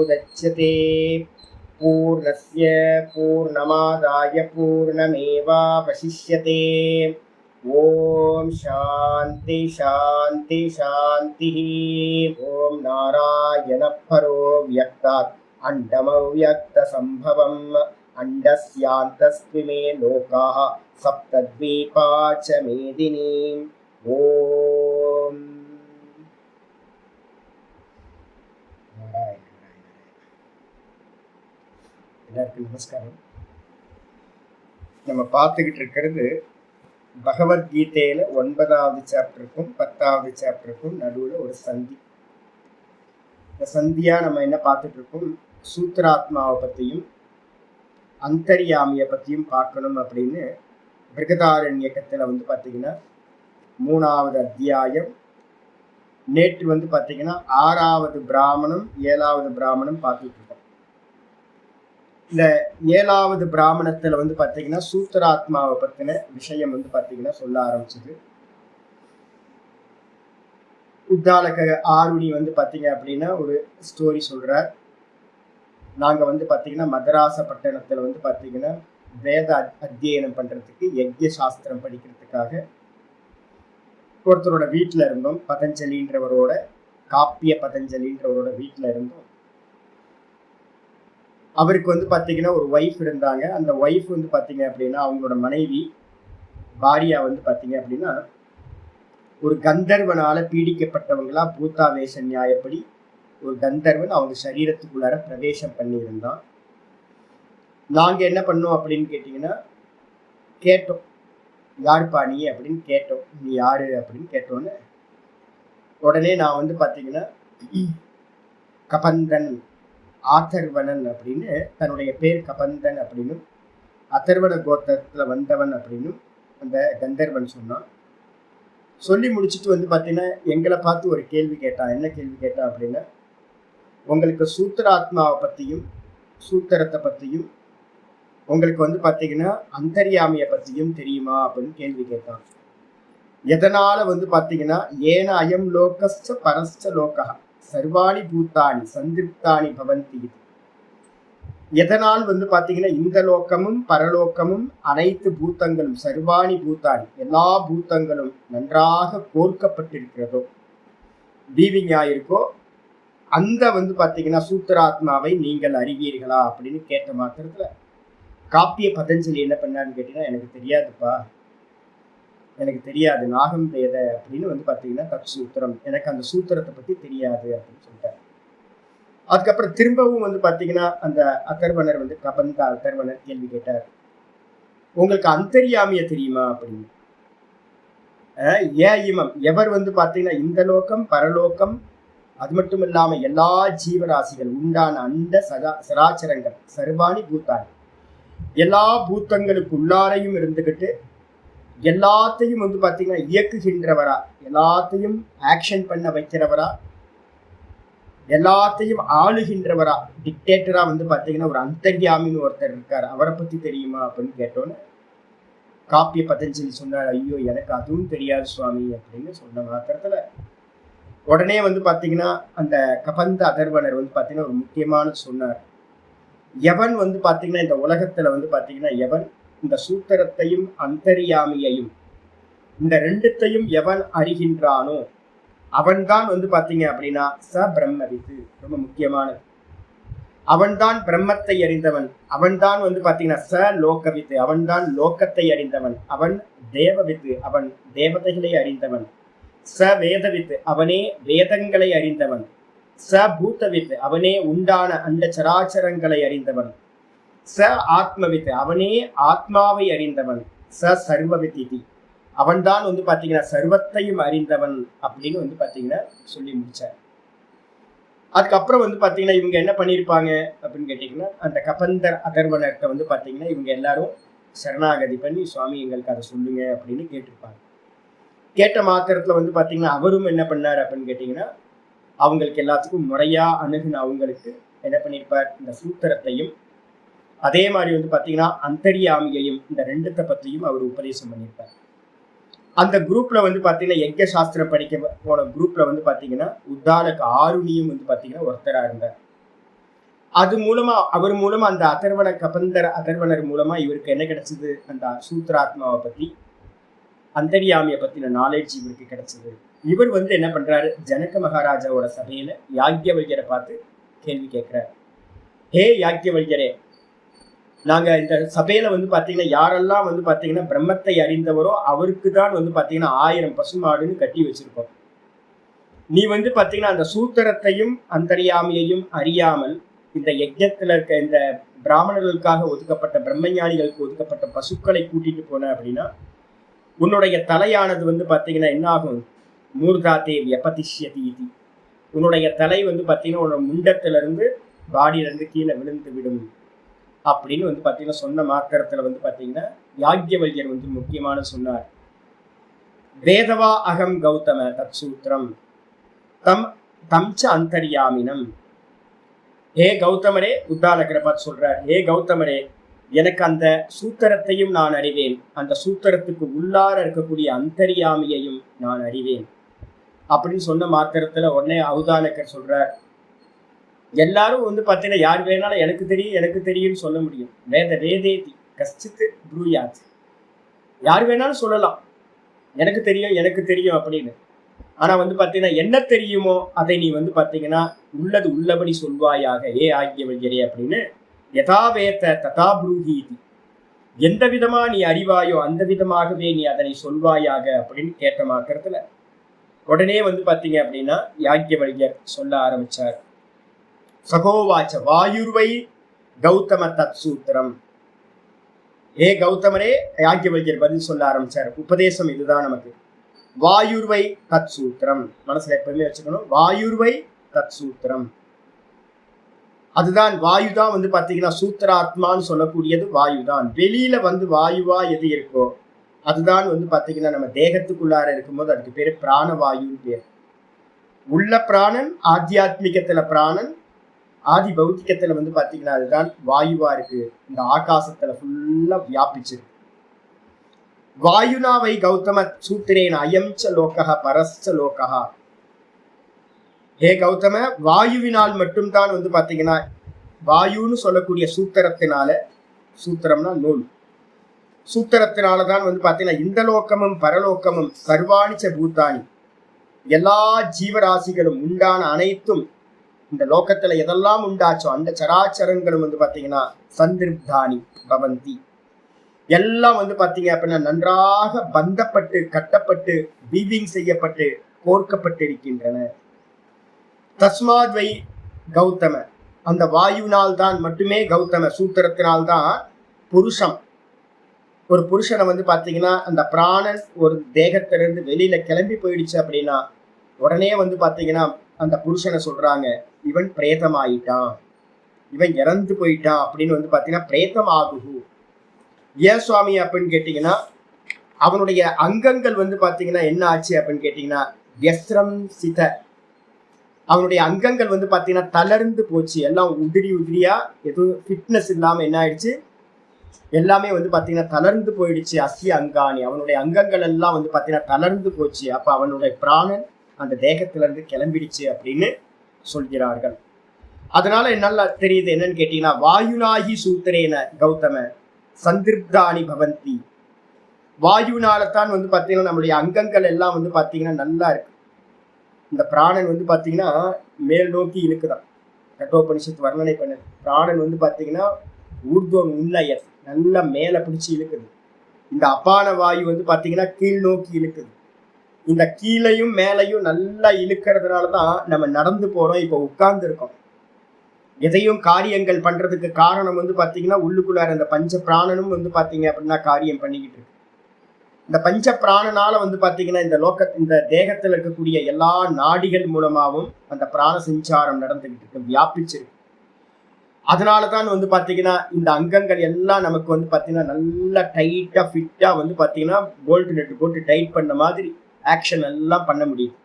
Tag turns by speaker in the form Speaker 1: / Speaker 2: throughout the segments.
Speaker 1: पूर्णमुदच्यते पूर्णस्य पूर्णमादाय पूर्णमेवावशिष्यते। ओम शांति शांति शांति। ओम नारायण परो व्यक्तात् अंडमव्यक्त संभवम् अंडस्यान्तस्त्विमे लोकाः सप्तद्वीपा च मेदिनी। ओम எல்லாருக்கும் நமஸ்காரம். நம்ம பார்த்துக்கிட்டு இருக்கிறது பகவத்கீதையில 9வது சாப்டருக்கும் 10வது சாப்டருக்கும் நடுவில் ஒரு சந்தி. இந்த சந்தியா நம்ம என்ன பார்த்துட்டு இருக்கோம், சூத்திராத்மாவை பற்றியும் அந்தர்யாமியை பற்றியும் பார்க்கணும் அப்படின்னு பிருகதாரண்யகத்தில் பார்த்தீங்கன்னா 3வது அத்தியாயம், நேற்று பார்த்தீங்கன்னா 6வது பிராமணம் 7வது பிராமணம் பார்த்துட்டு இருக்கோம். இந்த 7வது பிராமணத்துல பார்த்தீங்கன்னா சூத்திராத்மாவை பத்தின விஷயம் பார்த்தீங்கன்னா சொல்ல ஆரம்பிச்சது. உத்தாலக ஆருணி பார்த்தீங்க அப்படின்னா ஒரு ஸ்டோரி சொல்றார். நாங்க பார்த்தீங்கன்னா மதராச பட்டணத்துல பார்த்தீங்கன்னா வேத அத்தியனம் பண்றதுக்கு யஜ்ய சாஸ்திரம் படிக்கிறதுக்காக ஒருத்தரோட வீட்டுல இருந்தோம். பதஞ்சலின்றவரோட, காப்பிய பதஞ்சலின்றவரோட வீட்டுல இருந்தோம். அவருக்கு பார்த்தீங்கன்னா ஒரு ஒய்ஃப் இருந்தாங்க. அந்த ஒய்ஃப் பார்த்தீங்க அப்படின்னா அவங்களோட மனைவி பாரியா பார்த்தீங்க அப்படின்னா ஒரு கந்தர்வனால பீடிக்கப்பட்டவங்களா பூத்தாவேச நியாயப்படி ஒரு கந்தர்வன் அவங்க சரீரத்துக்குள்ளார பிரவேசம் பண்ணியிருந்தான். நாங்க என்ன பண்ணோம் அப்படின்னு கேட்டீங்கன்னா கேட்டோம், யாருப்பா நீ அப்படின்னு கேட்டோம். நீ யாரு அப்படின்னு கேட்டோன்னு உடனே நான் பார்த்தீங்கன்னா கபந்தன் ஆதர்வனன் அப்படின்னு தன்னுடைய பேர் கபந்தன் அப்படின்னு அதர்வன கோத்திரத்துல வந்தவன் அப்படின்னு அந்த கந்தர்வன் சொன்னான். சொல்லி முடிச்சுட்டு பார்த்தீங்கன்னா எங்களை பார்த்து ஒரு கேள்வி கேட்டான். என்ன கேள்வி கேட்டான் அப்படின்னா, உங்களுக்கு சூத்திராத்மாவை பற்றியும் சூத்திரத்தை பற்றியும் உங்களுக்கு பார்த்தீங்கன்னா அந்தர்யாமியை பற்றியும் தெரியுமா அப்படின்னு கேள்வி கேட்டான். எதனால பார்த்தீங்கன்னா ஏன அயம் லோகஸ்ச பரஸ்ச லோகா சர்வாணி பூத்தானி சந்திருப்தானி பவந்தி. எதனால் பார்த்தீங்கன்னா இந்த லோக்கமும் பரலோக்கமும் அனைத்து பூத்தங்களும் சர்வாணி பூத்தானி எல்லா பூத்தங்களும் நன்றாக கோர்க்கப்பட்டிருக்கிறதோ தீவிஞாயிருக்கோ அந்த பார்த்தீங்கன்னா சூத்திராத்மாவை நீங்கள் அறிவீர்களா அப்படின்னு கேட்ட மாத்திரத்துல காப்பிய பதஞ்சலி என்ன பண்ணான்னு கேட்டீங்கன்னா, எனக்கு தெரியாதுப்பா, எனக்கு தெரியாது, நாகம் வேத அப்படின்னு பார்த்தீங்கன்னா தத் சூத்திரம், எனக்கு அந்த சூத்திரத்தை பற்றி தெரியாது அப்படின்னு சொல்லிட்டார். அதுக்கப்புறம் திரும்பவும் பார்த்தீங்கன்னா அந்த அதர்வனர் கபந்த அதர்வனர் கேள்வி கேட்டார், உங்களுக்கு அந்தர்யாமிய தெரியுமா அப்படின்னு. ஏ இமம் எவர் பார்த்தீங்கன்னா இந்த லோகம் பரலோகம் அது மட்டும் இல்லாம எல்லா ஜீவராசிகள் உண்டான அண்ட சராச்சரங்கள் சர்வாணி பூத்தானி எல்லா பூத்தங்களுக்கு உள்ளாரையும் இருந்துகிட்டு எல்லாத்தையும் பார்த்தீங்கன்னா இயக்குகின்றவரா, எல்லாத்தையும் ஆக்ஷன் பண்ண வைக்கிறவரா, எல்லாத்தையும் ஆளுகின்றவரா, டிக்டேட்டரா பார்த்தீங்கன்னா ஒரு அந்தர்யாமின்னு ஒருத்தர் இருக்காரு, அவரை பத்தி தெரியுமா அப்படின்னு கேட்டோன்னு காப்பிய பதஞ்சலி சொன்னார், ஐயோ எனக்கு அதுவும் தெரியாது சுவாமி அப்படின்னு சொன்ன மாத்திரத்துல உடனே பார்த்தீங்கன்னா அந்த கபந்த அதர்வனர் பார்த்தீங்கன்னா ஒரு முக்கியமான சொன்னார். எவன் பார்த்தீங்கன்னா இந்த உலகத்துல பார்த்தீங்கன்னா எவன் இந்த சூத்திரத்தையும் அந்தர்யாமியையும் இந்த ரெண்டுத்தையும் எவன் அறிகின்றானோ அவன்தான் பார்த்தீங்க அப்படின்னா ச பிரம்மவித்து, ரொம்ப முக்கியமானது. அவன்தான் பிரம்மத்தை அறிந்தவன், அவன்தான் பார்த்தீங்கன்னா ச லோகவித்து, அவன்தான் லோகத்தை அறிந்தவன், அவன் தேவவித்து, அவன் தேவதைகளை அறிந்தவன், ச வேதவித்து, அவனே வேதங்களை அறிந்தவன், ச பூத்தவித்து, அவனே உண்டான அந்த சராச்சரங்களை அறிந்தவன், ச ஆத்மவித்து, அவனே ஆத்மாவை அறிந்தவன், ச சர்வவிதி, அவன்தான் பார்த்தீங்கன்னா சர்வத்தையும் அறிந்தவன் அப்படின்னு பார்த்தீங்கன்னா சொல்லி முடிச்சார். அதுக்கப்புறம் பார்த்தீங்கன்னா இவங்க என்ன பண்ணியிருப்பாங்க அப்படின்னு கேட்டிங்கன்னா, அந்த கபந்தர் அதர்வனர்கிட்ட பார்த்தீங்கன்னா இவங்க எல்லாரும் சரணாகதி பண்ணி சுவாமி எங்களுக்கு அதை சொல்லுங்க அப்படின்னு கேட்டிருப்பாங்க. கேட்ட மாத்திரத்துல பார்த்தீங்கன்னா அவரும் என்ன பண்ணார் அப்படின்னு கேட்டிங்கன்னா, அவங்களுக்கு எல்லாத்துக்கும் முறையா அணுகுன அவங்களுக்கு என்ன பண்ணியிருப்பார், இந்த சூத்திரத்தையும் அதே மாதிரி பார்த்தீங்கன்னா அந்தர்யாமியையும் இந்த ரெண்டுத்தை பற்றியும் அவர் உபதேசம் பண்ணியிருப்பார். அந்த குரூப்ல பார்த்தீங்கன்னா யஜ்ய சாஸ்திரம் படிக்க போன குரூப்ல பார்த்தீங்கன்னா உத்தாலக ஆருணியும் பார்த்தீங்கன்னா ஒருத்தரா இருந்தார். அது மூலமா அவர் மூலமா அந்த அதர்வனர் மூலமா இவருக்கு என்ன கிடைச்சது? அந்த சூத்ராத்மாவை பத்தி, அந்தர்யாமியை பத்தின நாலேஜ் இவருக்கு கிடைச்சது. இவர் என்ன பண்றாரு? ஜனக மகாராஜாவோட சபையில யாக்ஞவல்யரை பார்த்து கேள்வி கேட்கிறார். ஹே யாக்ஞவல்யரே, நாங்க இந்த சபையில பாத்தீங்கன்னா யாரெல்லாம் பாத்தீங்கன்னா பிரம்மத்தை அறிந்தவரோ அவருக்கு தான் பாத்தீங்கன்னா 1000 பசுமாடுன்னு கட்டி வச்சிருக்கோம். நீ பாத்தீங்கன்னா அந்த சூத்திரத்தையும் அந்தர்யாமியையும் அறியாமல் இந்த யஜ்ஞத்துல இருக்க இந்த பிராமணர்களுக்காக ஒதுக்கப்பட்ட பிரம்மஞானிகளுக்கு ஒதுக்கப்பட்ட பசுக்களை கூட்டிட்டு போன அப்படின்னா உன்னுடைய தலையானது பாத்தீங்கன்னா என்ன ஆகும்? மூர்தாத்தே வியபதிஷ்யதி. உன்னுடைய தலை பாத்தீங்கன்னா உன்னோட முண்டத்துல இருந்து பாடியில இருந்து கீழே விழுந்து விடும் அப்படின்னு பாத்தீங்கன்னா சொன்ன மாத்திரத்துல பாத்தீங்கன்னா யாக்ஞவல்யர் முக்கியமான சொன்னார். வேதவா அகம் கௌதம தத் சூத்திரம் தம் தம்ச அந்தர்யாமினம். ஹே கௌதமரே, உத்தாலகரை பார்த்து சொல்றார், ஹே கௌதமரே, எனக்கு அந்த சூத்திரத்தையும் நான் அறிவேன், அந்த சூத்திரத்துக்கு உள்ளார இருக்கக்கூடிய அந்தர்யாமியையும் நான் அறிவேன் அப்படின்னு சொன்ன மாத்திரத்துல உடனே அவதானகர் சொல்றார், எல்லாரும் பாத்தீங்கன்னா யார் வேணாலும் எனக்கு தெரியும் எனக்கு தெரியும்னு சொல்ல முடியும். வேதேதி கஷ்டித்து ப்ரூயாத். யார் வேணாலும் சொல்லலாம் எனக்கு தெரியும் அப்படின்னு. ஆனா பாத்தீங்கன்னா என்ன தெரியுமோ அதை நீ பாத்தீங்கன்னா உள்ளது உள்ளபடி சொல்வாயாக ஏ யாக்ஞவல்யரே அப்படின்னு. யதாவேத ததா ப்ரூஹீதி. எந்த விதமா நீ அறிவாயோ அந்த விதமாகவே நீ அதனை சொல்வாயாக அப்படின்னு கேட்ட மாத்திரத்துல உடனே பாத்தீங்க அப்படின்னா யாக்ஞவல்யர் சொல்ல ஆரம்பிச்சார். சகோவாச்ச வாயுர்வை கௌதம தத் சூத்திரம். ஏ கௌதமரே, யாக்ஞவல்யர் பதில் சொல்ல ஆரம்பிச்சார். உபதேசம் இதுதான் நமக்கு. வாயுர்வை தத் சூத்திரம் மனசுல எப்பவுமே வச்சுக்கணும். வாயுர்வை தத் சூத்திரம், அதுதான் வாயுதான் பாத்தீங்கன்னா சூத்திராத்மான்னு சொல்லக்கூடியது வாயுதான். வெளியில வாயுவா எது இருக்கோ அதுதான் பாத்தீங்கன்னா நம்ம தேகத்துக்குள்ளார இருக்கும்போது அதுக்கு பேரு பிராணவாயுன்னு பேர். உள்ள பிராணன், ஆத்தியாத்மிகத்துல பிராணன், ஆதி பௌத்திகத்துல பாத்தீங்கன்னா அதுதான் வாயுவா இருக்கு. இந்த ஆகாசத்துல ஃபுல்லா வியாபிச்சிருக்கு. வாயுனா வை கௌதம சூத்திரேன அயம் ச லோகஹ பரஸ்ச லோகஹ. ஹே கௌதம, வாயுவினால் மட்டும்தான் பாத்தீங்கன்னா வாயுன்னு சொல்லக்கூடிய சூத்திரத்தினால, சூத்திரம்னா நூல், சூத்திரத்தினாலதான் பாத்தீங்கன்னா இந்த லோகமும் பரலோகமும் சர்வாணிச்ச பூத்தானி, எல்லா ஜீவராசிகளும் உண்டான அனைத்தும் இந்த லோகத்துல எதெல்லாம் உண்டாச்சோ அந்த சராச்சரங்களும் பாத்தீங்கன்னா சந்திருப்தானி பவந்தி, எல்லாம் பாத்தீங்க அப்படின்னா நன்றாக பந்தப்பட்டு கட்டப்பட்டு வீவிங் செய்யப்பட்டு கோர்க்கப்பட்டு இருக்கின்றன. தஸ்மாத்வை கௌதம, அந்த வாயுனால் தான் மட்டுமே கௌதம சூத்திரத்தினால்தான் புருஷம், ஒரு புருஷனை பாத்தீங்கன்னா அந்த பிராணன் ஒரு தேகத்திலிருந்து வெளியில கிளம்பி போயிடுச்சு அப்படின்னா உடனே பாத்தீங்கன்னா அந்த புருஷனை சொல்றாங்க இவன் பிரேதமாயிட்டான், இவன் இறந்து போயிட்டான் அப்படின்னு பாத்தீங்கன்னா பிரேதம் ஆகுகு. ஏன் சுவாமி அப்படின்னு கேட்டீங்கன்னா அவனுடைய அங்கங்கள் பாத்தீங்கன்னா என்ன ஆச்சு அப்படின்னு கேட்டீங்கன்னா வியஸ்ரம் சித, அவனுடைய அங்கங்கள் பாத்தீங்கன்னா தளர்ந்து போச்சு. எல்லாம் உதிரியா எதுவும் ஃபிட்னஸ் இல்லாம என்ன ஆயிடுச்சு, எல்லாமே பாத்தீங்கன்னா தளர்ந்து போயிடுச்சு. அஸ்ய அங்காணி, அவனுடைய அங்கங்கள் எல்லாம் பாத்தீங்கன்னா தளர்ந்து போச்சு. அப்ப அவனுடைய பிராணன் அந்த தேகத்துல இருந்து கிளம்பிடுச்சு அப்படின்னு சொல்கிறார்கள். அதனால என்னால தெரியுது என்னன்னு கேட்டீங்கன்னா வாயுனாகி சூத்திரேன கௌதம சந்திருப்தானி பவந்தி. வாயுனாலத்தான் பாத்தீங்கன்னா நம்மளுடைய அங்கங்கள் எல்லாம் பாத்தீங்கன்னா நல்லா இருக்கு. இந்த பிராணன் பாத்தீங்கன்னா மேல் நோக்கி இழுக்குதான். கட்டோபனிஷத்து வர்ணனை பண்ணது. பிராணன் பாத்தீங்கன்னா ஊர்துவம் உன்லயர், நல்லா மேல பிடிச்சு இழுக்குது. இந்த அப்பான வாயு பாத்தீங்கன்னா கீழ் நோக்கி இழுக்குது. இந்த கீழையும் மேலையும் நல்லா இழுக்கிறதுனாலதான் நம்ம நடந்து போறோம், இப்ப உட்கார்ந்து இருக்கோம். எதையும் காரியங்கள் பண்றதுக்கு காரணம் பாத்தீங்கன்னா உள்ளுக்குள்ளார இந்த பஞ்ச பிராணனும் பாத்தீங்க அப்படின்னா காரியம் பண்ணிக்கிட்டு இருக்கு. இந்த பஞ்ச பிராணனால பாத்தீங்கன்னா இந்த தேகத்துல இருக்கக்கூடிய எல்லா நாடிகள் மூலமாவும் அந்த பிராண சஞ்சாரம் நடந்துகிட்டு இருக்கு, வியாபிச்சிருக்கு. அதனாலதான் பாத்தீங்கன்னா இந்த அங்கங்கள் எல்லாம் நமக்கு பாத்தீங்கன்னா நல்லா டைட்டா ஃபிட்டா பாத்தீங்கன்னா போல்ட் நெட் போட்டு டைட் பண்ண மாதிரி ஆக்ஷன் எல்லாம் பண்ண முடியுது.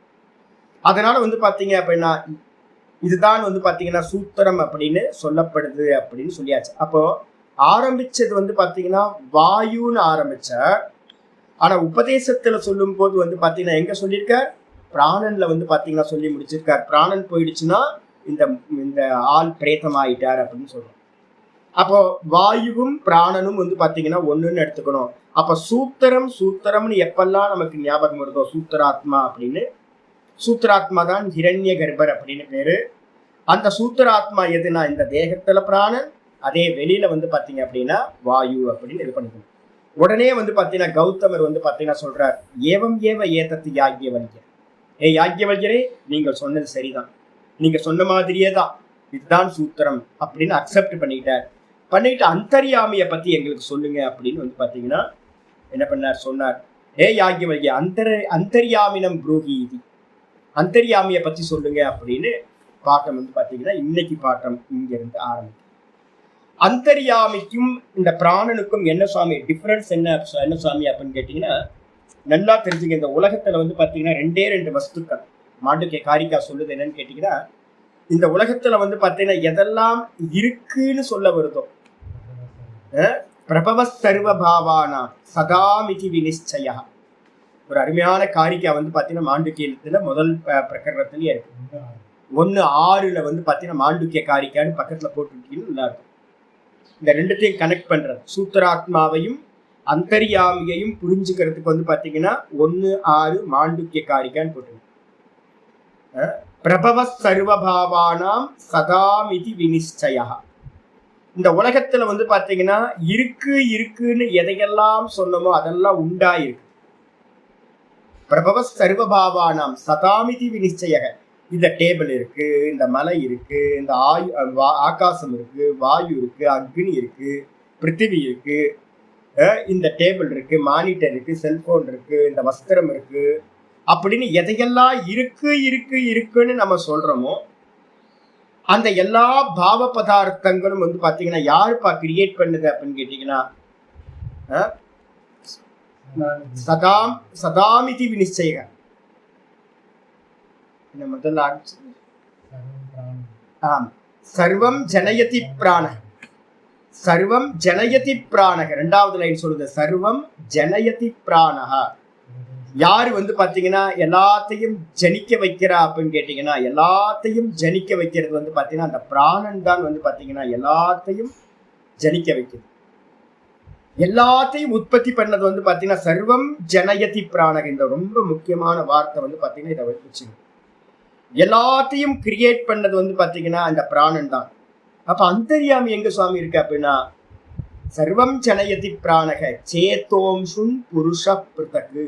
Speaker 1: அதனால பாத்தீங்க அப்படின்னா இதுதான் பாத்தீங்கன்னா சூத்திரம் அப்படின்னு சொல்லப்படுது அப்படின்னு சொல்லியாச்சு. அப்போ ஆரம்பிச்சது பாத்தீங்கன்னா வாயுன்னு ஆரம்பிச்ச, ஆனா உபதேசத்துல சொல்லும் போது பாத்தீங்கன்னா எங்க சொல்லியிருக்கார், பிராணன்ல பாத்தீங்கன்னா சொல்லி முடிச்சிருக்கார். பிராணன் போயிடுச்சுன்னா இந்த இந்த ஆள் பிரேத்தமாயிட்டார் அப்படின்னு சொல்றோம். அப்போ வாயுவும் பிராணனும் வந்து பாத்தீங்கன்னா ஒண்ணுன்னு எடுத்துக்கணும். அப்ப சூத்திரம்னு எப்பெல்லாம் நமக்கு ஞாபகம் வருதோ சூத்திராத்மா அப்படின்னு, சூத்திராத்மா தான் ஹிரண்ய கர்ப்பர் அப்படின்னு பேரு. அந்த சூத்திராத்மா எதுனா இந்த தேகத்துல பிராணன், அதே வெளியில வந்து பாத்தீங்க அப்படின்னா வாயு அப்படின்னு இது பண்ணிக்கணும். உடனே வந்து பாத்தீங்கன்னா கௌதமர் வந்து பாத்தீங்கன்னா சொல்றார், ஏவம் ஏவ ஏதத்து யாக்ஞவல்யர். யாக்ஞவல்யரே, நீங்கள் சொன்னது சரிதான், நீங்க சொன்ன மாதிரியே தான், இதுதான் சூத்திரம் அப்படின்னு அக்செப்ட் பண்ணிட்டு அந்தர்யாமிய பத்தி எங்களுக்கு சொல்லுங்க அப்படின்னு வந்து பாத்தீங்கன்னா என்ன பண்ணார், சொன்னார், யாக்ஞவல்ய அந்தர்யாமினம் புரூஹி, அந்தர்யாமிய பத்தி சொல்லுங்க அப்படின்னு பாட்டம் வந்து பாத்தீங்கன்னா இன்னைக்கு பாட்டம் இங்க இருந்து ஆரம்பிக்கும். அந்தர்யாமிக்கும் இந்த பிராணனுக்கும் என்ன சுவாமி டிஃபரன்ஸ், என்ன சுவாமி அப்படின்னு கேட்டீங்கன்னா நல்லா தெரிஞ்சுங்க. இந்த உலகத்துல வந்து பாத்தீங்கன்னா ரெண்டு வஸ்துக்கள் மாண்டுக்கிய காரிக்கா சொல்லுது என்னன்னு கேட்டீங்கன்னா, இந்த உலகத்துல வந்து பாத்தீங்கன்னா எதெல்லாம் இருக்குன்னு சொல்ல வருதோ, பிரபவ சர்வ பாவானா சதாமிதி வினிச்சயா, ஒரு அருமையான காரிக்கா வந்து பாத்தீங்கன்னா மாண்டுக்கியத்துல முதல் பிரகரணத்திலேயே இருக்கு. 1:6 வந்து பாத்தீங்கன்னா மாண்டுக்கிய காரிக்கான்னு பக்கத்துல போட்டுட்டீங்கன்னு நல்லா இருக்கும். இந்த ரெண்டுத்தையும் கனெக்ட் பண்றது, சூத்திராத்மாவையும் அந்தர்யாமியையும் புரிஞ்சுக்கிறதுக்கு வந்து பாத்தீங்கன்னா 1:6 மாண்டுக்கிய காரிக்கான்னு போட்டு, பிரபவ சர்வபாவானாம் சதாமிதி வினிச்சயா. இந்த உலகத்துல வந்து பாத்தீங்கன்னா இருக்குன்னு எதையெல்லாம் சொன்னமோ அதெல்லாம் உண்டாயிருக்கு. பிரபவ சர்வபாவானாம் சதாமிதி வினிச்சய, இந்த டேபிள் இருக்கு, இந்த மலை இருக்கு, இந்த ஆகாசம் இருக்கு, வாயு இருக்கு, அக்னி இருக்கு, பிருத்திவி இருக்கு, இந்த டேபிள் இருக்கு, மானிட்டர் இருக்கு, செல்போன் இருக்கு, இந்த வஸ்திரம் இருக்கு அப்படின்னு எதையெல்லாம் இருக்குன்னு நம்ம சொல்றோமோ அந்த எல்லா பாவ பதார்த்தங்களும் வந்து பாத்தீங்கன்னா யாருப்பா கிரியேட் பண்ணுது அப்படின்னு கேட்டீங்கன்னா சதாமிதி வினிச்சய. முதல்ல சர்வம் ஜனயதி பிராண, சர்வம் ஜனயதி பிராணக. ரெண்டாவது லைன் சொல்லுது சர்வம் ஜனயதி பிராணஹா. யாரு வந்து பாத்தீங்கன்னா எல்லாத்தையும் ஜனிக்க வைக்கிறா அப்படின்னு கேட்டீங்கன்னா, எல்லாத்தையும் ஜனிக்க வைக்கிறது வந்து பாத்தீங்கன்னா அந்த பிராணன் தான் வந்து பாத்தீங்கன்னா எல்லாத்தையும் ஜனிக்க வைக்கிறது, எல்லாத்தையும் உற்பத்தி பண்ணது வந்து பாத்தீங்கன்னா சர்வம் ஜனயதி பிராணக. இந்த ரொம்ப முக்கியமான வார்த்தை வந்து பாத்தீங்கன்னா இதை வச்சு, எல்லாத்தையும் கிரியேட் பண்ணது வந்து பாத்தீங்கன்னா அந்த பிராணன் தான். அப்ப அந்தர்யாமி எங்க சுவாமி இருக்கு அப்படின்னா, சர்வம் ஜனயதி பிராணக சேத்தோம்சுன் புருஷ பிருதகு.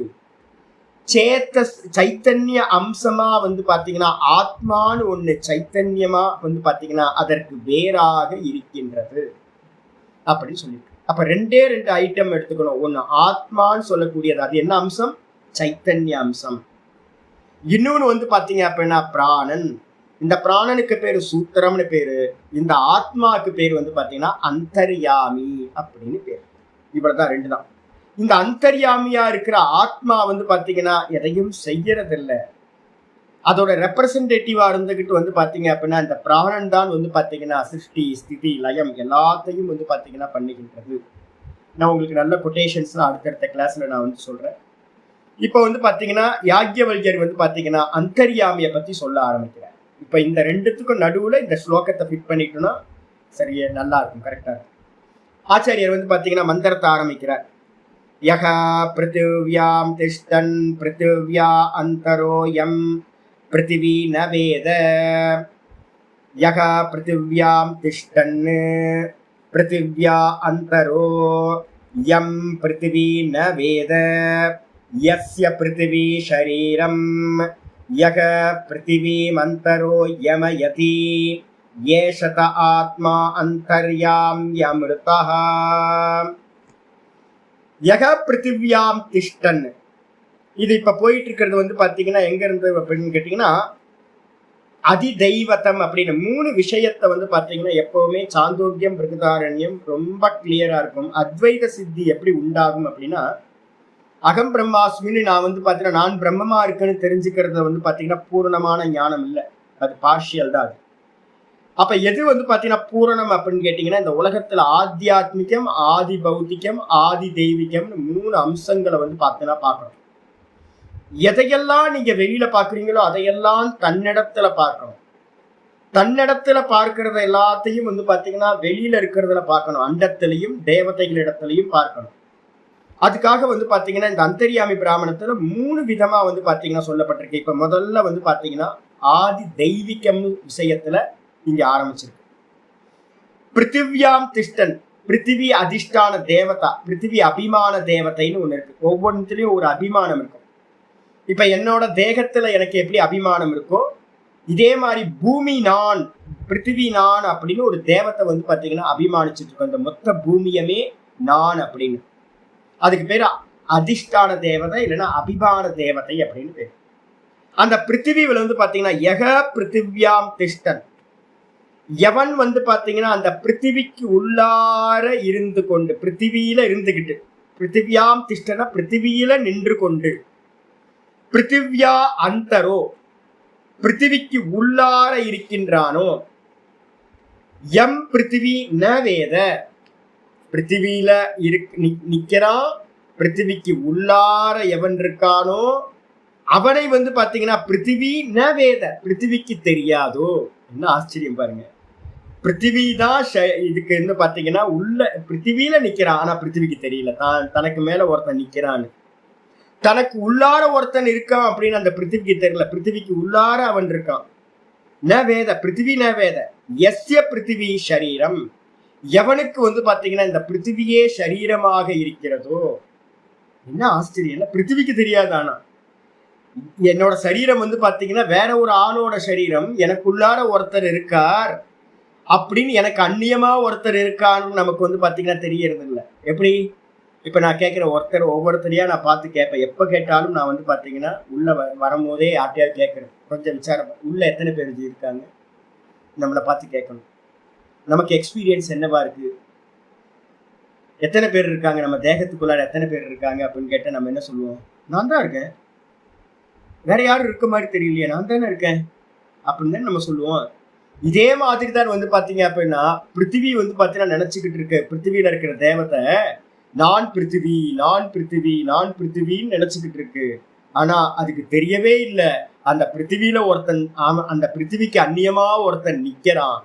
Speaker 1: சேத்த சைத்தன்ய அம்சமா வந்து பாத்தீங்கன்னா ஆத்மான்னு ஒண்ணு சைத்தன்யமா வந்து பாத்தீங்கன்னா அதற்கு வேறாக இருக்கின்றது அப்படின்னு சொல்லிட்டு. அப்ப ரெண்டு ஐட்டம் எடுத்துக்கணும். ஒண்ணு ஆத்மான்னு சொல்லக்கூடியது, அது என்ன அம்சம், சைத்தன்ய அம்சம். இன்னொன்னு வந்து பாத்தீங்க அப்படின்னா பிராணன். இந்த பிராணனுக்கு பேரு சூத்திரம்னு பேரு, இந்த ஆத்மாவுக்கு பேரு வந்து பாத்தீங்கன்னா அந்தர்யாமி அப்படின்னு பேரு. இவ்வளவுதான், ரெண்டு தான். இந்த அந்தர்யாமியா இருக்கிற ஆத்மா வந்து பாத்தீங்கன்னா எதையும் செய்யறதில்ல, அதோட ரெப்ரசன்டேட்டிவா இருந்துகிட்டு வந்து பாத்தீங்க அப்படின்னா இந்த பிராணன் தான் வந்து பாத்தீங்கன்னா சிருஷ்டி ஸ்திதி லயம் எல்லாத்தையும் வந்து பாத்தீங்கன்னா பண்ணிக்கின்றது. நான் உங்களுக்கு நல்ல கொட்டேஷன்ஸ் அடுத்தடுத்த கிளாஸ்ல நான் வந்து சொல்றேன். இப்ப வந்து பாத்தீங்கன்னா யாக்ஞவல்யர் வந்து பாத்தீங்கன்னா அந்தர்யாமிய பத்தி சொல்ல ஆரம்பிக்கிறார். இப்ப இந்த ரெண்டுத்துக்கும் நடுவுல இந்த ஸ்லோகத்தை ஃபிட் பண்ணிட்டோம்னா சரியா நல்லா இருக்கும், கரெக்டா இருக்கும். ஆச்சாரியர் வந்து பாத்தீங்கன்னா மந்திரத்தை ஆரம்பிக்கிறார். யஹ பிருத்திவ்யாம் திஷ்டன் பிருத்திவ்யா அந்தரோ யம் பிருத்திவி ந வேத. யஹ பிருத்திவ்யாம் திஷ்டன் பிருத்திவ்யா அந்தரோ யம் பிருத்திவி ந வேத. யஸ்ய பிருத்திவி ஷரீரம் யக பிருத்திவீம் அந்தரோ யமயதி ஏஷத ஆத்மா அந்தர்யாம்யமிருதஹ. யக பிருத்திவ்யாம் திஷ்டன், இது இப்ப போயிட்டு இருக்கிறது வந்து பாத்தீங்கன்னா எங்க இருந்து அப்படின்னு கேட்டீங்கன்னா அதிதெய்வத்தம் அப்படின்னு 3 விஷயத்தை வந்து பாத்தீங்கன்னா எப்பவுமே சாந்தோக்கியம் பிருகதாரண்யம் ரொம்ப கிளியரா இருக்கும். அத்வைத சித்தி எப்படி உண்டாகும் அப்படின்னா, அகம் பிரம்மாஸ்மின்னு நான் வந்து பாத்தீங்கன்னா நான் பிரம்மமா இருக்குன்னு தெரிஞ்சுக்கிறத வந்து பாத்தீங்கன்னா பூரணமான ஞானம் இல்லை, அது பார்ஷியல் தான். அது அப்ப எது வந்து பாத்தீங்கன்னா பூரணம் அப்படின்னு கேட்டீங்கன்னா, இந்த உலகத்துல ஆத்தியாத்மிகம், ஆதி பௌத்திகம், ஆதி தெய்வீகம்னு 3 அம்சங்களை வந்து பாத்தீங்கன்னா பார்க்கணும். எதையெல்லாம் நீங்க வெளியில பாக்குறீங்களோ அதையெல்லாம் தன்னிடத்துல பார்க்கணும். தன்னிடத்துல பார்க்கறத எல்லாத்தையும் வந்து பாத்தீங்கன்னா வெளியில இருக்கிறதுல பார்க்கணும். அண்டத்திலையும் தேவதைகளிடத்திலையும் பார்க்கணும். அதுக்காக வந்து பாத்தீங்கன்னா இந்த அந்தர்யாமி பிராமணத்துல 3 விதமா வந்து பாத்தீங்கன்னா சொல்லப்பட்டிருக்கு. இப்ப முதல்ல வந்து பாத்தீங்கன்னா ஆதி தெய்வீகம் விஷயத்துல இங்க ஆரம்பிச்சிருக்கு. பிருத்திவியாம் திஷ்டன், பிருத்திவி அதிஷ்டான தேவதா, பிருத்திவி அபிமான தேவதைன்னு ஒண்ணு இருக்கு. ஒவ்வொன்றுலயும் ஒரு அபிமானம் இருக்கும். இப்ப என்னோட தேகத்துல எனக்கு எப்படி அபிமானம் இருக்கோ இதே மாதிரி பூமி நான், பிருத்திவி நான் அப்படின்னு ஒரு தேவத்தை வந்து பாத்தீங்கன்னா அபிமானிச்சுட்டு இருக்கோம். இந்த மொத்த பூமியமே நான் அப்படின்னு. அதுக்கு பேரு அதிஷ்டான தேவதை இல்லைன்னா அபிமான தேவதை அப்படின்னு பேரு. அந்த பிருத்திவியில வந்து பாத்தீங்கன்னா யக பிருத்திவியாம் திஷ்டன், எவன் வந்து பாத்தீங்கன்னா அந்த பிருத்திவிக்கு உள்ளார இருந்து கொண்டு, பிருத்திவியில இருந்துகிட்டு, பிருத்திவியாம் திஷ்டனா பிருத்திவியில நின்று கொண்டு, பிருத்திவியா அந்தரோ பிருத்திவிக்கு உள்ளார இருக்கின்றானோ, எம் பிருத்திவி ந வேத, பிருத்திவியில நிக்கிறான், பிருத்திவிக்கு உள்ளார எவன் இருக்கானோ அவனை வந்து பாத்தீங்கன்னா பிருத்திவி ந வேத, பிருத்திவிக்கு தெரியாதோ. என்ன ஆச்சரியம் பாருங்க. பிருத்திவி தான் இதுக்கு வந்து பாத்தீங்கன்னா உள்ள பிருத்திவியில நிக்கிறான், ஆனா பிருத்திவிக்கு தெரியல தனக்கு மேல ஒருத்தன் நிக்கிறான்னு. தனக்கு உள்ளார ஒருத்தன் இருக்கான் அப்படின்னு அந்த பிருத்திவிக்கு தெரியல, பிருத்திவிக்கு உள்ளார அவன் இருக்கான். ந வேத, பிருத்திவி ந வேத, எஸ்ய பிருத்திவி சரீரம், எவனுக்கு வந்து பாத்தீங்கன்னா இந்த பிருத்திவியே சரீரமாக இருக்கிறதோ. என்ன ஆச்சரியம், பிருத்திவிக்கு தெரியாதானா என்னோட சரீரம் வந்து பாத்தீங்கன்னா வேற ஒரு ஆளோட சரீரம், எனக்குள்ளார ஒருத்தர் இருக்கார் அப்படின்னு எனக்கு அந்நியமா ஒருத்தர் இருக்கான்னு நமக்கு வந்து பாத்தீங்கன்னா தெரியறது இல்லை. எப்படி இப்ப நான் கேட்கிற ஒவ்வொருத்தரையா நான் பார்த்து கேட்பேன். எப்ப கேட்டாலும் நான் வந்து பாத்தீங்கன்னா உள்ள வரும்போதே யார்ட்டையாவது கேட்கறேன், கொஞ்சம் விசாரம் உள்ள எத்தனை பேர் இருக்காங்க நம்மளை பார்த்து கேட்கணும். நமக்கு எக்ஸ்பீரியன்ஸ் என்னவா இருக்கு, எத்தனை பேர் இருக்காங்க நம்ம தேகத்துக்குள்ளார எத்தனை பேர் இருக்காங்க அப்படின்னு கேட்ட நம்ம என்ன சொல்லுவோம், நான் தான் இருக்கேன், வேற யாரும் இருக்க மாதிரி தெரியலையே, நான் தானே இருக்கேன் அப்படின்னு நம்ம சொல்லுவோம். இதே மாதிரி தான் வந்து பாத்தீங்க அப்படின்னா பிருத்திவி வந்து பாத்தீங்கன்னா நினைச்சுக்கிட்டு இருக்கு, பிருத்திவியில இருக்கிற தேவத்தை நான் பிருத்திவி நான் பிருத்திவி நான் பிருத்திவின்னு நினைச்சுக்கிட்டு இருக்கு. ஆனா அதுக்கு தெரியவே இல்லை அந்த பிருத்திவியில ஒருத்தன், அந்த பிருத்திவிக்கு அந்நியமா ஒருத்தன் நிக்கிறான்.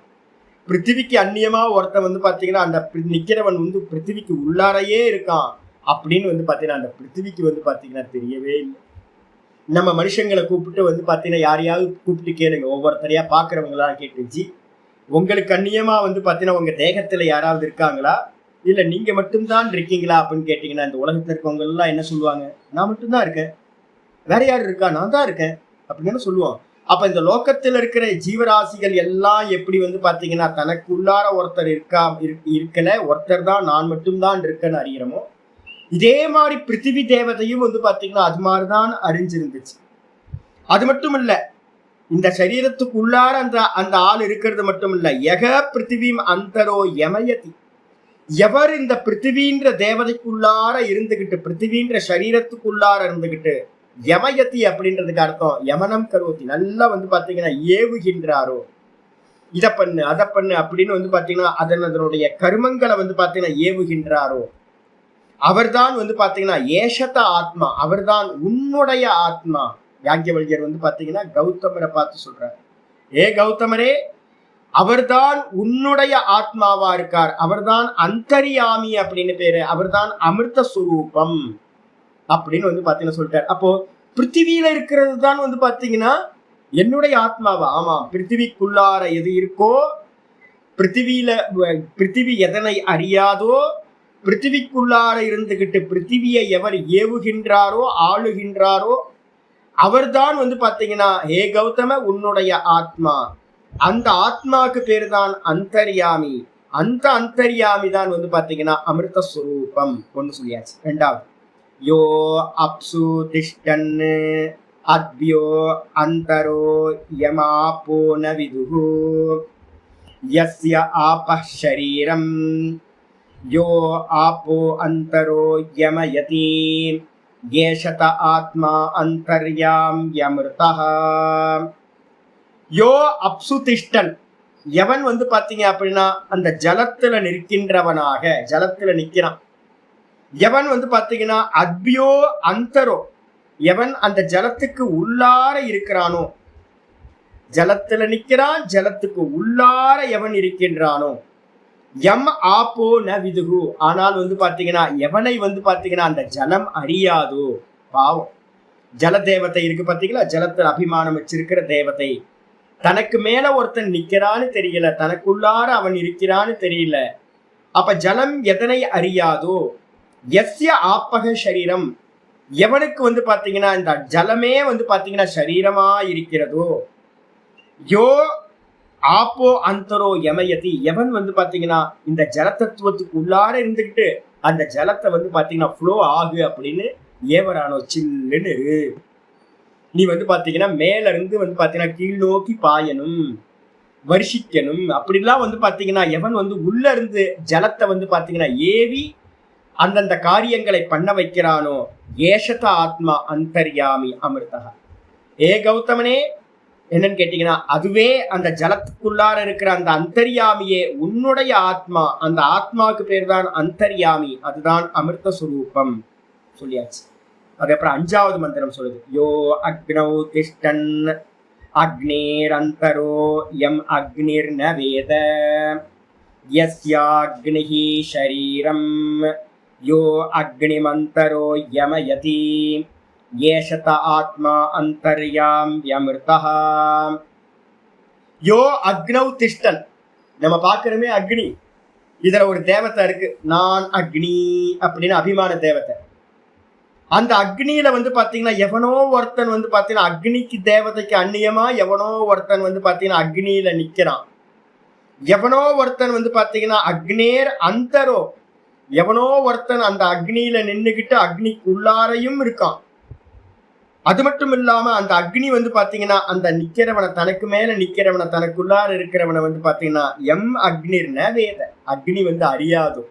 Speaker 1: பிருத்திவிக்கு அந்நியமா ஒருத்தன் வந்து பாத்தீங்கன்னா அந்த நிக்கிறவன் வந்து பிருத்திவிக்கு உள்ளாரையே இருக்கான் அப்படின்னு வந்து பாத்தீங்கன்னா அந்த பிருத்திவிக்கு வந்து பாத்தீங்கன்னா தெரியவே இல்லை. நம்ம மனுஷங்களை கூப்பிட்டு வந்து பாத்தீங்கன்னா யாரையாவது கூப்பிட்டு கேளுங்க, ஒவ்வொருத்தரையா பாக்குறவங்களா கேட்டுச்சு, உங்களுக்கு அந்நியமா வந்து பாத்தீங்கன்னா உங்க தேகத்துல யாராவது இருக்காங்களா, இல்ல நீங்க மட்டும்தான் இருக்கீங்களா அப்படின்னு கேட்டீங்கன்னா இந்த உலகத்துல இருக்கவங்க எல்லாம் என்ன சொல்லுவாங்க, நான் மட்டும்தான் இருக்கேன், வேற யாரு இருக்கா, நான் தான் இருக்கேன் அப்படின்னு சொல்லுவோம். அப்ப இந்த லோகத்துல இருக்கிற ஜீவராசிகள் எல்லாம் எப்படி வந்து பாத்தீங்கன்னா தனக்கு உள்ளார ஒருத்தர் இருக்கல, ஒருத்தர் தான் நான் மட்டும்தான் இருக்கேன்னு அறிகிறோமோ, இதே மாதிரி பிருத்திவி தேவதையும் வந்து பாத்தீங்கன்னா அது மாதிரிதான் அறிஞ்சிருந்துச்சு. அது மட்டும் இல்ல, இந்த சரீரத்துக்கு உள்ளார அந்த ஆள் இருக்கிறது மட்டும் இல்ல, யக பிருத்திவிம் அந்தரோ யமயதி, எவர் இந்த பிருத்திவின்ற தேவதைக்குள்ளார இருந்துகிட்டு, பிருத்திவின்ற சரீரத்துக்குள்ளார இருந்துகிட்டு, யமயதி அப்படின்றதுக்கு அர்த்தம் யமனம் கரோதி, நல்லா வந்து பாத்தீங்கன்னா ஏவுகின்றாரோ, இதை பண்ணு அதை பண்ணு அப்படின்னு வந்து பாத்தீங்கன்னா அதனுடைய கர்மங்களை வந்து பாத்தீங்கன்னா ஏவுகின்றாரோ, அவர்தான் வந்து பாத்தீங்கன்னா ஏஷத ஆத்மா, அவர்தான் உன்னுடைய ஆத்மா. யாக்கியவல்யர் வந்து பாத்தீங்கன்னா கௌதமரை பார்த்து சொல்றார், ஏ கௌதமரே, அவர்தான் உன்னுடைய ஆத்மாவா இருக்கார், அவர்தான் அந்தரியாமி அப்படின்னு பேரு, அவர்தான் அமிர்த சுரூபம் அப்படின்னு வந்து பாத்தீங்கன்னா சொல்லிட்டார். அப்போ பிருத்திவியில இருக்கிறது தான் வந்து பாத்தீங்கன்னா என்னுடைய ஆத்மாவா, ஆமா, பிருத்திவிக்குள்ளார எது இருக்கோ, பிருத்திவி எதனை அறியாதோ, பிருத்திவிக்குள்ளார இருந்துகிட்டு பிருத்திவியை எவர் ஏவுகின்றாரோ ஆளுகின்றாரோ அவர்தான் வந்து பாத்தீங்கன்னா ஹே கௌதம உன்னுடைய ஆத்மா. அந்த ஆத்மாவுக்கு பேரு தான் அந்தர்யாமி. அந்த அந்தர்யாமி தான் வந்து பாத்தீங்கன்னா அமிர்த ஸ்வரூபம் ஒன்று சொல்லியாச்சு. ரெண்டாவது, யோ அப்சு திஷ்டன் அத்யோ அந்தரோ யமாபோன விதுஹு யஸ்ய ஆபः ஷரீரம் யோ ஆபோ அந்தரோ யமயதி ஏஷத ஆத்மா அந்தர்யாம்யமிர்தஹ. யோ அப்சு திஷ்டன், எவன் வந்து பாத்தீங்க அப்படின்னா அந்த ஜலத்துல நிற்கின்றவனாக, ஜலத்துல நிக்கிறான். எவன் வந்து பாத்தீங்கன்னா அத்யோ அந்தரோ, எவன் அந்த ஜலத்துக்கு உள்ளார இருக்கிறானோ, ஜலத்துல நிக்கிறான், ஜலத்துக்கு உள்ளார எவன் இருக்கின்றானோ, எம் ஆப்போ ந விதுகு, ஆனால் வந்து பாத்தீங்கன்னா எவனை வந்து பாத்தீங்கன்னா அந்த ஜலம் அறியாதோ. பாவம், ஜல தேவதை இருக்கு பாத்தீங்களா, ஜலத்தில் அபிமானம் வச்சிருக்கிற தேவதை, தனக்கு மேல ஒருத்தன் நிக்கிறான்னு தெரியல, தனக்குள்ளார அவன் இருக்கிறான்னு தெரியல. அப்ப ஜலம் எதனை அறியாதோ, எஸ்ய ஆப்பக சரீரம், எவனுக்கு வந்து பாத்தீங்கன்னா இந்த ஜலமே வந்து பாத்தீங்கன்னா சரீரமா இருக்கிறதோ, யோ ஆப்போ அந்தரோ யமயதி, எவன் வந்து பாத்தீங்கன்னா இந்த ஜலத்தத்துவத்துக்கு உள்ளார இருந்துகிட்டு அந்த ஜலத்தை வந்து பாத்தீங்கன்னா ஃப்ளோ ஆகு அப்படின்னு ஏவரானோ, சில்லுன்னு நீ வந்து பாத்தீங்கன்னா மேல இருந்து வந்து பாத்தீங்கன்னா கீழ் நோக்கி பாயணும், வருஷிக்கணும், அப்படிலாம் வந்து பாத்தீங்கன்னா எவன் வந்து உள்ள இருந்து ஜலத்தை வந்து பாத்தீங்கன்னா ஏவி அந்தந்த காரியங்களை பண்ண வைக்கிறானோ, ஏஷத ஆத்மா அந்தர்யாமி அமிர்தா. ஏ கௌதமனே, என்னன்னு கேட்டீங்கன்னா அதுவே அந்த ஜலத்துக்குள்ளார இருக்கிற அந்த அந்தர்யாமியே உன்னுடைய ஆத்மா. அந்த ஆத்மாவுக்கு பேர் தான் அந்தர்யாமி, அதுதான் அமிர்த சுரூபம் சொல்லியாச்சு. அதுக்கப்புறம் 5வது மந்திரம் சொல்லுது, யோ அக்னௌ திஷ்டன் அக்னேர் அந்தரோ யம் அக்னிர் ந வேத யஸ்யாக்னிஹி ஷரீரம் யோ அக்னிமந்தரோ யமயதி ஏஷத ஆத்மா அந்தர்யாம் யமிர்தஹ. யோ அக்னௌ திஷ்டன், நம்ம பார்க்கிறோமே அக்னி, இதுல ஒரு தேவதை இருக்கு, நான் அக்னி அப்படின்னு அபிமான தேவதை. அந்த அக்னியில வந்து பாத்தீங்கன்னா எவனோ ஒருத்தன் வந்து பாத்தீங்கன்னா அக்னிக்கு தேவதைக்கு அந்நியமா எவனோ ஒருத்தன் வந்து பாத்தீங்கன்னா அக்னியில நிக்கிறான். எவனோ ஒருத்தன் வந்து பாத்தீங்கன்னா அக்னேர் அந்தரோ, எவனோ ஒருத்தன் அந்த அக்னியில நின்னுகிட்டு அக்னிக்கு உள்ளாரையும் இருக்கான். அது மட்டும் இல்லாம அந்த அக்னி வந்து பாத்தீங்கன்னா அந்த நிக்கிறவனை, தனக்கு மேல நிக்கிறவனை, தனக்குள்ளார இருக்கிறவனை வந்து பாத்தீங்கன்னா எம் அக்னிர் ந வேத, அக்னி வந்து அறியாதோ.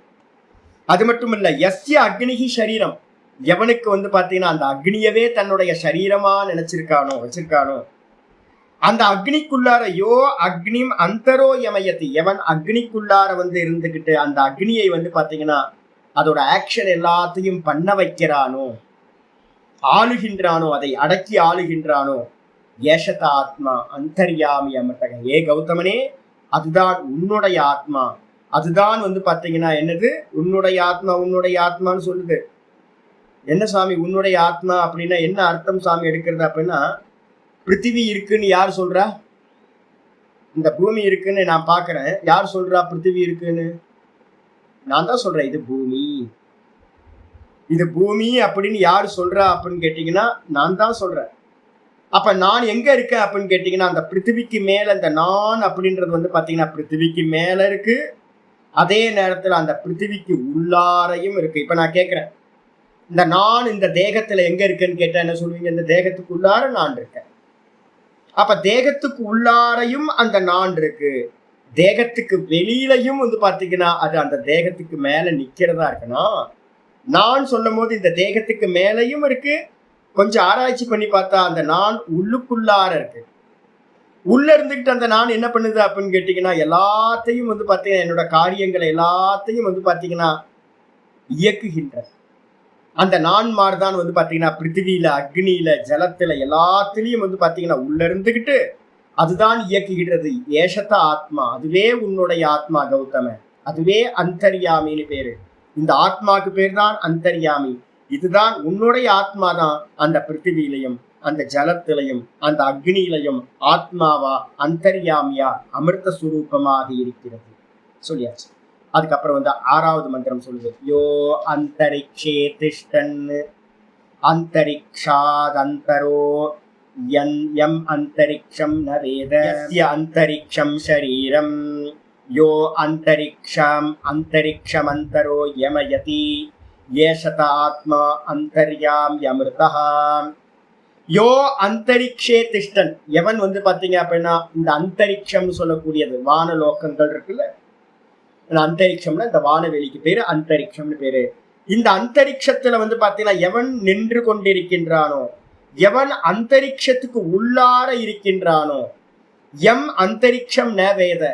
Speaker 1: அது மட்டும் இல்ல, எஸ்ய அக்னிஹி சரீரம், எவனுக்கு வந்து பாத்தீங்கன்னா அந்த அக்னியவே தன்னுடைய சரீரமா நினைச்சிருக்கானோ வச்சிருக்கானோ, அந்த அக்னிக்குள்ளார யோ அக்னிம் அந்தரோ யமயதி, எவன் அக்னிக்குள்ளார வந்து இருந்துகிட்டு அந்த அக்னியை வந்து பாத்தீங்கன்னா அதோட ஆக்ஷன் எல்லாத்தையும் பண்ண வைக்கிறானோ, ஆளுகின்றானோ, அதை அடக்கி ஆளுகின்றானோ, ஏஷத ஆத்மா அந்தர்யாமி அமிர்தக. ஏ கௌதமனே, அதுதான் உன்னுடைய ஆத்மா. அதுதான் வந்து பாத்தீங்கன்னா என்னது, உன்னுடைய ஆத்மா. உன்னுடைய ஆத்மான்னு சொல்லுது. என்ன சாமி உன்னுடைய ஆத்மா அப்படின்னா என்ன அர்த்தம் சாமி எடுக்கிறது அப்படின்னா, பிருத்திவி இருக்குன்னு யார் சொல்றா? இந்த பூமி இருக்குன்னு நான் பாக்குறேன், யார் சொல்றா பிருத்திவி இருக்குன்னு? நான் தான் சொல்றேன், இது பூமி, இது பூமி அப்படின்னு யார் சொல்றா அப்படின்னு கேட்டீங்கன்னா நான் தான் சொல்றேன். அப்ப நான் எங்க இருக்கேன் அப்படின்னு கேட்டீங்கன்னா அந்த பிருத்திவிக்கு மேல இந்த நான் அப்படின்றது வந்து பாத்தீங்கன்னா பிருத்திவிக்கு மேல இருக்கு, அதே நேரத்துல அந்த பிருத்திவிக்கு உள்ளாரையும் இருக்கு. இப்ப நான் கேட்கிறேன், இந்த நான் இந்த தேகத்துல எங்க இருக்குன்னு கேட்டா என்ன சொல்லுவீங்க? இந்த தேகத்துக்கு உள்ளார நான் இருக்கேன். அப்ப தேகத்துக்கு உள்ளாரையும் அந்த நான் இருக்கு, தேகத்துக்கு வெளியிலையும் வந்து பாத்தீங்கன்னா அது அந்த தேகத்துக்கு மேல நிக்கிறதா இருக்குன்னா, நான் சொல்லும் போது இந்த தேகத்துக்கு மேலையும் இருக்கு. கொஞ்சம் ஆராய்ச்சி பண்ணி பார்த்தா அந்த நான் உள்ளுக்குள்ளார இருக்கு. உள்ள இருந்துகிட்டு அந்த நான் என்ன பண்ணுது அப்படின்னு கேட்டீங்கன்னா எல்லாத்தையும் வந்து பாத்தீங்கன்னா என்னோட காரியங்களை எல்லாத்தையும் வந்து பாத்தீங்கன்னா இயக்குகின்ற அந்த நான்மார் தான் வந்து பாத்தீங்கன்னா பிருத்திவியில, அக்னியில, ஜலத்துல எல்லாத்திலையும் வந்து பாத்தீங்கன்னா உள்ள இருந்துகிட்டு அதுதான் இயக்குகிறது. ஏஷத ஆத்மா, அதுவே உன்னுடைய ஆத்மா கௌதம, அதுவே அந்தர்யாமின்னு பேரு. இந்த ஆத்மாக்கு பேர் தான் அந்தர்யாமி. இதுதான் உன்னுடைய ஆத்மா தான் அந்த பிருத்திவியிலையும் அந்த ஜலத்திலையும் அந்த அக்னியிலையும் ஆத்மாவா அந்தர்யாமியா அமிர்த சுரூபமாக இருக்கிறது சொல்லியாச்சு. அதுக்கப்புறம் வந்து 6வது மந்திரம் சொல்லுது, யோ அந்தரிக்ஷே திஷ்டன் அந்தரிக்ஷாத் அந்தரோ யம் அந்தரிக்ஷம் ந வேத யஸ்ய அந்தரிக்ஷம் ஷரீரம் யோ அந்தரிக்ஷம் அந்தரிக்ஷமந்தரோ யமயதி ஏஷத ஆத்மா அந்தர்யாம் யமிர்தஹ. யோ அந்தரிக்ஷே திஷ்டன், எவன் வந்து பாத்தீங்க அப்படின்னா இந்த அந்தரிக்ஷம்னு சொல்லக்கூடியது வானலோகங்கள் இருக்குல்ல, அந்தரிக்ஷம்னா இந்த வானவெளிக்கு பேரு அந்தரிக்ஷம்னு பேரு. இந்த அந்தரிக்ஷத்துல வந்து பாத்தீங்கன்னா எவன் நின்று கொண்டிருக்கின்றானோ, எவன் அந்தரிக்ஷத்துக்கு உள்ளார இருக்கின்றானோ, எம் அந்தரிக்ஷம் ந வேத,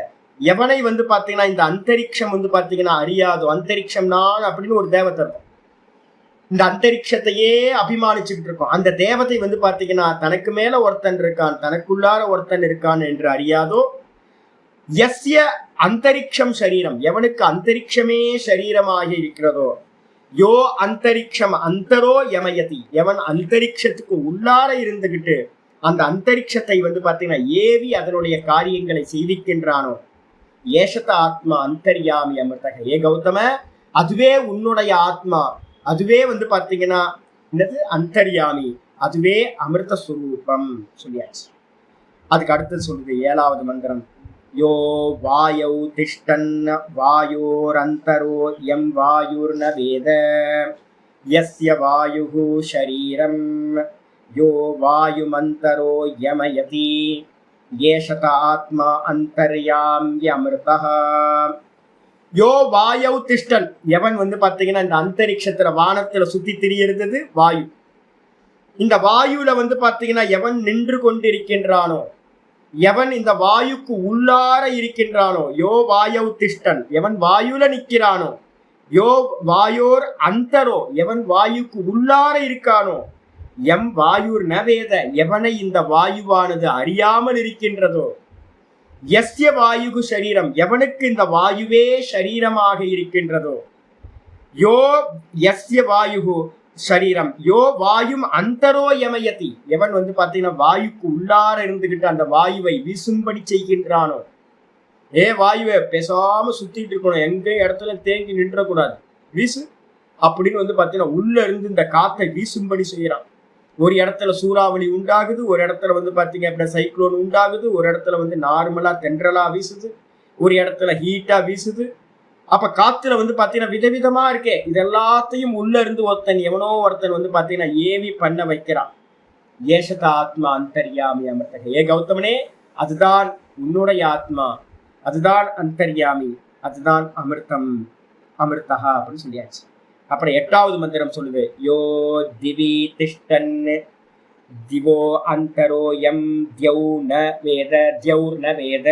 Speaker 1: எவனை வந்து பாத்தீங்கன்னா இந்த அந்தரிக்ஷம் வந்து பாத்தீங்கன்னா அறியாதோ. அந்தரிக்ஷம் நான் அப்படின்னு ஒரு தேவதை இருக்கும். இந்த அந்தரிக்ஷத்தையே அபிமானிச்சுக்கிட்டு இருக்கோம். அந்த தேவதை வந்து பாத்தீங்கன்னா தனக்கு மேல ஒருத்தன் இருக்கான், தனக்குள்ளார ஒருத்தன் இருக்கான் என்று அறியாதோ, யஸ்ய அந்தரிக்ஷம் சரீரம், எவனுக்கு அந்தரிக்ஷமே சரீரமாக இருக்கிறதோ, யோ அந்தரிக்ஷம் அந்தரோ யமயதி, எவன் அந்தரிக்ஷத்துக்கு உள்ளார இருந்துகிட்டு அந்த அந்தரிக்ஷத்தை வந்து பாத்தீங்கன்னா ஏவி அதனுடைய காரியங்களை செய்விக்கின்றானோ, ஏஷத ஆத்மா அந்தர்யாமி அமிர்தக, ஏ கௌதம அதுவே உன்னுடைய ஆத்மா, அதுவே வந்து பாத்தீங்கன்னா என்னது அந்தர்யாமி, அதுவே அமிர்த ஸ்வரூபம் சொல்லியாச்சு. அதுக்கு அடுத்தது சொல்லுது 7வது மந்திரம், யோ வாயௌ திஷ்டன் வாயோரந்தரோ யம் வாயுர்ன வேத யஸ்ய வாயுஹு ஷரீரம் யோ வாயுமந்தரோ யமயதி ஏஷத ஆத்மா அந்தர்யாம்யமிர்தஹ. யோ வாயௌ திஷ்டன், எவன் வந்து பாத்தீங்கன்னா இந்த அந்தரிக்ஷத்துல வானத்துல சுத்தி திரியிறது வாயு, இந்த வாயுல வந்து பாத்தீங்கன்னா எவன் நின்று கொண்டிருக்கின்றானோ, எவன் இந்த வாயுக்கு உள்ளார இருக்கின்றானோ, யோ வாயௌ திஷ்டன், எவன் வாயுல நிற்கிறானோ, யோ வாயோர் அந்தரோ, எவன் வாயுக்கு உள்ளார இருக்கானோ, எம் வாயுர் நவேத, எவனை இந்த வாயுவானது அறியாமல் இருக்கின்றதோ, யஸ்ய வாயுகு சரீரம், எவனுக்கு இந்த வாயுவே சரீரமாக இருக்கின்றதோ, யோ யஸ்ய வாயுகு சரீரம் யோ வாயும் அந்தரோ யமயதி, எவன் வந்து பாத்தீங்கன்னா வாயுக்கு உள்ளார இருந்துகிட்டு அந்த வாயுவை வீசும்படி செய்கின்றானோ, ஏ வாயுவை பேசாம சுத்திட்டு இருக்கணும், எங்க இடத்துல தேங்கி நின்றக்கூடாது, வீசு அப்படின்னு வந்து பாத்தீங்கன்னா உள்ள இருந்து இந்த காத்தை வீசும்படி செய்யறான். ஒரு இடத்துல சூறாவளி உண்டாகுது, ஒரு இடத்துல வந்து பாத்தீங்க அப்படின்னா சைக்ளோன் உண்டாகுது, ஒரு இடத்துல வந்து நார்மலா தென்றலா வீசுது, ஒரு இடத்துல ஹீட்டா வீசுது. அப்ப காத்துல வந்து பாத்தீங்கன்னா விதவிதமா இருக்கே, இது எல்லாத்தையும் உள்ள இருந்து ஒருத்தன் எவனோ ஒருத்தன் வந்து பாத்தீங்கன்னா ஏவி பண்ண வைக்கிறான். ஏஷத ஆத்மா அந்தர்யாமி அமிர்தக, ஏ கௌதமனே அதுதான் உன்னுடைய ஆத்மா, அதுதான் அந்தர்யாமி, அதுதான் அமிர்தம், அமிர்தஹா அப்படின்னு சொல்லியாச்சு. அப்புறம் 8வது மந்திரம் சொல்லுது, யோ திவி திஷ்டன் திவோ அந்தரோ யம் தியௌ ந வேத தியௌர் ந வேத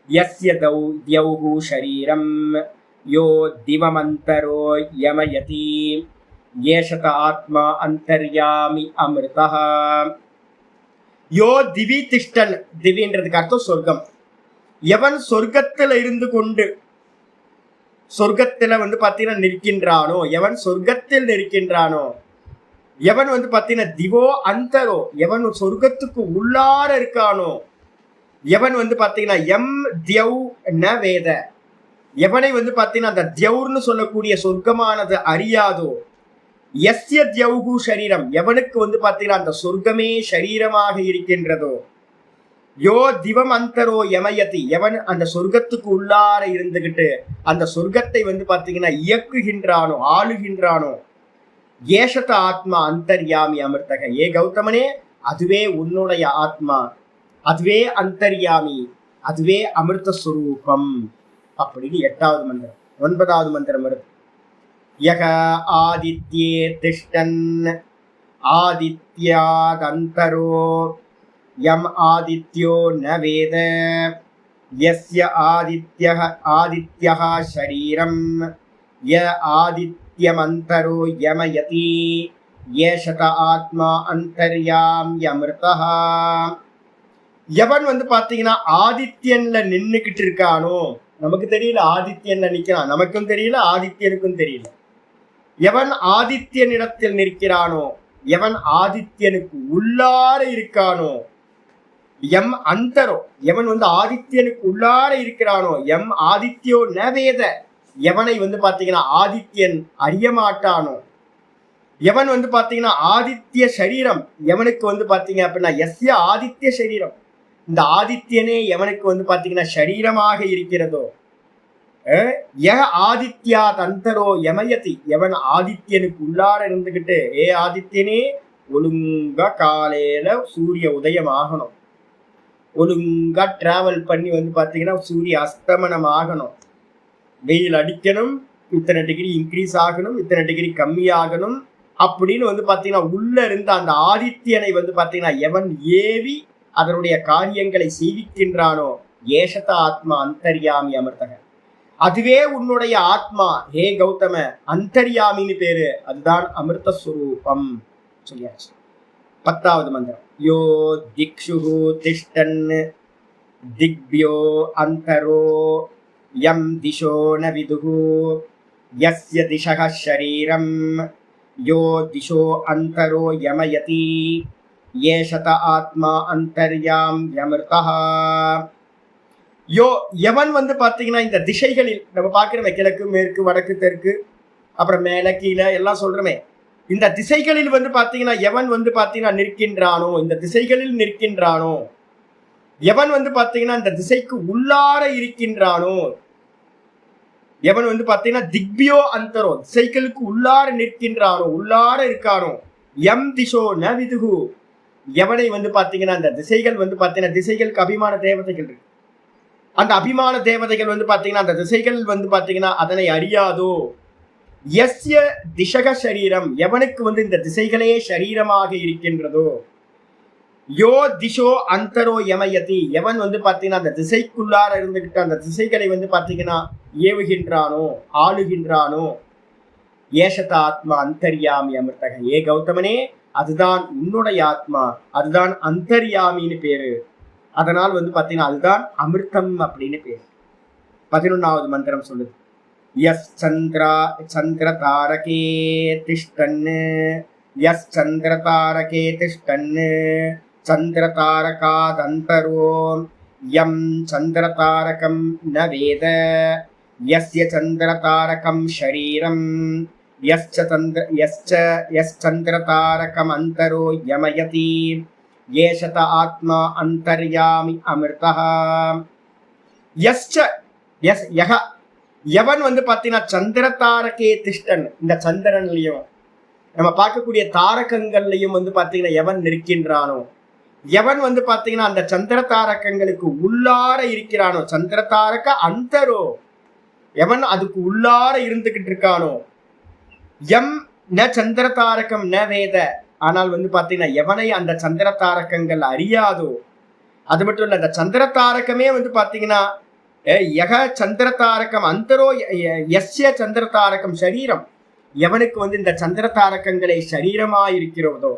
Speaker 1: யஸ்ய தியௌஹு ஷரீரம் யோ திவமந்தரோ யமயதி ஏஷத ஆத்மா அந்தர்யாமி அமிர்தஹ. யோ திவி திஷ்டன், திவின்றதுக்கு அர்த்தம் சொர்க்கம், எவன் சொர்க்கத்துல இருந்து கொண்டு சொர்க்கத்துல வந்து பாத்தீங்கன்னா நிற்கின்றானோ, எவன் சொர்க்கத்தில் நிற்கின்றானோ, எவன் வந்து பாத்தீங்கன்னா திவோ அந்தரோ, எவன் சொர்க்கத்துக்கு உள்ளார இருக்கானோ, எவன் வந்து பாத்தீங்கன்னா எம் தியௌ ந வேத, எவனை வந்து பாத்தீங்கன்னா அந்த தியௌர்னு சொல்லக்கூடிய சொர்க்கமானது அறியாதோ, யஸ்ய தியௌஹு ஷரீரம், எவனுக்கு வந்து பாத்தீங்கன்னா அந்த சொர்க்கமே ஷரீரமாக இருக்கின்றதோ, யோ திவம் அந்தரோ யமயதி, எவன் அந்த சொர்க்கத்துக்கு உள்ளார இருந்துகிட்டு அந்த சொர்க்கத்தை வந்து பாத்தீங்கன்னா இயக்குகின்றானோ ஆளுகின்றானோ, ஏஷத ஆத்மா அந்தர்யாமி அமிர்தக, ஏ கௌதமனே அதுவே உன்னுடைய ஆத்மா, அதுவே அந்தர்யாமி, அதுவே அமிர்த ஸ்வரூபம் அப்படின்னு 8வது மந்திரம். 9வது மந்திரம் வருது, யக ஆதித்யே திஷ்டன் ஆதித்யாதந்தரோ யம் ஆதித்யோ ந வேத யஸ்ய ஆதித்யஹ ஷரீரம் ய ஆதித்யமந்தரோ யமயதி ஏஷத ஆத்மா அந்தர்யாம்யமிர்தஹ. எவன் வந்து பாத்தீங்கன்னா ஆதித்யன்ல நின்னுக்கிட்டு இருக்கானோ, நமக்கு தெரியல ஆதித்யன்ல நிக்கிறான், நமக்கும் தெரியல ஆதித்யனுக்கும் தெரியல, எவன் ஆதித்யனிடத்தில் நிற்கிறானோ, எவன் ஆதித்யனுக்கு உள்ளார இருக்கானோ, எம் அந்தரோ, எவன் வந்து ஆதித்யனுக்கு உள்ளார இருக்கிறானோ, எம் ஆதித்யோ ந வேத, எவனை வந்து பாத்தீங்கன்னா ஆதித்யன் அறிய மாட்டானோ, எவன் வந்து பாத்தீங்கன்னா ஆதித்ய சரீரம், எவனுக்கு வந்து பாத்தீங்க அப்படின்னா எஸ்ய ஆதித்ய சரீரம், இந்த ஆதித்யனே எவனுக்கு வந்து பாத்தீங்கன்னா சரீரமாக இருக்கிறதோ, ய ஆதித்யா தந்தரோ யமயதி, எவன் ஆதித்யனுக்கு உள்ளார இருந்துகிட்டு ஏ ஆதித்யனே ஒழுங்கா காலையில சூரிய உதயம் ஆகணும், ஒழுங்கா டிராவல் பண்ணி வந்து பாத்தீங்கன்னா சூரிய அஸ்தமனம் ஆகணும், வெயில் அடிக்கணும், இத்தனை டிகிரி இன்க்ரீஸ் ஆகணும், இத்தனை டிகிரி கம்மி ஆகணும் அப்படின்னு வந்து பாத்தீங்கன்னா உள்ள இருந்த அந்த ஆதித்யனை வந்து பாத்தீங்கன்னா எவன் ஏவி அதனுடைய காரியங்களை செய்விக்கின்றானோ, ஏஷத ஆத்மா அந்தர்யாமி அமிர்தக, அதுவே உன்னுடைய ஆத்மா. ஹே கௌதம, அந்தர்யாமின்னு பேரு, அதுதான் அமிர்த ஸ்வரூபம் சொல்லியாச்சு. 10வது மந்திரம். யோ திக்ஷு திஷ்டன் திக்பியோ அந்தரோ யம் திசோ ந விதுஹு யஸ்ய திசஹ ஷரீரம் யோ திசோ அந்தரோ யமயதி ஏஷத ஆத்மா அந்தர்யாம் யமிர்தஹ. யோ எவன் பாத்தீங்கன்னா இந்த திசைகளில் நம்ம பார்க்கிறோமே, கிழக்கு மேற்கு வடக்கு தெற்கு அப்புறம் மேல கீழே எல்லாம் சொல்றோமே, இந்த திசைகளில் பாத்தீங்கன்னா எவன் பாத்தீங்கன்னா நிற்கின்றானோ, இந்த திசைகளில் நிற்கின்றானோ, எவன் பாத்தீங்கன்னா இந்த திசைக்கு உள்ளார இருக்கின்றானோ, எவன் பாத்தீங்கன்னா திக்பியோ அந்தரோ, திசைகளுக்கு உள்ளார நிற்கின்றானோ, உள்ளார இருக்கானோ, எம் திசோ ந விதுகு, எவனை பாத்தீங்கன்னா இந்த திசைகள் பாத்தீங்கன்னா திசைகளுக்கு அபிமான தேவதைகள் இருக்கு, அந்த அபிமான தேவதைகள் பாத்தீங்கன்னா அந்த திசைகள் பாத்தீங்கன்னா அதனை அறியாதோ. யஸ்ய திசக சரீரம், எவனுக்கு இந்த திசைகளே சரீரமாக இருக்கின்றதோ. யோ திசோ அந்தரோ யமயதி, எவன் பாத்தீங்கன்னா அந்த திசைக்குள்ளார இருந்துகிட்டு அந்த திசைகளை பாத்தீங்கன்னா ஏவுகின்றானோ, ஆளுகின்றானோ. ஏஷத ஆத்மா அந்தர்யாமி அமிர்தக. ஏ கௌதமனே, அதுதான் உன்னுடைய ஆத்மா, அதுதான் அந்தர்யாமின்னு பேரு. அதனால் பாத்தீங்கன்னா அதுதான் அமிர்தம் அப்படின்னு பேரு. 11வது மந்திரம் சொல்லுது. யஸ் சந்திர தாரகே திஷ்டன் யஸ் சந்திர தாரகே திஷ்டன் சந்திர தாரகாதந்தரோ யம் சந்திர தாரகம் ந வேத யஸ்ய சந்திர தாரகம் ஷரீரம் யஸ் சந்திர தாரகம் அந்தரோ யமயதி ஏஷத ஆத்மா அந்தர்யாமி அமிர்தஹ. எவன் பாத்தீங்கன்னா சந்திர தாரகே திஷ்டன், இந்த சந்திரன்லயும் நம்ம பார்க்கக்கூடிய தாரகங்கள்லயும் பாத்தீங்கன்னா எவன் நிற்கின்றானோ, எவன் பாத்தீங்கன்னா அந்த சந்திர தாரகங்களுக்கு உள்ளார இருக்கிறானோ, சந்திர தாரக அந்தரோ, எவன் அதுக்கு உள்ளார இருந்துகிட்டு இருக்கானோ. எம் ந சந்திர தாரகம் ந வேத, ஆனால் பாத்தீங்கன்னா எவனை அந்த சந்திர தாரகங்கள் அறியாதோ. அது மட்டும் இல்ல, அந்த சந்திர தாரகமே பாத்தீங்கன்னா யக சந்திர தாரகம் அந்தரோ யஸ்ய சந்திர தாரகம் சரீரம், எவனுக்கு இந்த சந்திர தாரகங்களை சரீரமா இருக்கிறதோ,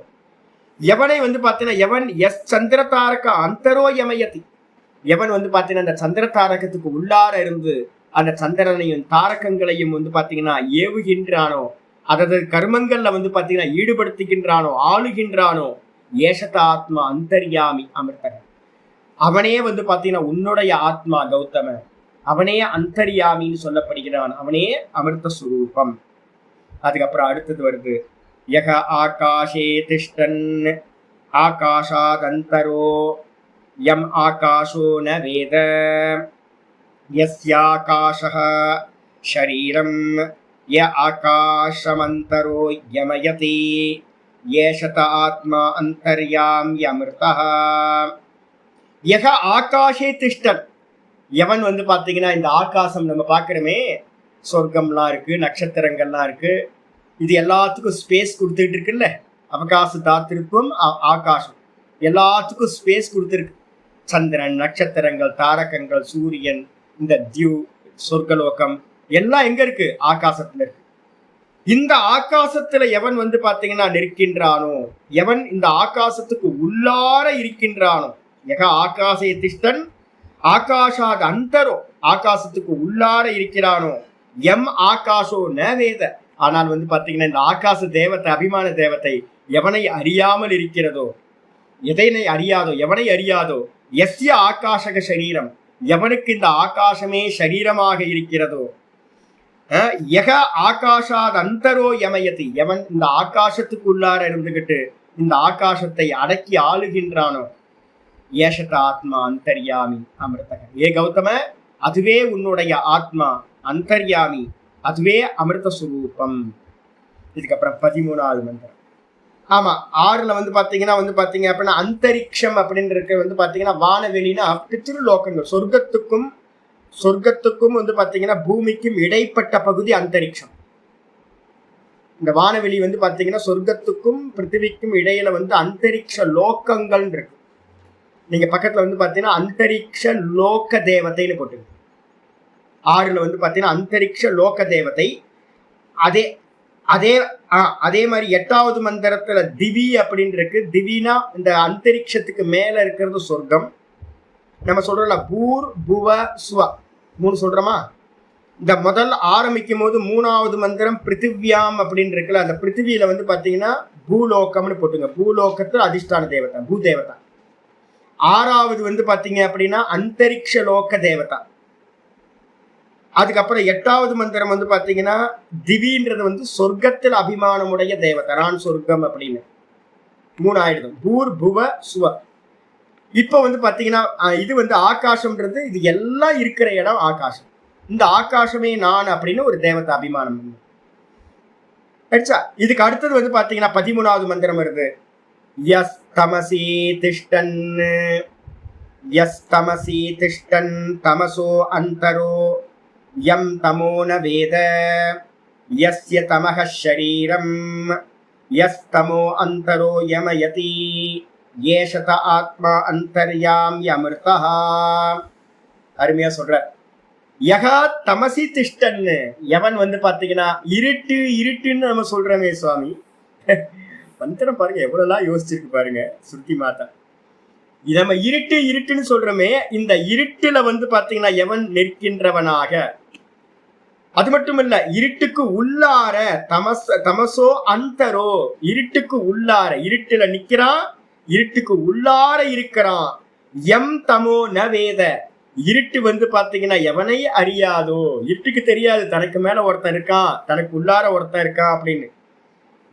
Speaker 1: எவனை பாத்தீங்கன்னா எவன் எஸ் சந்திர தாரக அந்தரோ யமயதி, எவன் பாத்தீங்கன்னா அந்த சந்திர தாரகத்துக்கு உள்ளார இருந்து அந்த சந்திரனையும் தாரகங்களையும் பாத்தீங்கன்னா ஏவுகின்றானோ, அதாவது கர்மங்கள்ல பாத்தீங்கன்னா ஈடுபடுத்துகின்றானோ, ஆளுகின்றானோ. ஏஷத ஆத்மா அந்தர்யாமி அமிர்தக, அவனே பாத்தீங்கன்னா உன்னுடைய ஆத்மா கௌதம, அவனே அந்தர்யாமின்னு சொல்லப்படுகிறான், அவனே அமிர்த சுரூபம். அதுக்கப்புறம் அடுத்தது வருது. யக ஆகாஷே திஷ்டன் ஆகாஷாதந்தரோ யம் ஆகாஷோ ந வேத யஸ்யாகாஷஹ ஷரீரம் ய ஆகாஷமந்தரோ யமயதி ஏஷத ஆத்மா அந்தர்யாமி அமிர்தஹ. யக ஆகாஷே திஷ்டன், எவன் பாத்தீங்கன்னா இந்த ஆகாசம் நம்ம பார்க்கிறோமே, சொர்க்கம்லாம் இருக்கு, நட்சத்திரங்கள்லாம் இருக்கு, இது எல்லாத்துக்கும் ஸ்பேஸ் கொடுத்துட்டு இருக்குல்ல, அவகாச தாத்திருத்துவம் ஆகாசம் எல்லாத்துக்கும் ஸ்பேஸ் கொடுத்துருக்கு. சந்திரன், நட்சத்திரங்கள், தாரகங்கள், சூரியன், இந்த தியூ, சொர்க்கலோகம் எல்லாம் எங்க இருக்கு? ஆகாசத்துல இருக்கு. இந்த ஆகாசத்துல எவன் பாத்தீங்கன்னா நிற்கின்றானோ, எவன் இந்த ஆகாசத்துக்கு உள்ளார இருக்கின்றானோ. யக ஆகாசே திஷ்டன் ஆகாஷாத் அந்தரோ, ஆகாசத்துக்கு உள்ளார இருக்கிறானோ. எம் ஆகாஷோ ந வேத, ஆனால் பாத்தீங்கன்னா இந்த ஆகாச தேவத்தை, அபிமான தேவத்தை எவனை அறியாமல் இருக்கிறதோ, எதனை அறியாதோ, எவனை அறியாதோ. எஸ்ய ஆகாஷக சரீரம், எவனுக்கு இந்த ஆகாசமே சரீரமாக இருக்கிறதோ. யக ஆகாஷாத் அந்தரோ யமயதி, எவன் இந்த ஆகாசத்துக்கு உள்ளார இருந்துகிட்டு இந்த ஆகாசத்தை அடக்கி ஆளுகின்றானோ. ஏஷத ஆத்மா அந்தர்யாமி அமிர்தக. ஏ கௌதம, அதுவே உன்னுடைய ஆத்மா அந்தர்யாமி, அதுவே அமிர்த சுரூபம். இதுக்கப்புறம் 13வது மந்திரம். ஆமா, 6ல பாத்தீங்கன்னா பாத்தீங்க அப்படின்னா அந்தரிக்ஷம் அப்படின்னு இருக்க பாத்தீங்கன்னா வானவெளினா பித்ருலோகங்கள், சொர்க்கத்துக்கும் பாத்தீங்கன்னா பூமிக்கும் இடைப்பட்ட பகுதி அந்தரிக்ஷம். இந்த வானவெளி பாத்தீங்கன்னா சொர்க்கத்துக்கும் பிருத்திவிக்கும் இடையில அந்தரிக்ஷ லோகங்கள் இருக்கு. நீங்க பக்கத்துல பாத்தீங்கன்னா அந்தரிக்ஷ லோக தேவதைன்னு போட்டுருக்கு. 6ல வந்து பாத்தீங்கன்னா அந்தரிக்ஷ லோக தேவதை. அதே அதே அதே மாதிரி 8வது மந்திரத்துல திவி அப்படின்னு இருக்கு. திவினா இந்த அந்தரிக்ஷத்துக்கு மேல இருக்கிறது சொர்க்கம். நம்ம சொல்றோம்ல பூர் புவ சுவ 3 சொல்றோமா? இந்த முதல் ஆரம்பிக்கும் போது 3வது மந்திரம் பிருத்திவியாம் அப்படின்னு இருக்குல்ல, அந்த பிருத்திவியில வந்து பாத்தீங்கன்னா பூலோகம்னு போட்டுங்க. பூலோகத்துல அதிஷ்டான தேவதா பூதேவதா. 6வது வந்து பாத்தீங்க அப்படின்னா அந்தரிக்ஷ லோக தேவதா. அதுக்கப்புறம் 8வது மந்திரம் வந்து பாத்தீங்கன்னா திவின்றது வந்து சொர்க்கத்தில் அபிமானமுடைய தேவதை, நான் சொர்க்கம் அப்படின்னு 3 ஆயிடுது. பூர் புவ சுவ. இப்ப வந்து பாத்தீங்கன்னா இது வந்து ஆகாசம்ன்றது, இது எல்லாம் இருக்கிற இடம் ஆகாசம். இந்த ஆகாசமே நான் அப்படின்னு ஒரு தேவதை அபிமானம். இதுக்கு அடுத்தது வந்து பாத்தீங்கன்னா 13வது மந்திரம் வருது. யஸ் தமசி திஷ்டன், யஸ் தமசி திஷ்டன் தமசோ அந்தரோ யம் தமோ ந வேத யஸ்ய தமஹ ஷரீரம் யஸ் தமோ அந்தரோ யமயதி ஏஷத ஆத்மா அந்தர்யாமி அமிர்தா. அருமையா சொல்ற. யகா தமசி திஷ்டன்னு, எவன் வந்து பாத்தீங்கன்னா இருட்டு இருட்டுன்னு நம்ம சொல்றோமே சுவாமி. மந்திரம் பாருங்க எவ்வளவுலாம் யோசிச்சிருக்கு பாருங்க சுருதி மாதா. நம்ம இருட்டு இருட்டுன்னு சொல்றோமே, இந்த இருட்டுல வந்து பாத்தீங்கன்னா எவன் நிற்கின்றவனாக, அது மட்டும் இல்ல இருட்டுக்கு உள்ளார தமசோ அந்தரோ, இருட்டுக்கு உள்ளார இருட்டுல நிக்கிறான், இருட்டுக்கு உள்ளார இருக்கிறான். எம் தமோ ந வேத, இருட்டு வந்து பாத்தீங்கன்னா எவனை அறியாதோ, இருட்டுக்கு தெரியாது தனக்கு மேல ஒருத்தன் இருக்கான், தனக்கு உள்ளார ஒருத்தன் இருக்கான் அப்படின்னு.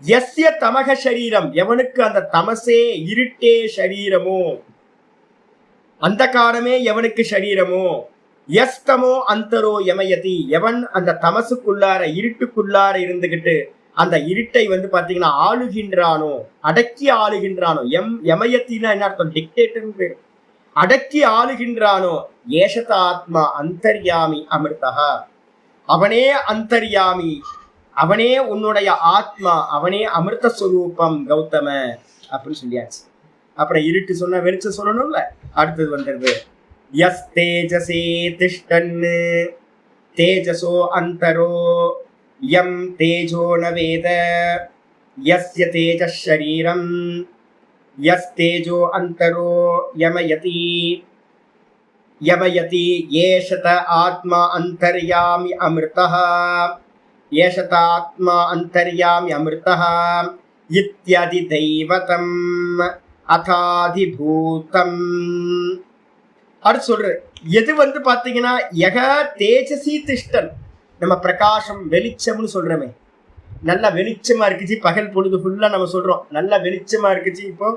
Speaker 1: யஸ்ய தமக சரீரம், எவனுக்கு அந்த தமசே இருட்டே சரீரமோ, அந்த காலமே எவனுக்கு சரீரமோ, யஸ்தமோ அந்தரோ யமயதி, எவன் அந்த தமசுக்குள்ளார இருட்டுக்குள்ளார இருந்துகிட்டு அந்த இருட்டை வந்து பாத்தீங்கன்னா ஆளுகின்றானோ, அடக்கி ஆளுகின்றானோ. யமயத்தின்னா என்ன அர்த்தம்? டிக்டேட்டர்னு பேரு. அடக்கி ஆளுகின்றானோ. ஏஷத ஆத்மா அந்தர்யாமி அமிர்தா, அவனே அந்தர்யாமி, அவனே உன்னுடைய ஆத்மா, அவனே அமிர்த ஸ்வரூபம் கௌதம அப்படின்னு சொல்லியாச்சு. அப்புறம் இருட்டு சொன்ன வெளிச்சம் சொல்லணும்ல. அடுத்தது வந்துடுது யஸ் தேஜசே திஷ்டன் தேஜசோ அந்தரோ யம் தேஜோ ந வேத யஸ்ய தேஜஸ் ஷரீரம் யஸ் தேஜோ அந்தரோ யமயதி யமயதி ஏஷத ஆத்மா அந்தர்யாமி அமிர்தः ஏஷத ஆத்மா அந்தர்யாமி அமிர்தः இத்யதி தெய்வதம் அதாதிபூதம். அடுத்து சொல்ற எது வந்து பாத்தீங்கன்னா யக தேஜசி திஷ்டன், நம்ம பிரகாசம் வெளிச்சம்னு சொல்றோமே, நல்லா வெளிச்சமா இருக்குச்சு. பகல் பொழுது ஃபுல்லா நம்ம சொல்றோம் நல்லா வெளிச்சமா இருக்குச்சு. இப்போ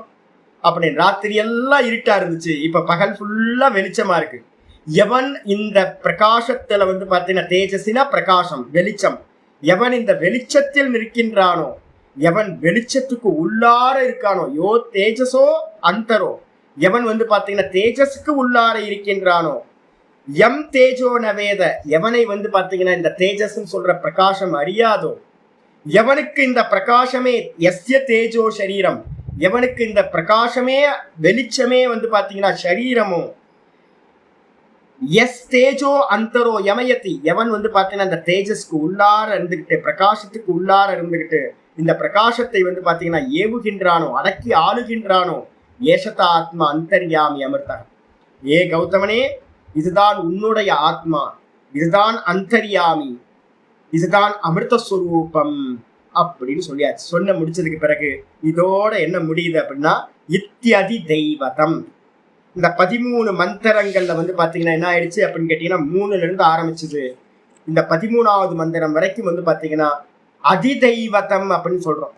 Speaker 1: அப்படி ராத்திரி எல்லாம் இருட்டா இருந்துச்சு, இப்ப பகல் ஃபுல்லா வெளிச்சமா இருக்கு. எவன் இந்த பிரகாசத்துல வந்து பாத்தீங்கன்னா தேஜசினா பிரகாசம் வெளிச்சம், எவன் இந்த வெளிச்சத்தில் நிற்கின்றானோ, எவன் வெளிச்சத்துக்கு உள்ளார இருக்கானோ, யோ தேஜசோ அந்தரோ, எவன் வந்து பாத்தீங்கன்னா தேஜஸுக்கு உள்ளார இருக்கின்றானோ, எம் தேஜோ நவேத, எவனை வந்து பாத்தீங்கன்னா இந்த தேஜஸ் சொல்ற பிரகாசம் அறியாதோ, எவனுக்கு இந்த பிரகாசமே எஸ்ய தேஜோ சரீரம், எவனுக்கு இந்த பிரகாசமே வெளிச்சமே வந்து பாத்தீங்கன்னா சரீரமோ, எஸ் தேஜோ அந்தரோ யமயதி, எவன் வந்து பாத்தீங்கன்னா இந்த தேஜஸ்க்கு உள்ளார இருந்துகிட்டு பிரகாசத்துக்கு உள்ளார இருந்துகிட்டு இந்த பிரகாசத்தை வந்து பாத்தீங்கன்னா ஏவுகின்றானோ, அடக்கி ஆளுகின்றானோ, ஏஷத ஆத்மா அந்தர்யாமி அமிர்தா. ஏ கௌதமனே, இதுதான் உன்னுடைய ஆத்மா, இதுதான் அந்தர்யாமி, இதுதான் அமிர்தஸ்வரூபம் அப்படின்னு சொல்லியாச்சு. சொன்ன முடிச்சதுக்கு பிறகு இதோட என்ன முடியுது அப்படின்னா இத்யதி தெய்வதம். இந்த 13 மந்திரங்கள்ல வந்து பாத்தீங்கன்னா என்ன ஆயிடுச்சு அப்படின்னு கேட்டீங்கன்னா 3ல இருந்து ஆரம்பிச்சது. இந்த 13வது மந்திரம் வரைக்கும் வந்து பாத்தீங்கன்னா அதிதெய்வதம் அப்படின்னு சொல்றோம்.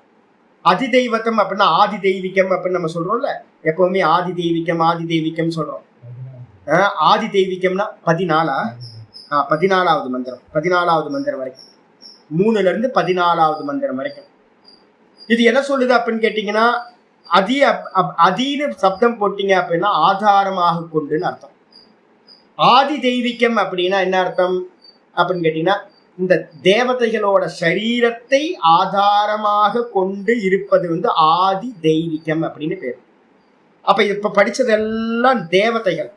Speaker 1: அதிதெய்வதம் அப்படின்னா ஆதி தெய்வீகம் அப்படின்னு நம்ம சொல்றோம்ல, எப்பவுமே ஆதி தெய்வீகம் சொல்றோம். ஆதி தெய்வீகம்னா 14வது மந்திரம், 14வது மந்திரம் வரைக்கும், 3ல இருந்து 14வது மந்திரம் வரைக்கும். இது என்ன சொல்லுது அப்படின்னு கேட்டீங்கன்னா அதின்னு சப்தம் போட்டீங்க அப்படின்னா ஆதாரமாக கொண்டுன்னு அர்த்தம். ஆதி தெய்வீகம் அப்படின்னா என்ன அர்த்தம் அப்படின்னு கேட்டீங்கன்னா இந்த தேவதைகளோட சரீரத்தை ஆதாரமாக கொண்டு இருப்பது வந்து ஆதி தெய்வீகம் அப்படின்னு பேர். அப்ப இப்ப படிச்சதெல்லாம் தேவதைகள்.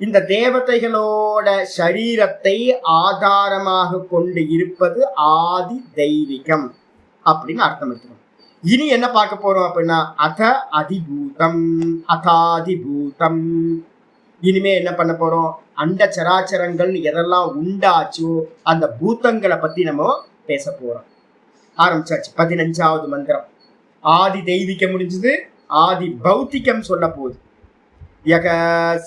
Speaker 1: இந்த தேவதைகளோட சரீரத்தை ஆதாரமாக கொண்டு இருப்பது ஆதி தெய்வீகம் அப்படின்னு அர்த்தம் எடுத்துக்கணும். இனி என்ன பார்க்க போறோம் அப்படின்னா அதிபூதம் அதாதிபூதம். இனிமே என்ன பண்ண போறோம், அண்ட சராச்சரங்கள் எதெல்லாம் உண்டாச்சோ அந்த பூதங்களை பத்தி நம்ம பேச போறோம். ஆரம்பிச்சாச்சு. 15வது மந்திரம். ஆதி தெய்வீகம் முடிஞ்சது, ஆதி பௌத்திகம் சொல்ல போகுது. யக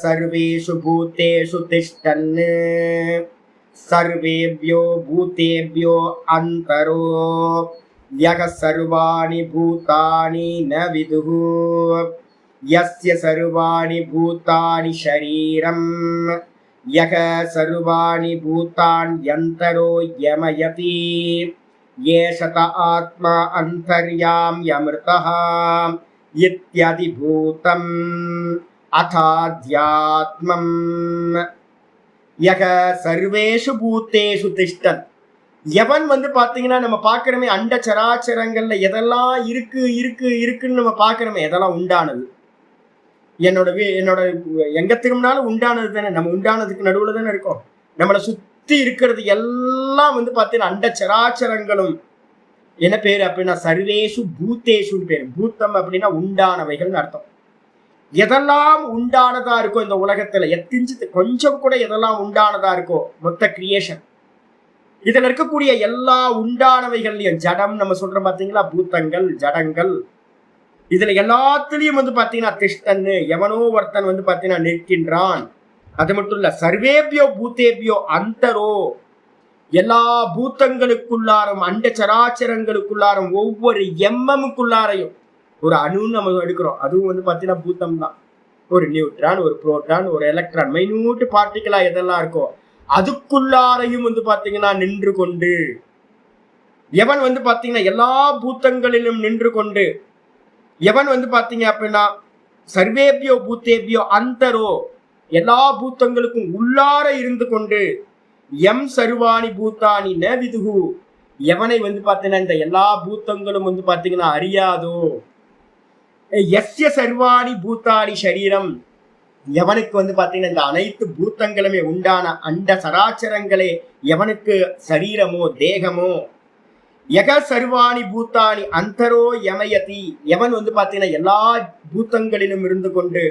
Speaker 1: சர்வேஷு பூதேஷு திஷ்டன் சர்வேப்யோ பூதேப்யோ அந்தரோ யக சர்வாணி பூதானி ந விதுஹு யஸ்ய சர்வாணி பூதானி ஷரீரம் யக சர்வாணி பூதான்யந்தரோ யமயதி ஏஷத ஆத்மா அந்தர்யாம்யமிர்தஹ இத்யதிபூதம் அதாத்யாத்மம். யக சர்வேஷு பூத்தேஷு திஷ்டன். எவன் பாத்தீங்கன்னா நம்ம பாக்குறோமே அண்ட சராச்சரங்கள்ல எதெல்லாம் இருக்கு இருக்கு இருக்குன்னு நம்ம பாக்குறோமே, எதெல்லாம் உண்டானது. என்னோட எங்க திரும்பினாலும் உண்டானது தானே. நம்ம உண்டானதுக்கு நடுவுல தானே இருக்கோம். நம்மளை சுத்தி இருக்கிறது எல்லாம் பாத்தீங்கன்னா அண்ட சராச்சரங்களும் என்ன பேரு அப்படின்னா சர்வேஷு பூத்தேஷுன்னு பேரு. பூத்தம் அப்படின்னா உண்டானவைகள்னு அர்த்தம். எதெல்லாம் உண்டானதா இருக்கோ இந்த உலகத்துல, எத்திஞ்சு கொஞ்சம் கூட எதெல்லாம் உண்டானதா இருக்கோ மொத்த கிரியேஷன், இதுல இருக்கக்கூடிய எல்லா உண்டானவைகள்லயும் ஜடம் நம்ம சொல்றோம் பாத்தீங்களா, பூத்தங்கள் ஜடங்கள், இதுல எல்லாத்துலயும் பாத்தீங்கன்னா திஷ்டன்னு எவனோ ஒருத்தன் பாத்தீங்கன்னா நிற்கின்றான். அது மட்டும் இல்ல, சர்வேபியோ பூத்தேபியோ அந்தரோ, எல்லா பூத்தங்களுக்குள்ளாரும் அண்ட சராச்சரங்களுக்குள்ளாரும் ஒவ்வொரு எம்எம்முக்குள்ளாரையும் ஒரு அணுன்னு நம்ம எடுக்கிறோம், அதுவும் பாத்தீங்கன்னா பூத்தம் தான். ஒரு நியூட்ரான், ஒரு புரோட்டான், ஒரு எலக்ட்ரான், மைனூட் பார்ட்டிகளா எதெல்லாம் இருக்கோ அதுக்குள்ளாரையும் பாத்தீங்கன்னா நின்று கொண்டு எவன் பாத்தீங்கன்னா எல்லா பூத்தங்களிலும் நின்று கொண்டு எவன் பாத்தீங்க அப்படின்னா சர்வேபியோ பூத்தேபியோ அந்தரோ, எல்லா பூத்தங்களுக்கும் உள்ளார இருந்து கொண்டு எம் சர்வாணி பூத்தானி ந விதுகு, எவனை பாத்தீங்கன்னா இந்த எல்லா பூத்தங்களும் பாத்தீங்கன்னா அறியாதோ, எஸ்ய சர்வாணி பூத்தானி சரீரம், எவனுக்கு பாத்தீங்கன்னா இந்த அனைத்து பூத்தங்களுமே உண்டான அண்ட சராச்சரங்களே எவனுக்கு சரீரமோ தேகமோ, யக சர்வாணி பூத்தானி அந்தரோ யமயதி, எவன் பாத்தீங்கன்னா எல்லா பூத்தங்களிலும் இருந்து கொண்டு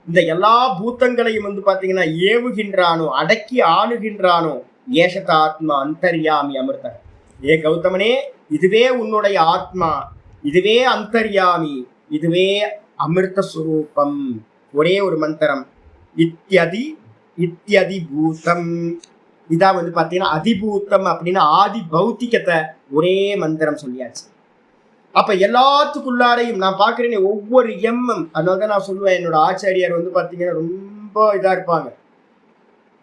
Speaker 1: இந்த எல்லா பூத்தங்களையும் பாத்தீங்கன்னா ஏவுகின்றானோ அடக்கி ஆளுகின்றானோ, ஏஷத ஆத்மா அந்தர்யாமி அமிர்த. ஏ கௌதமனே, இதுவே உன்னுடைய ஆத்மா, இதுவே அந்தர்யாமி, இதுவே அமிர்த சுரூபம். ஒரே ஒரு மந்திரம், இத்யதி பூதம். இதான் பாத்தீங்கன்னா அதிபூத்தம் அப்படின்னா ஆதி பௌத்திகத்தை ஒரே மந்திரம் சொல்லியாச்சு. அப்ப எல்லாத்துக்குள்ளாரையும் நான் பாக்குறேன் ஒவ்வொரு எம்எம். அதனாலதான் நான் சொல்லுவேன், என்னோட ஆச்சாரியார் பாத்தீங்கன்னா ரொம்ப இதா இருப்பாங்க.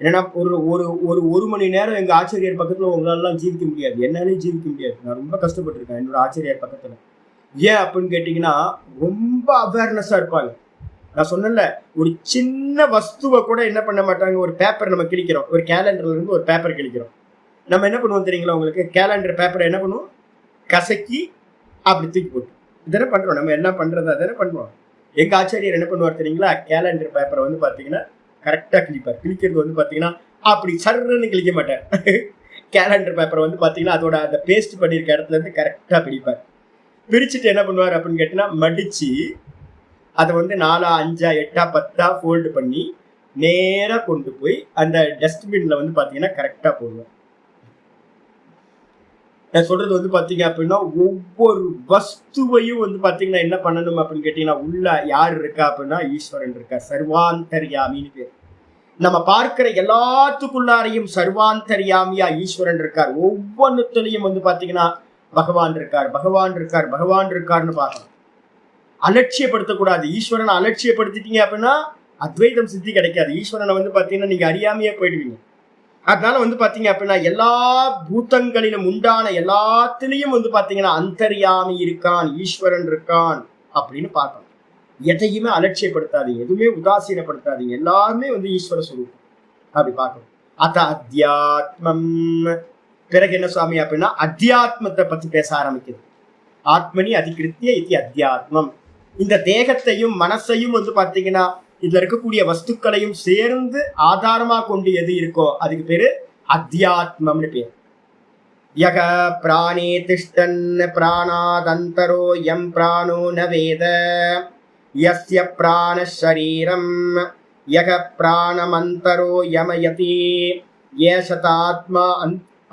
Speaker 1: என்னன்னா ஒரு மணி நேரம் எங்க ஆச்சாரியார் பக்கத்துல உங்களாலாம் ஜீவிக்க முடியாது, என்னாலையும் ஜீவிக்க முடியாது. நான் ரொம்ப கஷ்டப்பட்டிருக்கேன் என்னோட ஆச்சாரியார் பக்கத்துல. ஏன் அப்படின்னு கேட்டீங்கன்னா ரொம்ப அவேர்னஸா இருப்பாங்க. நான் சொன்னேன்ல, ஒரு சின்ன வஸ்துவை கூட என்ன பண்ண மாட்டாங்க. ஒரு பேப்பர் நம்ம கிழிக்கிறோம், ஒரு கேலண்டர்ல இருந்து ஒரு பேப்பர் கிழிக்கிறோம், நம்ம என்ன பண்ணுவோம் தெரியுங்களா உங்களுக்கு? கேலண்டர் பேப்பரை என்ன பண்ணுவோம், கசக்கி அப்படி தூக்கி போட்டு இதென்ன பண்றோம். நம்ம என்ன பண்றது அதென்ன பண்ணுவோம். எங்க ஆச்சாரியர் என்ன பண்ணுவார் தெரியுங்களா? கேலண்டர் பேப்பரை பாத்தீங்கன்னா கரெக்டா கிழிப்பார். கிழிக்கிறது பாத்தீங்கன்னா அப்படி சர்ன்னு கிழிக்க மாட்டார். கேலண்டர் பேப்பரை பாத்தீங்கன்னா அதோட அந்த பேஸ்ட் பண்ணிருக்க இடத்துல இருந்து கரெக்டா பிடிப்பார். பிரிச்சுட்டு என்ன பண்ணுவார் அப்படின்னு கேட்டீங்கன்னா மடிச்சு அதை 4 5 8 10 ஃபோல்டு பண்ணி நேரா கொண்டு போய் அந்த டஸ்ட்பின்ல பாத்தீங்கன்னா கரெக்டா போடுவார். நான் சொல்றது பாத்தீங்க அப்படின்னா ஒவ்வொரு வஸ்துவையும் பாத்தீங்கன்னா என்ன பண்ணணும் அப்படின்னு கேட்டீங்கன்னா உள்ள யார் இருக்கா அப்படின்னா ஈஸ்வரன் இருக்கா, சர்வாந்தர்யாமின்னு பேர். நம்ம பார்க்கிற எல்லாத்துக்குள்ளாரையும் சர்வாந்தர்யாமியா ஈஸ்வரன் இருக்கார். ஒவ்வொன்றுத்துலையும் பாத்தீங்கன்னா பகவான் இருக்கார், பகவான் இருக்கார், பகவான் இருக்காருன்னு பார்க்கணும். அலட்சியப்படுத்தக்கூடாது. ஈஸ்வரனை அலட்சியப்படுத்திட்டீங்க அப்படின்னா அத்வைதம் சித்தி கிடைக்காது. ஈஸ்வரனை பாத்தீங்கன்னா நீங்க அறியாமையே போயிடுவீங்க. அதனால பாத்தீங்க அப்படின்னா எல்லா பூத்தங்களிலும் உண்டான எல்லாத்திலையும் பாத்தீங்கன்னா அந்தர்யாமி இருக்கான், ஈஸ்வரன் இருக்கான் அப்படின்னு பார்க்கணும். எதையுமே அலட்சியப்படுத்தாதீங்க, எதுவுமே உதாசீனப்படுத்தாதீங்க, எல்லாருமே ஈஸ்வர சுரூபம் அப்படி பார்க்கணும். அத அத்தியாத்மம். பிறகு என்ன சுவாமி அப்படின்னா அத்தியாத்மத்தை பத்தி பேச ஆரம்பிக்குது. ஆத்மனி அதிகிருத்திய இது அத்தியாத்மம். இந்த தேகத்தையும் மனசையும் பாத்தீங்கன்னா இதுல இருக்கக்கூடிய வஸ்துக்களையும் சேர்ந்து ஆதாரமா கொண்டு எது இருக்கோ அதுக்கு பேரு அத்தியாத்மம்னு பேர். யக பிராணே திஷ்டன் பிராணாதந்தரோ யம் பிராணோ ந வேத யஸ்ய பிராண ஷரீரம் யக பிராணமந்தரோ யமயதி ஏஷதாத்மா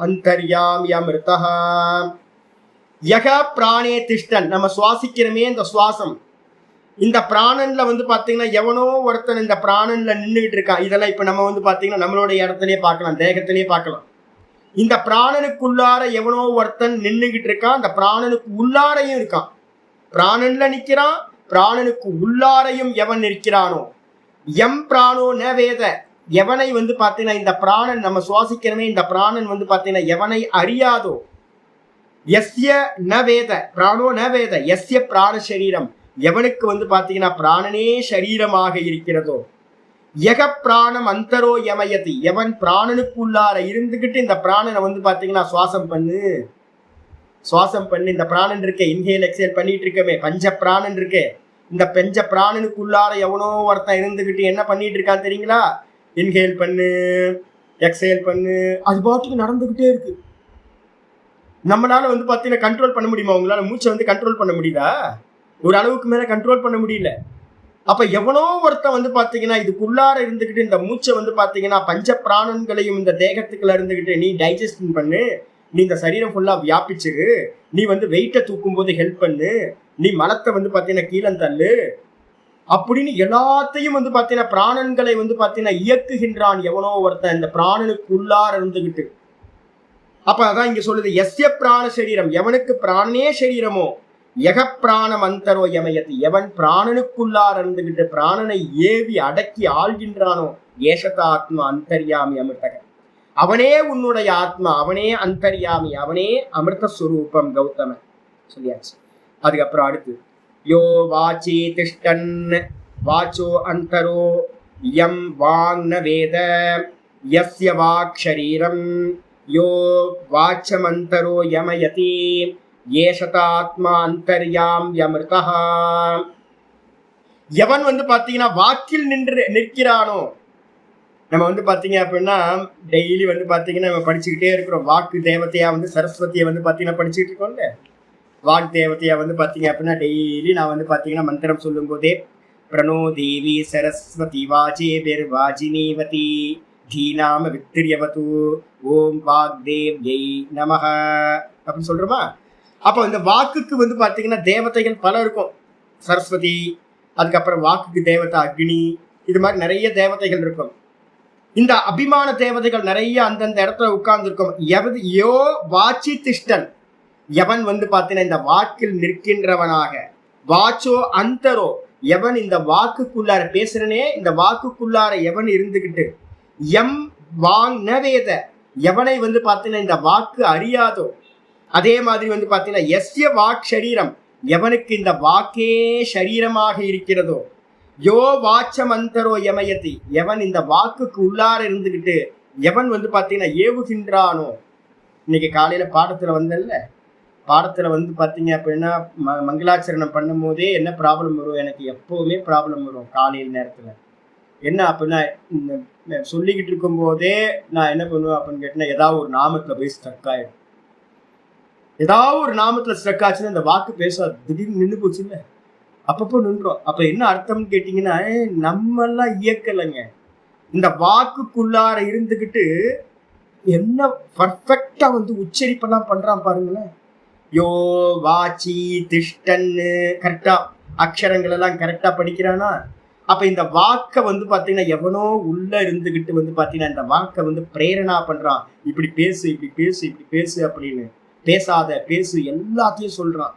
Speaker 1: அந்தர்யாமி அமிர்தஹ. யக பிராணே திஷ்டன், நம்ம சுவாசிக்கிறமே இந்த சுவாசம், இந்த பிராணன்ல பாத்தீங்கன்னா எவனோ ஒருத்தன் இந்த பிராணன்ல நின்றுகிட்டு இருக்கான். இதெல்லாம் இப்ப நம்ம பாத்தீங்கன்னா நம்மளோட இடத்துலயே பார்க்கலாம், தேகத்திலேயே பார்க்கலாம். இந்த பிராணனுக்குள்ளார எவனோ ஒருத்தன் நின்றுகிட்டு இருக்கான், அந்த பிராணனுக்கு உள்ளாரையும் இருக்கான். பிராணன்ல நிக்கிறான், பிராணனுக்கு உள்ளாரையும் எவன் நிற்கிறானோ எம் பிராணோ ந வேத, எவனை பாத்தீங்கன்னா இந்த பிராணன் நம்ம சுவாசிக்கிறமே இந்த பிராணன் பாத்தீங்கன்னா எவனை அறியாதோ, எஸ்ய ந வேத பிராணோ ந வேத எஸ்ய பிராண சரீரம், எவனுக்கு பாத்தீங்கன்னா பிராணனே சரீரமாக இருக்கிறதோ, யக பிராணம் அந்தரோ யமயதி, எவன் பிராணனுக்குள்ளார இருந்துகிட்டு இந்த பிராணனை பாத்தீங்கன்னா சுவாசம் பண்ணு இந்த பிராணன் இருக்கே, இன்ஹேல் எக்ஸேல் பண்ணிட்டு இருக்கமே, பஞ்ச பிராணன் இருக்கே, இந்த பஞ்ச பிராணனுக்குள்ளார எவனோ ஒருத்தன் இருந்துகிட்டு என்ன பண்ணிட்டு இருக்கான்னு தெரியுங்களா? இன்ஹேல் பண்ணு, எக்ஸேல் பண்ணு, அது பாட்டுக்கு நடந்துகிட்டே இருக்கு. நம்மளால பாத்தீங்கன்னா கண்ட்ரோல் பண்ண முடியுமா? உங்களால மூச்சை கண்ட்ரோல் பண்ண முடியுதா? ஒரு அளவுக்கு மேல கண்ட்ரோல் பண்ண முடியல. அப்ப எவனோ ஒருத்தன் பாத்தீங்கன்னா இதுக்குள்ளார இருந்துகிட்டு இந்த மூச்சை பாத்தீங்கன்னா பஞ்ச பிராணன்களையும் இந்த தேகத்துக்குள்ள இருந்துகிட்டு நீ டைஜஸ்டிங் பண்ணு, நீ இந்த சரீரம் ஃபுல்லா வியாபிச்சிரு, நீ வெயிட்டை தூக்கும் போது ஹெல்ப் பண்ணு, நீ மலத்தை பாத்தீங்கன்னா கீழே தள்ளு அப்படின்னு எல்லாத்தையும் பாத்தீங்கன்னா பிராணன்களை பாத்தீங்கன்னா இயக்குகின்றான் எவனோ ஒருத்தன் இந்த பிராணனுக்கு உள்ளார இருந்துகிட்டு. அப்ப அதான் இங்க சொல்லுது, எஸ்ய பிராண சரீரம், எவனுக்கு பிராணனே சரீரமோ, யக பிராணம் அந்தரோ யமயதி, எவன் பிராணனுக்குள்ளார இருந்துகிட்டு பிராணனை ஏவி அடக்கி ஆள்கின்றானோ, ஏஷதாத்மா அந்தர்யாமி அமிர்தக, அவனே உன்னுடைய ஆத்மா, அவனே அந்தர்யாமி, அவனே அமிர்தஸ்வரூபம் கௌதம சொல்லியாச்சு. அதுக்கப்புறம் அடுத்து யோ வாச்சி திஷ்டன் வாச்சோ அந்தரோ யம் வாங் ந வேத யஸ்ய வாக் ஷரீரம் யோ வாச்சமந்தரோ யமயதி ஏஷதாத்மா அந்தர்யாம் யமிர்தஹ. எவன் பாத்தீங்கன்னா வாக்கில் நிற்கிறானோ, நம்ம பாத்தீங்க அப்படின்னா டெய்லி பாத்தீங்கன்னா நம்ம படிச்சுக்கிட்டே இருக்கிறோம். வாக்கு தேவதையா சரஸ்வதியை பாத்தீங்கன்னா படிச்சுட்டு இருக்கோம்ல. வாக் தேவதையா பாத்தீங்க அப்படின்னா டெய்லி நான் பாத்தீங்கன்னா மந்திரம் சொல்லும் போதே பிரணோ தேவி சரஸ்வதி வாஜே பேர் வாஜினீவதி தீநாம வித்திரியவது ஓம் வாக் தேவ்யை நமஹ அப்படின்னு சொல்றோமா. அப்போ இந்த வாக்குக்கு பாத்தீங்கன்னா தேவதைகள் பல இருக்கும். சரஸ்வதி, அதுக்கப்புறம் வாக்குக்கு தேவதை அக்னி, இது மாதிரி நிறைய தேவதைகள் இருக்கும். இந்த அபிமான தேவதைகள் நிறைய அந்தந்த இடத்துல உட்கார்ந்து இருக்கும். யோ வாச்சி திஷ்டன், எவன் பாத்தீங்கன்னா இந்த வாக்கில் நிற்கின்றவனாக, வாச்சோ அந்தரோ, எவன் இந்த வாக்குக்குள்ளார பேசுறனே இந்த வாக்குக்குள்ளார எவன் இருந்துகிட்டு, எம் வாங் ந வேத, எவனை பாத்தீங்கன்னா இந்த வாக்கு அறியாதோ, அதே மாதிரி பாத்தீங்கன்னா எஸ்ய வாக் ஷரீரம், எவனுக்கு இந்த வாக்கே சரீரமாக இருக்கிறதோ, யோ வாச்சம் அந்தரோ யமயதி, எவன் இந்த வாக்குக்கு உள்ளார இருந்துகிட்டு எவன் பாத்தீங்கன்னா ஏவுகின்றானோ. இன்னைக்கு காலையில பாடத்துல பாடத்துல பாத்தீங்க அப்படின்னா மங்களாச்சரணம் பண்ணும் போதே என்ன ப்ராப்ளம் வரும், எனக்கு எப்பவுமே ப்ராப்ளம் வரும் காலையில் நேரத்துல. என்ன அப்படின்னா சொல்லிக்கிட்டு இருக்கும் போதே நான் என்ன பண்ணுவேன் அப்படின்னு கேட்டீங்கன்னா ஏதாவது ஒரு நாமத்துல போய் ஸ்ட்ரக் ஆயிடும். ஏதாவது ஒரு நாமத்துல ஸ்ட்ரக் ஆச்சுன்னா இந்த வாக்கு பேசாது, திடீர்னு நின்று போச்சு இல்லை, அப்பப்போ நின்றோம். அப்ப என்ன அர்த்தம்னு கேட்டீங்கன்னா நம்மெல்லாம் இயக்கலைங்க, இந்த வாக்குக்குள்ளார இருந்துகிட்டு என்ன பர்ஃபெக்டா உச்சரிப்பெல்லாம் பண்றான் பாருங்களேன். யோ வாச்சி திஷ்டன்னு கரெக்டா அக்ஷரங்கள் எல்லாம் கரெக்டா படிக்கிறானா. அப்ப இந்த வாக்க பாத்தீங்கன்னா எவனோ உள்ள இருந்துகிட்டு பாத்தீங்கன்னா இந்த வாக்க பிரேரணா பண்றான், இப்படி பேசு இப்படி பேசு இப்படி பேசு அப்படின்னு, பேசாத பேசு எல்லாத்தையும் சொல்றான்.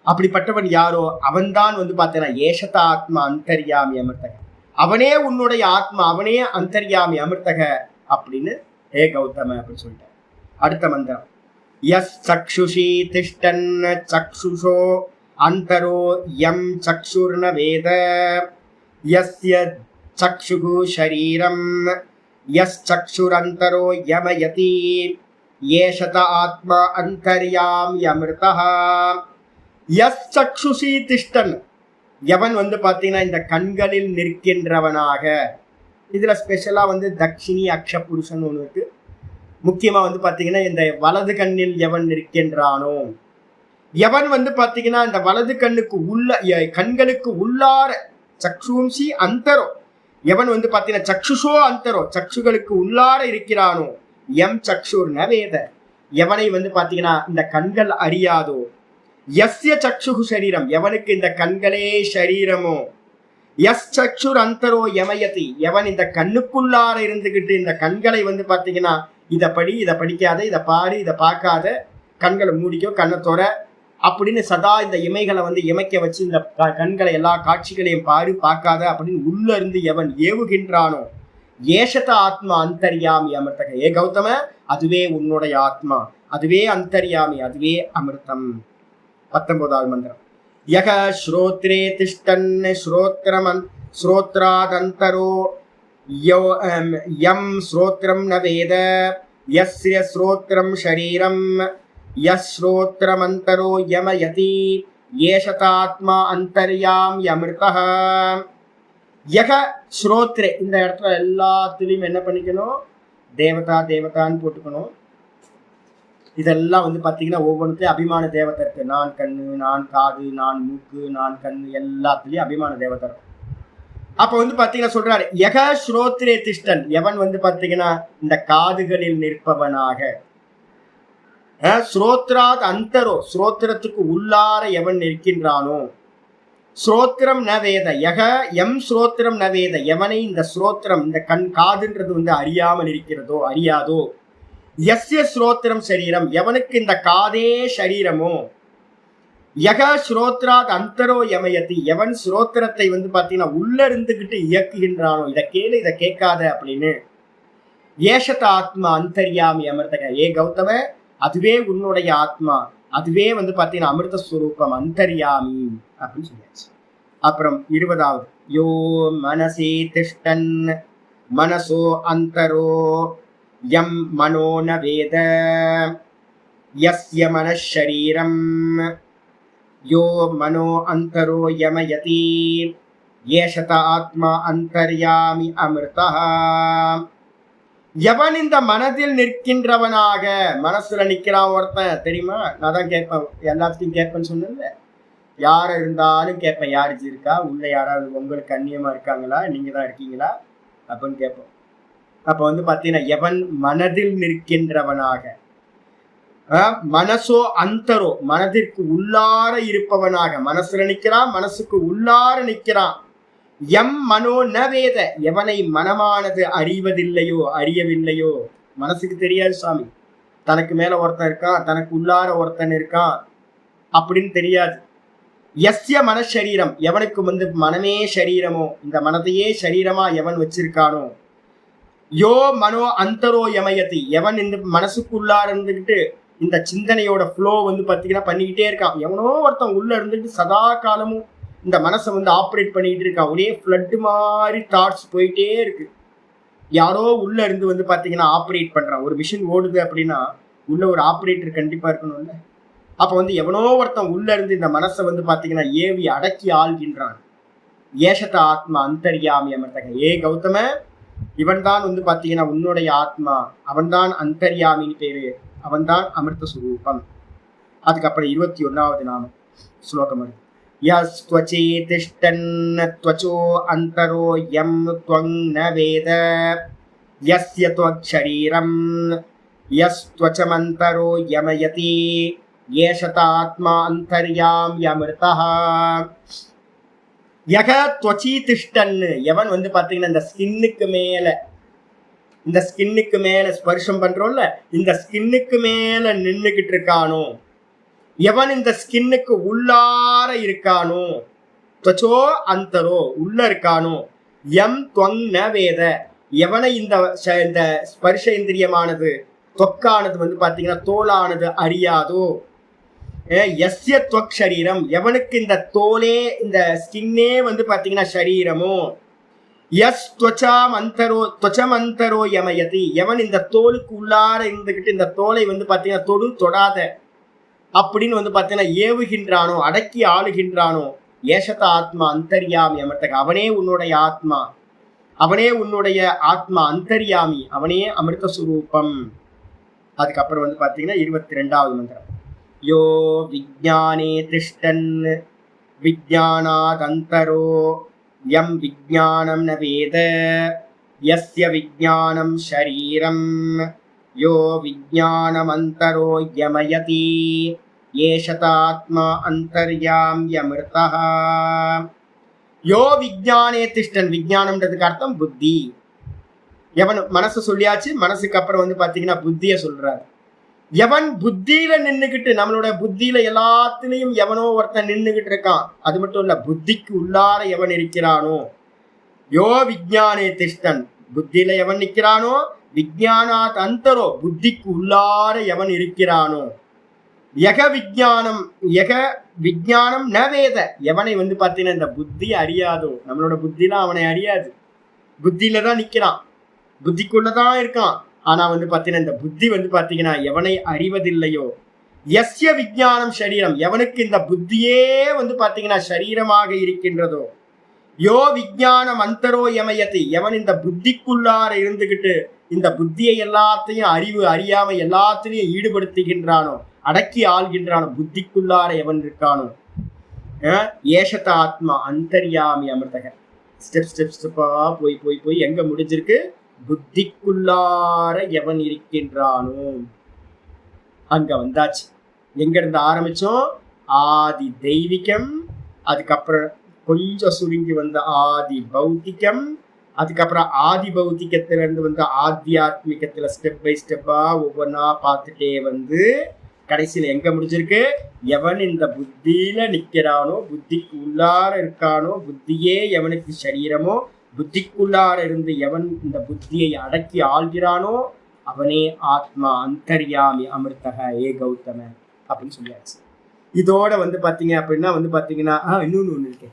Speaker 1: அப்படிப்பட்டவன் யாரோ அவன்தான் பாத்தீங்கன்னா ஏஷத ஆத்மா அந்தர்யாமி அமிர்தக, அவனே உன்னுடைய ஆத்மா, அவனே அந்தர்யாமி அமிர்தக அப்படின்னு ஹே கௌதம அப்படின்னு சொல்லிட்டார். அடுத்த மந்திரம் யஸ் சக்ஷுஷி திஷ்டன் சக்ஷுஷோ அந்தரோ யம் சக்ஷுர்ன வேத யஸ்ய சக்ஷுகு ஷரீரம் யஸ் சக்ஷுரந்தரோ யமயதி ஏஷத ஆத்மா அந்தர்யாமி அமிர்தஹ. யஸ் சக்ஷுஷி திஷ்டன், எவன் வந்து பாத்தீங்கன்னா இந்த கண்களில் நிற்கின்றவனாக. இதுல ஸ்பெஷலா வந்து தக்ஷினி அக்ஷ புருஷன் ஒண்ணு இருக்கு. முக்கியமா வந்து பாத்தீங்கன்னா இந்த வலது கண்ணில் எவன் நிற்கின்றானோ, எவன் வந்து பாத்தீங்கன்னா இந்த வலது கண்ணுக்கு கண்களுக்கு உள்ளார சக்ஷூம்சி அந்தரோ, எவன் வந்து பாத்தீங்கன்னா சக்ஷுஷோ அந்தரோ, சக்ஷுகளுக்கு உள்ளார இருக்கிறானோ, எம் சக்ஷுர் நவேத, எவனை வந்து பாத்தீங்கன்னா இந்த கண்கள் அறியாதோ, யஸ்ய சக்ஷுகு சரீரம், எவனுக்கு இந்த கண்களே சரீரமோ, எஸ் சக்ஷுர் அந்தரோ யமயதி, எவன் இந்த கண்ணுக்குள்ளார இருந்துகிட்டு இந்த கண்களை வந்து பாத்தீங்கன்னா இதை படிக்காத, இதை பாரு, இதை பார்க்காத, கண்களை மூடிக்கோ, கண்ணை தோற அப்படின்னு சதா இந்த இமைகளை வந்து இமைக்க வச்சு இந்த கண்களை எல்லா காட்சிகளையும் பாரு, பார்க்காத அப்படின்னு உள்ள இருந்து எவன் ஏவுகின்றானோ, ஏஷத ஆத்மா அந்தர்யாமி அமிர்தக, ஏ கௌதம அதுவே உன்னுடைய ஆத்மா, அதுவே அந்தர்யாமி, அதுவே அமிர்தம். 19வது மந்திரம். யக ஸ்ரோத்ரே திஷ்டன் ஸ்ரோத்ராதந்தரோ யம் ஸ்ரோத்ரம் ந வேத யஸ்ய ஸ்ரோத்ரம் ஷரீரம் யஸ்ரோத்ரமந்தரோ யமயதி ஏஷதாத்மா அந்தர்யாம் யமிர்தஹ. யக ஸ்ரோத்ரே, இந்த இடத்துல எல்லாத்துலயும் என்ன பண்ணிக்கணும், தேவதா தேவதான்னு போட்டுக்கணும். இதெல்லாம் வந்து பாத்தீங்கன்னா ஒவ்வொன்றுத்தையும் அபிமான தேவதை இருக்கு. நான் கண்ணு, நான் காது, நான் மூக்கு, நான் கண்ணு, எல்லாத்துலயும் அபிமான தேவதை இருக்கும். அப்ப வந்து பாத்தீங்கன்னா சொல்றாரு, யக ஸ்ரோத்ரே திஷ்டன், எவன் வந்து பாத்தீங்கன்னா இந்த காதுகளில் நிற்பவனாக, ஸ்ரோத்ராத் அந்தரோ, ஸ்ரோத்திரத்துக்கு உள்ளார எவன் நிற்கின்றானோ, ஸ்ரோத்திரம் ந வேத, யக எம் ஸ்ரோத்திரம் ந வேத, எவனை இந்த ஸ்ரோத்திரம் இந்த காதுன்றது வந்து அறியாமல் இருக்கிறதோ, அறியாதோ, யஸ்ய ஸ்ரோத்திரம் சரீரம், எவனுக்கு இந்த காதே சரீரமோ, யக ஸ்ரோத்ராத் அந்தரோ யமயதி, எவன் ஸ்ரோத்திரத்தை வந்து பாத்தீங்கன்னா உள்ள இருந்துகிட்டு இயக்குகின்றானோ, இதை கேளு, இதை கேட்காத அப்படின்னு, ஏஷத ஆத்மா அந்தர்யாமி அமிர்தக, ஏ கௌதம அதுவே உன்னுடைய ஆத்மா, அதுவே வந்து பாத்தீங்கன்னா அமிர்த ஸ்வரூபம், அந்தர்யாமி அப்படின்னு சொல்லியாச்சு. அப்புறம் 20வது. யோ மனசி திஷ்டன் மனசோ அந்தரோ யம் மனோ ந வேத யஸ்ய மனஷரீரம் யோ மனோ அந்தரோ யமயதி ஏஷத ஆத்மா அந்தர்யாமி அமிர்தஹ. எவன் இந்த மனதில் நிற்கின்றவனாக, மனசுல நிக்கிறான் ஒருத்தன் தெரியுமா, நான் தான் கேட்பேன், எல்லாத்தையும் கேட்பேன்னு சொன்னேன்ல, யார இருந்தாலும் கேட்பேன், யாரு இருக்கா உள்ள, யாராவது உங்களுக்கு கண்ணியமா இருக்காங்களா, நீங்க தான் இருக்கீங்களா அப்படின்னு கேட்போம். அப்ப வந்து பாத்தீங்கன்னா எவன் மனதில் நிற்கின்றவனாக, மனசோ அந்தரோ மனதிற்கு உள்ளார இருப்பவனாக, மனசுல நிக்கிறான், மனசுக்கு உள்ளார நிக்கிறான், எம் மனோ ந வேத, எவனை மனமானது அறிவதில்லையோ, அறியவில்லையோ, மனசுக்கு தெரியாது சாமி, தனக்கு மேல ஒருத்தன் இருக்கான், தனக்கு உள்ளார ஒருத்தன் இருக்கான் அப்படின்னு தெரியாது. யஸ்ய மனசரீரம், எவனுக்கு வந்து மனமே சரீரமோ, இந்த மனதையே சரீரமா எவன் வச்சிருக்கானோ, யோ மனோ அந்தரோ யமயதி, எவன் இந்த மனசுக்குள்ளார இருந்துகிட்டு இந்த சிந்தனையோட ஃப்ளோ வந்து பாத்தீங்கன்னா பண்ணிக்கிட்டே இருக்கான், எவனோ ஒருத்தன் உள்ள இருந்துட்டு சதா காலமும் இந்த மனசை வந்து ஆப்ரேட் பண்ணிட்டு இருக்கான், ஒரே ஃப்ளட் மாதிரி தாட்ஸ் போயிட்டே இருக்கு. யாரோ உள்ள இருந்து வந்து பாத்தீங்கன்னா ஆப்ரேட் பண்றான். ஒரு மிஷின் ஓடுது அப்படின்னா உள்ள ஒரு ஆப்ரேட்டர் கண்டிப்பா இருக்கணும்ல. அப்ப வந்து எவனோ ஒருத்தன் உள்ள இருந்து இந்த மனசை வந்து பாத்தீங்கன்னா ஏவி அடக்கி ஆள்கின்றான். ஏஷத ஆத்மா அந்தர்யாமி அமிர்தக, ஏ கௌதம இவன் தான் வந்து பாத்தீங்கன்னா உன்னுடைய ஆத்மா, அவன் தான் அந்தர்யாமின்னு பேரு, அவன் தான் அமிர்த சுரூபம். அதுக்கப்புறம் 21வது நாமம் ஸ்லோகம் இருக்கு. யஸ் த்வச்சி திஷ்டன் த்வச்சோ அந்தரோ யம் த்வங் ந வேத யஸ்ய த்வக் ஷரீரம் யஸ் த்வச்சமந்தரோ யமயதி ஏஷத ஆத்மா அந்தர்யாம் யமிர்தஹ. யக த்வச்சி திஷ்டன், எவன் வந்து பாத்தீங்கன்னா இந்த ஸ்கின்னுக்கு மேல, இந்த ஸ்கின்னுக்கு மேல ஸ்பர்ஷம் பண்றோம்ல, இந்த ஸ்கின்னுக்கு மேல நின்னுகிட்டு இருக்கானோ, எவன் இந்த ஸ்கின்னுக்கு உள்ளார இருக்கானோ, த்வச்சோ அந்தரோ உள்ள இருக்கானோ, எம் த்வங் ந வேத, எவனை இந்த ஸ்பர்ஷ இந்திரியமானது, தொக்கானது வந்து பாத்தீங்கன்னா தோலானது அறியாதோ, யஸ்ய த்வக் ஷரீரம், எவனுக்கு இந்த தோலே இந்த ஸ்கின்னே வந்து பாத்தீங்கன்னா ஷரீரமோ, யஸ் த்வச்சமந்தரோ யமயதி, எவன் இந்த தோலுக்கு உள்ளார இருந்துகிட்டு இந்த தோலை வந்து பாத்தீங்கன்னா தொடாத அப்படின்னு வந்து பாத்தீங்கன்னா ஏவுகின்றானோ, அடக்கி ஆளுகின்றானோ, ஏஷத ஆத்மா அந்தர்யாமி அமிர்தக, அவனே உன்னுடைய ஆத்மா, அவனே உன்னுடைய ஆத்மா அந்தர்யாமி, அவனே அமிர்த சுரூபம். அதுக்கப்புறம் வந்து பாத்தீங்கன்னா 22வது மந்திரம், யோ விஜ்ஞானே திஷ்டன் விஜ்ஞானாதந்தரோ யம் விஜ்ஞானம் ந வேத யஸ்ய விஜ்ஞானம் ஷரீரம் யோ விஜ்ஞானமந்தரோ யமயதி ஏஷதாத்மா அந்தர்யாம்யமிர்தஹ. யோ விஜ்ஞானே திஷ்டன், விஜ்ஞானம்ன்றதுக்கு அர்த்தம் புத்தி. எவன் மனசு சொல்லியாச்சு, மனசுக்கு அப்புறம் வந்து பாத்தீங்கன்னா புத்திய சொல்றாரு. எவன் புத்தியில நின்னுகிட்டு, நம்மளோட புத்தியில எல்லாத்துலயும் எவனோ ஒருத்தன் நின்னுகிட்டு இருக்கான், அது மட்டும் இல்ல புத்திக்கு உள்ளார எவன் இருக்கிறானோ, யோ விஜ்ஞானே திஷ்டன், புத்தியில எவன் நிற்கிறானோ, விஜ்ஞானாத் அந்தரோ, புத்திக்கு உள்ளார எவன் இருக்கிறானோ, யக விஜ்ஞானம் ந வேத, எவனை வந்து பாத்தீங்கன்னா இந்த புத்தி அறியாதோ, நம்மளோட புத்திலாம் அவனை அறியாது, புத்தியில தான் நிக்கிறான், புத்திக்குள்ளதான் இருக்கான். ஆனா வந்து பாத்தீங்கன்னா இந்த புத்தி வந்து பாத்தீங்கன்னா எவனை அறிவதில்லையோ, யஸ்ய விஜ்ஞானம் ஷரீரம், எவனுக்கு இந்த புத்தியே வந்து பாத்தீங்கன்னா ஷரீரமாக இருக்கின்றதோ, யோ விஜ்ஞானம் அந்தரோ யமயதி, எவன் இந்த புத்திக்குள்ளார இருந்துகிட்டு இந்த புத்தியை எல்லாத்தையும் அறிவு அறியாம எல்லாத்திலையும் ஈடுபடுத்துகின்றானோ, அடக்கி ஆள்கின்றானோ, புத்திக்குள்ளார எவன் இருக்கானோ, ஏஷத ஆத்மா அந்தர்யாமி அமிர்தக. ஸ்டெப்பா போய் போய் போய் எங்க முடிஞ்சிருக்கு, புத்திக்குள்ளார எவன் இருக்கின்றானோ அங்க வந்தாச்சு. எங்க இருந்து ஆரம்பிச்சோம், ஆதி தெய்வீகம், அதுக்கப்புறம் கொஞ்சம் சுருங்கி வந்த ஆதி பௌத்திகம், அதுக்கப்புறம் ஆதி பௌத்திகத்துல இருந்து வந்து ஆத்தியாத்மிகத்துல ஸ்டெப் பை ஸ்டெப்பா ஒவ்வொன்னா பார்த்துட்டே வந்து கடைசியில எங்க முடிஞ்சிருக்கு, எவன் இந்த புத்தியில நிக்கிறானோ, புத்திக்கு உள்ளார இருக்கானோ, புத்தியே எவனுக்கு சரீரமோ, புத்திக்குள்ளார இருந்து எவன் இந்த புத்தியை அடக்கி ஆள்கிறானோ அவனே ஆத்மா அந்தர்யாமி அமிர்தக ஏ கௌதம அப்படின்னு சொல்லியாச்சு. இதோட வந்து பாத்தீங்க அப்படின்னா வந்து பாத்தீங்கன்னா இன்னொன்னு ஒண்ணு இருக்கு,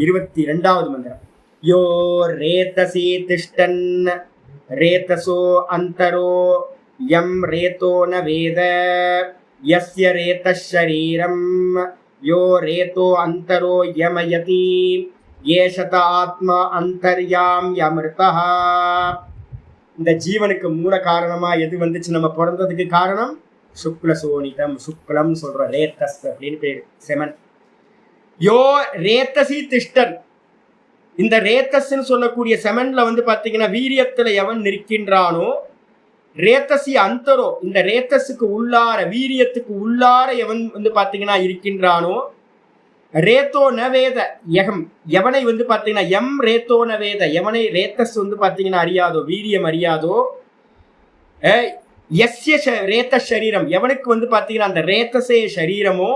Speaker 1: 22வது மந்திரம், யோ ரேதசி திஷ்டன் ரேதசோ அந்தரோ யம் ரேதோ ந வேத யஸ்ய ரேத ஷரீரம் யோ ரேதோ அந்தரோ யமயதி ஏஷத ஆத்மா அந்தர்யாம்யமிர்தஹ. இந்த ஜீவனுக்கு மூல காரணமா எது வந்துச்சு, நம்ம பிறந்ததுக்கு காரணம் சுக்ல சோனிதம், சுக்லம் சொல்ற ரேத்தஸ் அப்படின்னு பேரு, செமன். யோ ரேத்தசி திஷ்டன், இந்த ரேத்தஸ்ன்னு சொல்லக்கூடிய செமன்ல வந்து பாத்தீங்கன்னா வீரியத்துல எவன் நிற்கின்றானோ, ரேத்தசி அந்தரோ, இந்த ரேத்தஸுக்கு உள்ளார வீரியத்துக்கு உள்ளார எவன் வந்து பாத்தீங்கன்னா இருக்கின்றானோ, ரேத்தோ ந வேத யகம், எவனை வந்து பாத்தீங்கன்னா எம் ரேத்தோ ந வேத, எவனை ரேத்தஸ் வந்து பாத்தீங்கன்னா அறியாதோ, வீரியம் அறியாதோ, எஸ்ய ரேத்த சரீரம், எவனுக்கு வந்து பாத்தீங்கன்னா அந்த ரேத்தசே சரீரமோ,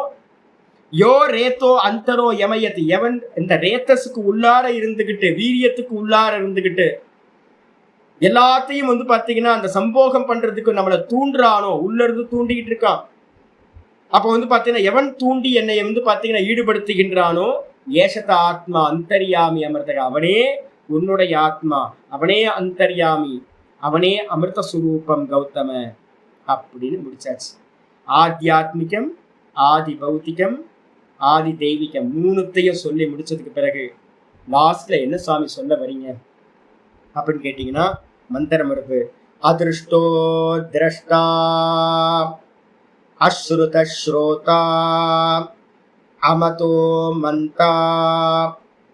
Speaker 1: யோ ரேத்தோ அந்தரோ யமயதி, எவன் இந்த ரேத்தஸுக்கு உள்ளார இருந்துகிட்டு வீரியத்துக்கு உள்ளார இருந்துகிட்டு எல்லாத்தையும் வந்து பாத்தீங்கன்னா அந்த சம்போகம் பண்றதுக்கு நம்மளை தூண்டுறானோ, உள்ள இருந்து தூண்டிக்கிட்டு இருக்கான். அப்ப வந்து பாத்தீங்கன்னா எவன் தூண்டி என்னை வந்து பாத்தீங்கன்னா ஈடுபடுத்துகின்றானோ, ஏஷத ஆத்மா அந்தர்யாமி அமிர்தக, அவனே உன்னுடைய ஆத்மா, அவனே அந்தர்யாமி, அவனே அமிர்த சுரூபம் கௌதம அப்படின்னு முடிச்சாச்சு. ஆத்தியாத்மிகம், ஆதி பௌத்திகம், ஆதி தெய்வீகம் மூணுத்தையும் சொல்லி முடிச்சதுக்கு பிறகு லாஸ்ட்ல என்ன சுவாமி சொல்ல வரீங்க அப்படின்னு கேட்டீங்கன்னா மந்திரம் இருக்கு, அதிருஷ்டோ திரஷ்டா அஸ்ருத ஸ்ரோதா அமதோ மந்தா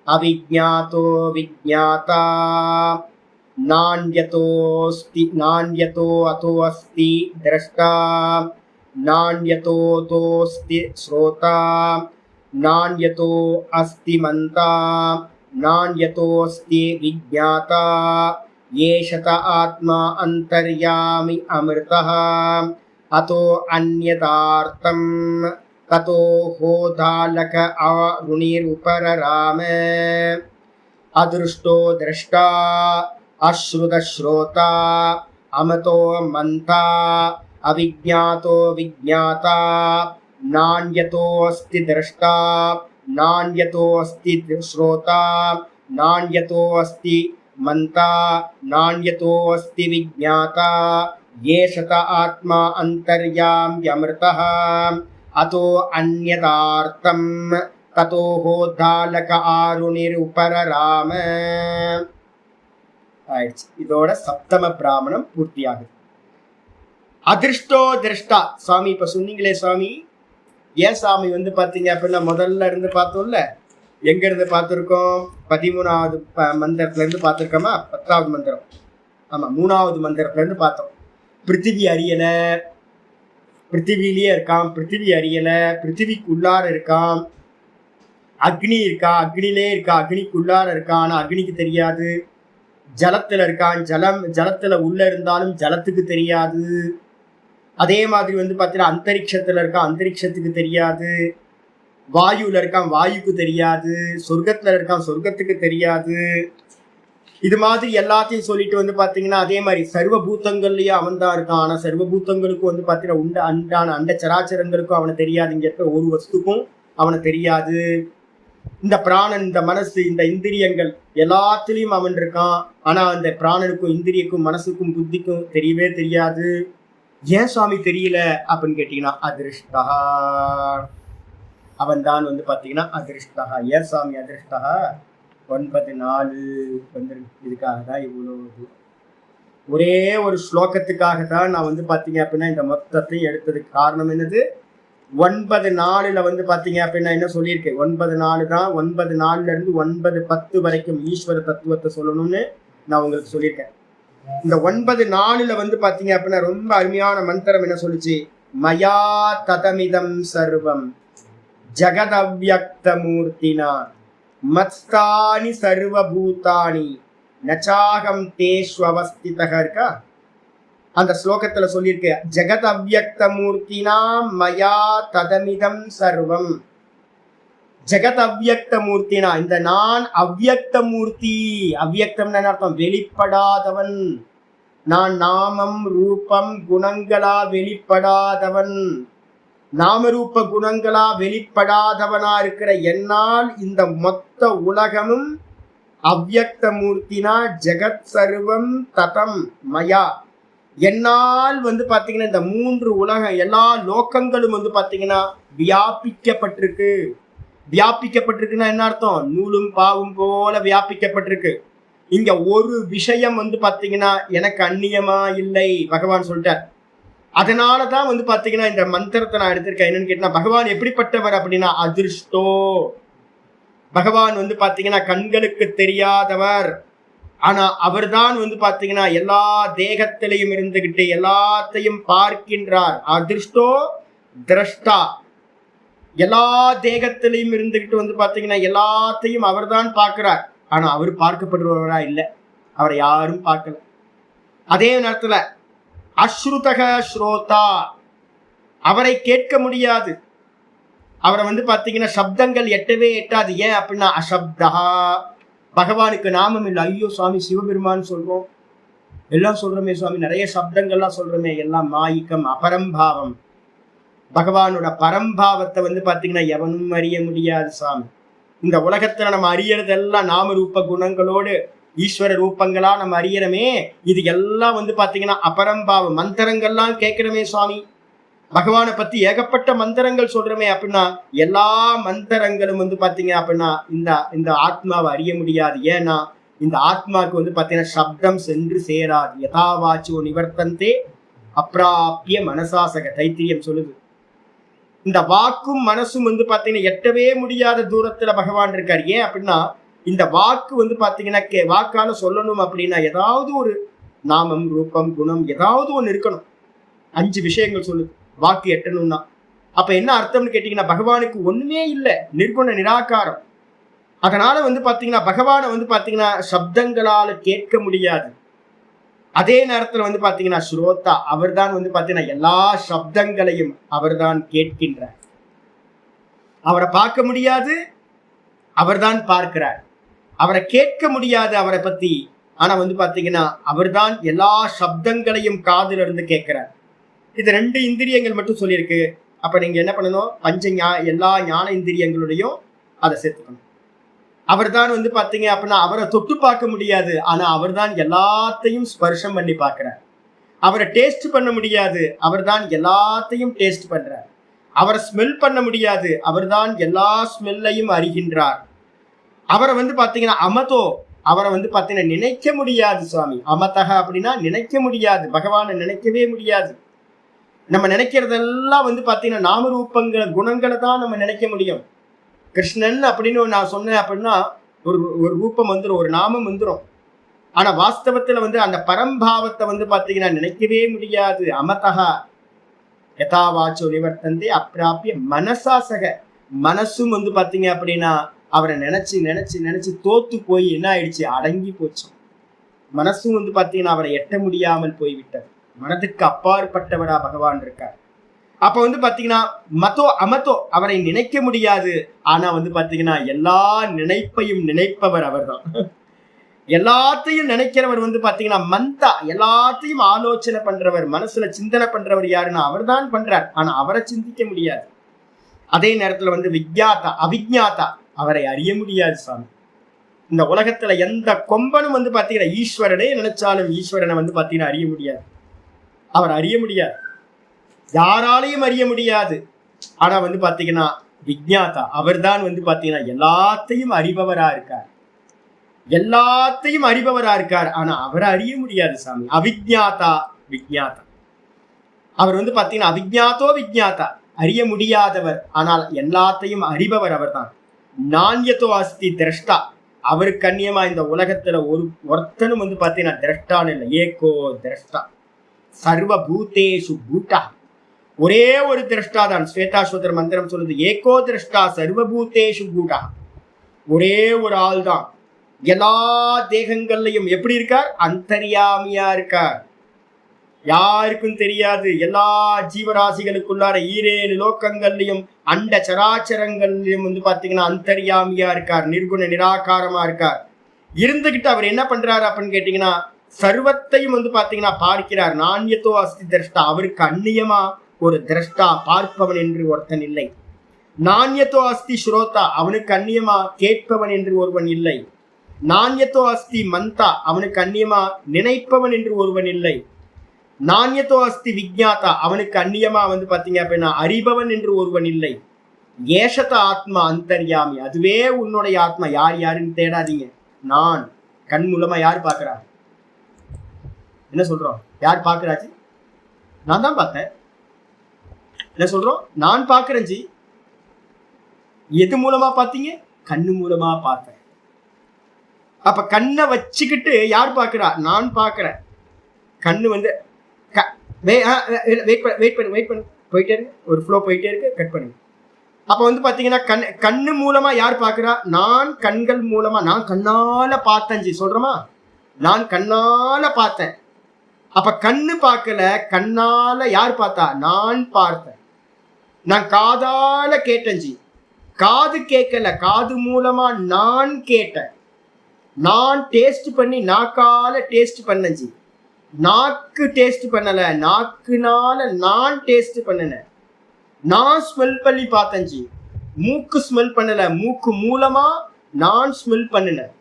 Speaker 1: அவிஜ்ஞாதோ விஜ்ஞாதா நான்யதோஸ்தி நான்யதோ அதோ அஸ்தி திரஷ்டா நான்யதோ தோஸ்தி ஸ்ரோதா நான்யதோ அஸ்தி மந்தா நான்யதோஸ்தி விஜ்ஞாதா ஏஷத ஆத்மா அந்தர்யாமி அமிர்தஹ அதோ அன்யதார்த்தம் ததோ ஹோதாலக அருணிருபரராம அதிருஷ்டோ திரஷ்டா அஸ்ருத ஸ்ரோதா அமதோ மந்தா அவிஜ்ஞாதோ விஜ்ஞாதா நான்யதோஸ்தி திரஷ்டா நான்யதோஸ்தி ஸ்ரோதா நான்யதோஸ்தி மந்தா நான்யதோஸ்தி விஜ்ஞாதா ஏஷத ஆத்மா அந்தர்யாம்யமிர்தஹ அதோ அன்யதார்த்தம் ததோஹோத்தாலக ஆருணிர் உபரராம. ஆயிடுச்சு. இதோட சப்தம பிராமணம் பூர்த்தியாகுது. அதிருஷ்டோ திருஷ்டா. சுவாமி இப்ப சொன்னீங்களே சுவாமி, ஏன் சாமி வந்து பாத்தீங்க அப்படின்னா முதல்ல இருந்து பார்த்தோம்ல, எங்க இருந்து பார்த்திருக்கோம்? 13வது மந்திரத்துல இருந்து பார்த்திருக்கோமா? 10வது மந்திரம், ஆமா 3வது மந்திரத்துல இருந்து பார்த்தோம். பிருத்திவி அறியல, பிருத்திவிலேயே இருக்கான், பிருத்திவி அறியல, பிருத்திவிக்குள்ளார இருக்கான். அக்னி இருக்கா, அக்னிலே இருக்கா, அக்னிக்குள்ளார இருக்கான், ஆனா அக்னிக்கு தெரியாது. ஜலத்துல இருக்கான், ஜலத்துல உள்ள இருந்தாலும் ஜலத்துக்கு தெரியாது. அதே மாதிரி வந்து பார்த்தீங்கன்னா அந்தரிக்ஷத்துல இருக்கான், அந்தரிக்ஷத்துக்கு தெரியாது. வாயுல இருக்கான், வாயுக்கு தெரியாது. சொர்க்கத்துல இருக்கான், சொர்க்கத்துக்கு தெரியாது. இது மாதிரி எல்லாத்தையும் சொல்லிட்டு வந்து பாத்தீங்கன்னா அதே மாதிரி சர்வபூத்தங்கள்லயே அவன் தான் இருக்கான். ஆனா சர்வபூத்தங்களுக்கும் வந்து பாத்தீங்கன்னா அண்டான அண்ட சராச்சரங்களுக்கும் அவனை தெரியாது. இங்க இருக்க ஒரு வஸ்துக்கும் அவனை தெரியாது. இந்த பிராணன், இந்த மனசு, இந்த இந்திரியங்கள் எல்லாத்துலயும் அவன் இருக்கான். ஆனா அந்த பிராணனுக்கும் இந்திரியக்கும் மனசுக்கும் புத்திக்கும் தெரியவே தெரியாது. ஏன் சுவாமி தெரியல அப்படின்னு கேட்டீங்கன்னா அதிருஷ்டா. அவன் தான் வந்து பாத்தீங்கன்னா அதிருஷ்டா. ஏன் சுவாமி அதிருஷ்டா? 9:4 வந்து இதுக்காக தான் இவ்வளவு. ஒரே ஒரு ஸ்லோகத்துக்காக தான் நான் வந்து பாத்தீங்க அப்படின்னா இந்த மொத்தத்தையும் எடுத்ததுக்கு காரணம் என்னது? 9:4 வந்து பாத்தீங்க அப்படின்னா என்ன சொல்லியிருக்கேன்? 9:4 தான். 9:4 இருந்து 9:10 வரைக்கும் ஈஸ்வர தத்துவத்தை சொல்லணும்னு நான் உங்களுக்கு சொல்லியிருக்கேன். இந்த 9:4 வந்து பாத்தீங்க அப்படின்னா ரொம்ப அருமையான மந்திரம் என்ன சொல்லுச்சு? மயா ததமிதம் சர்வம் ஜகதவ்யக்த மூர்த்தினா மத்ஸ்தானி சர்வபூதானி நச்சாகம் தேஷ்வவஸ்திதஹ இருக்கா? அந்த ஸ்லோகத்துல சொல்லியிருக்க ஜெகத் அவ்யக்த மூர்த்தினா மயா ததமிதம் சர்வம். ஜெகத் அவ்யக்த மூர்த்தினா, இந்த நான் அவ்யக்த மூர்த்தி. அவ்யக்தம்னு அர்த்தம் வெளிப்படாதவன். நான் நாமம் ரூபம் குணங்களா வெளிப்படாதவன். நாமரூப குணங்களா வெளிப்படாதவனா இருக்கிற என்னால் இந்த மொத்த உலகமும் அவ்யக்த மூர்த்தினா ஜெகத் சர்வம் ததம் மயா. என்னால் வந்து பாத்தீங்கன்னா இந்த 3 உலகம் எல்லா லோகங்களும் வந்து பாத்தீங்கன்னா வியாபிக்கப்பட்டிருக்கு. வியாபிக்கப்பட்டிருக்குன்னா என்ன அர்த்தம்? நூலும் பாவும் போல வியாபிக்கப்பட்டிருக்கு. இங்க ஒரு விஷயம் வந்து பாத்தீங்கன்னா எனக்கு அந்நியமா இல்லை, பகவான் சொல்லிட்டார். அதனாலதான் வந்து பாத்தீங்கன்னா இந்த மந்திரத்தை நான் எடுத்திருக்கேன். என்னன்னு கேட்டா, பகவான் எப்படிப்பட்டவர் அப்படின்னா அதிருஷ்டோ. பகவான் வந்து பாத்தீங்கன்னா கண்களுக்கு தெரியாதவர். ஆனா அவர் தான் வந்து பாத்தீங்கன்னா எல்லா தேகத்திலையும் இருந்துகிட்டு எல்லாத்தையும் பார்க்கின்றார். அதிருஷ்டோ திரஷ்டா. எல்லா தேகத்திலையும் இருந்துகிட்டு வந்து பாத்தீங்கன்னா எல்லாத்தையும் அவர் தான் பார்க்கிறார். ஆனா அவர் பார்க்கப்படுபவரா இல்லை, அவரை யாரும் பார்க்கல. அதே நேரத்துல அஸ்ருதக ஸ்ரோதா, அவரை கேட்க முடியாது. அவரை வந்து பாத்தீங்கன்னா சப்தங்கள் எட்டவே எட்டாது. ஏன் அப்படின்னா அசப்தா. பகவானுக்கு நாமம் இல்லை. ஐயோ சுவாமி சிவபெருமான் சொல்றோம், எல்லாம் சொல்றோமே சுவாமி, நிறைய சப்தங்கள்லாம் சொல்றோமே, எல்லாம் மாயிக்கம் அபரம்பாவம். பகவானோட பரம்பாவத்தை வந்து பாத்தீங்கன்னா எவனும் அறிய முடியாது சுவாமி. இந்த உலகத்துல நம்ம அறியறதெல்லாம் நாம ரூப குணங்களோடு ஈஸ்வர ரூபங்களா நம்ம அறியறமே. இது எல்லாம் வந்து பாத்தீங்கன்னா அபரம்பாவம். மந்திரங்கள்லாம் கேட்கிறோமே சுவாமி, பகவானை பத்தி ஏகப்பட்ட மந்திரங்கள் சொல்றோமே அப்படின்னா எல்லா மந்திரங்களும் வந்து பாத்தீங்க அப்படின்னா இந்த ஆத்மாவை அறிய முடியாது. ஏன்னா இந்த ஆத்மாவுக்கு வந்து பாத்தீங்கன்னா சப்தம் சென்று சேராது. யதாவாச்சோ நிவர்த்தந்தே அப்ராப்பிய மனசாசக, தைத்திரியம் சொல்லுது. இந்த வாக்கும் மனசும் வந்து பாத்தீங்கன்னா எட்டவே முடியாத தூரத்துல பகவான் இருக்கார். ஏன் அப்படின்னா இந்த வாக்கு வந்து பாத்தீங்கன்னா வாக்கால சொல்லணும் அப்படின்னா ஏதாவது ஒரு நாமம் ரூபம் குணம் ஏதாவது ஒண்ணு இருக்கணும். 5 விஷயங்கள் சொல்லுது வாக்கு எட்டணும்னா. அப்ப என்ன அர்த்தம்னு கேட்டீங்கன்னா பகவானுக்கு ஒண்ணுமே இல்லை, நிர்குண நிராகாரம். அதனால வந்து பாத்தீங்கன்னா பகவானை வந்து பாத்தீங்கன்னா சப்தங்களால கேட்க முடியாது. அதே நேரத்துல வந்து பாத்தீங்கன்னா ஸ்ரோதா, அவர் தான் வந்து பாத்தீங்கன்னா எல்லா சப்தங்களையும் அவர் தான் கேட்கின்றார். அவரை பார்க்க முடியாது, அவர் தான் பார்க்கிறார். அவரை கேட்க முடியாது அவரை பத்தி, ஆனா வந்து பாத்தீங்கன்னா அவர் தான் எல்லா சப்தங்களையும் காதுல இருந்து கேட்கிறார். இது 2 இந்திரியங்கள் மட்டும் சொல்லியிருக்கு. அப்ப நீங்க என்ன பண்ணணும்? எல்லா ஞான இந்திரியங்களுடையும் அதை சேர்த்துக்கணும். அவர் தான் வந்து பாத்தீங்க அப்படின்னா அவரை தொட்டு பார்க்க முடியாது, ஆனா அவர் தான் எல்லாத்தையும் ஸ்பர்ஷம் பண்ணி பார்க்கிறார். அவரை டேஸ்ட் பண்ண முடியாது, அவர் தான் எல்லாத்தையும் டேஸ்ட் பண்றார். அவரை ஸ்மெல் பண்ண முடியாது, அவர்தான் எல்லா ஸ்மெல்லையும் அறிகின்றார். அவரை வந்து பாத்தீங்கன்னா அமதோ, அவரை வந்து பாத்தீங்கன்னா நினைக்க முடியாது சுவாமி. அமதக அப்படின்னா நினைக்க முடியாது, பகவானை நினைக்கவே முடியாது. நம்ம நினைக்கிறதெல்லாம் வந்து பாத்தீங்கன்னா நாமரூபங்களை குணங்களை தான் நம்ம நினைக்க முடியும். கிருஷ்ணன் அப்படின்னு நான் சொன்னேன் அப்படின்னா ஒரு ஒரு ரூபம் வந்துடும், ஒரு நாமம் வந்துடும். ஆனா வாஸ்தவத்துல வந்து அந்த பரம்பாவத்தை வந்து பாத்தீங்கன்னா நினைக்கவே முடியாது. அமதகா யதாவாச்சோ நிவர்த்தந்தே அப்பிராப்பிய மனசாசக, மனசும் வந்து பாத்தீங்க அப்படின்னா அவரை நினைச்சு நினைச்சு நினைச்சு தோத்து போய் என்ன ஆயிடுச்சு, அடங்கி போச்சு. மனசும் வந்து பாத்தீங்கன்னா அவரை எட்ட முடியாமல் போய்விட்டது. மனதுக்கு அப்பாற்பட்டவரா பகவான் இருக்கார். அப்ப வந்து பாத்தீங்கன்னா மதோ அமதோ, அவரை நினைக்க முடியாது. ஆனா வந்து பாத்தீங்கன்னா எல்லா நினைப்பையும் நினைப்பவர் அவர்தான். எல்லாத்தையும் நினைக்கிறவர் வந்து பாத்தீங்கன்னா மந்தா, எல்லாத்தையும் ஆலோசனை பண்றவர், மனசுல சிந்தனை பண்றவர் யாருன்னா அவர் தான் பண்றார். ஆனா அவரை சிந்திக்க முடியாது. அதே நேரத்துல வந்து விக்யாதா அவிஜாதா, அவரை அறிய முடியாது சுவாமி. இந்த உலகத்துல எந்த கொம்பனும் வந்து பாத்தீங்கன்னா ஈஸ்வரனே நினைச்சாலும் ஈஸ்வரனை வந்து பாத்தீங்கன்னா அறிய முடியாது. அவர் அறிய முடியாது, யாராலையும் அறிய முடியாது. ஆனா வந்து பாத்தீங்கன்னா விக்ஞாதா, அவர் தான் வந்து பாத்தீங்கன்னா எல்லாத்தையும் அறிபவரா இருக்கார், எல்லாத்தையும் அறிபவரா இருக்கார். ஆனா அவரை அறிய முடியாது சாமி. அவிஜாதா விக்ஞாதா, அவர் வந்து பாத்தீங்கன்னா அவிஜாத்தோ விக்ஞாதா, அறிய முடியாதவர், ஆனால் எல்லாத்தையும் அறிபவர் அவர் தான். நான்யதோ அஸ்தி திரஷ்டா, அவருக்கு கண்ணியமா இந்த உலகத்துல ஒருத்தனும் வந்து பாத்தீங்கன்னா திரஷ்டான்னு இல்லை. ஏகோ திரஷ்டா சர்வ பூதேஷு பூட்டா, ஒரே ஒரு திரஷ்டா தான். ஸ்வேதாஸ்வதர் மந்திரம் சொல்லுது, ஏகோ திரஷ்டா சர்வபூதேஷு பூட்டா, ஒரே ஒரு ஆள் தான் எல்லா தேகங்கள்லையும் எப்படி இருக்கார், அந்தர்யாமியா இருக்கார். யாருக்கும் தெரியாது. எல்லா ஜீவராசிகளுக்குள்ளார 7 லோக்கங்கள்லையும் அண்ட சராச்சரங்கள்லையும் வந்து பாத்தீங்கன்னா அந்தர்யாமியா இருக்கார், நிர்குண நிராகாரமா இருக்கார். இருந்துகிட்டு அவர் என்ன பண்றாரு அப்படின்னு கேட்டீங்கன்னா சர்வத்தையும் வந்து பாத்தீங்கன்னா பார்க்கிறார். நான்யதோ அஸ்தி திரஷ்டா, அவருக்கு அந்நியமா ஒரு திரஷ்டா பார்ப்பவன் என்று ஒருத்தன் இல்லை. நான்யதோ அஸ்தி ஸ்ரோதா, அவனுக்கு அந்நியமா கேட்பவன் என்று ஒருவன் இல்லை. நான்யதோ அஸ்தி மந்தா, அவனுக்கு அந்நியமா நினைப்பவன் என்று ஒருவன் இல்லை. நான்யதோ அஸ்தி விக்ஞாதா, அவனுக்கு அந்நியமா வந்து பாத்தீங்க அப்படின்னா அறிபவன் என்று ஒருவன் இல்லை. ஏஷத ஆத்மா அந்தர்யாமி, அதுவே உன்னுடைய ஆத்மா. யார் யாருன்னு தேடாதீங்க. நான் கண் மூலமா யார் பாக்குறா, என்ன சொல்றோம், யார் பாக்குறாச்சு, நான் தான் பார்த்தேன். என்ன சொல்றோம், நான் பாக்குறேன் ஜி. எது மூலமா பாத்தீங்க, கண்ணு மூலமா பார்த்தேன். அப்ப கண்ணை வச்சுக்கிட்டு யார் பாக்குறா, நான் பாக்குறேன். கண்ணு வந்து வெயிட் பண்ணு போயிட்டே இருக்கு, ஒரு ஃப்ளோ போயிட்டே இருக்கு, கட் பண்ணுங்க. அப்ப வந்து பாத்தீங்கன்னா கண்ணு மூலமா யார் பாக்குறா, நான் கண்கள் மூலமா, நான் கண்ணால பார்த்தேன் ஜி சொல்றோமா, நான் கண்ணால பார்த்தேன். அப்ப கண்ணு பார்க்கல, கண்ணால யார் பார்த்தா, நான் பார்த்தேன். நான் காதால கேட்டேன் ஜி, காது கேட்கல, காது மூலமா நான் கேட்டேன். நான் டேஸ்ட் பண்ணி நாக்கால டேஸ்ட் பண்ணேன் ஜி, நாக்கு டேஸ்ட் பண்ணல, நாக்குனால நான் டேஸ்ட் பண்ணினேன். நான் ஸ்மெல் பண்ணி பார்த்தேன் ஜி, மூக்கு ஸ்மெல் பண்ணல, மூக்கு மூலமா நான் ஸ்மெல் பண்ணினேன்.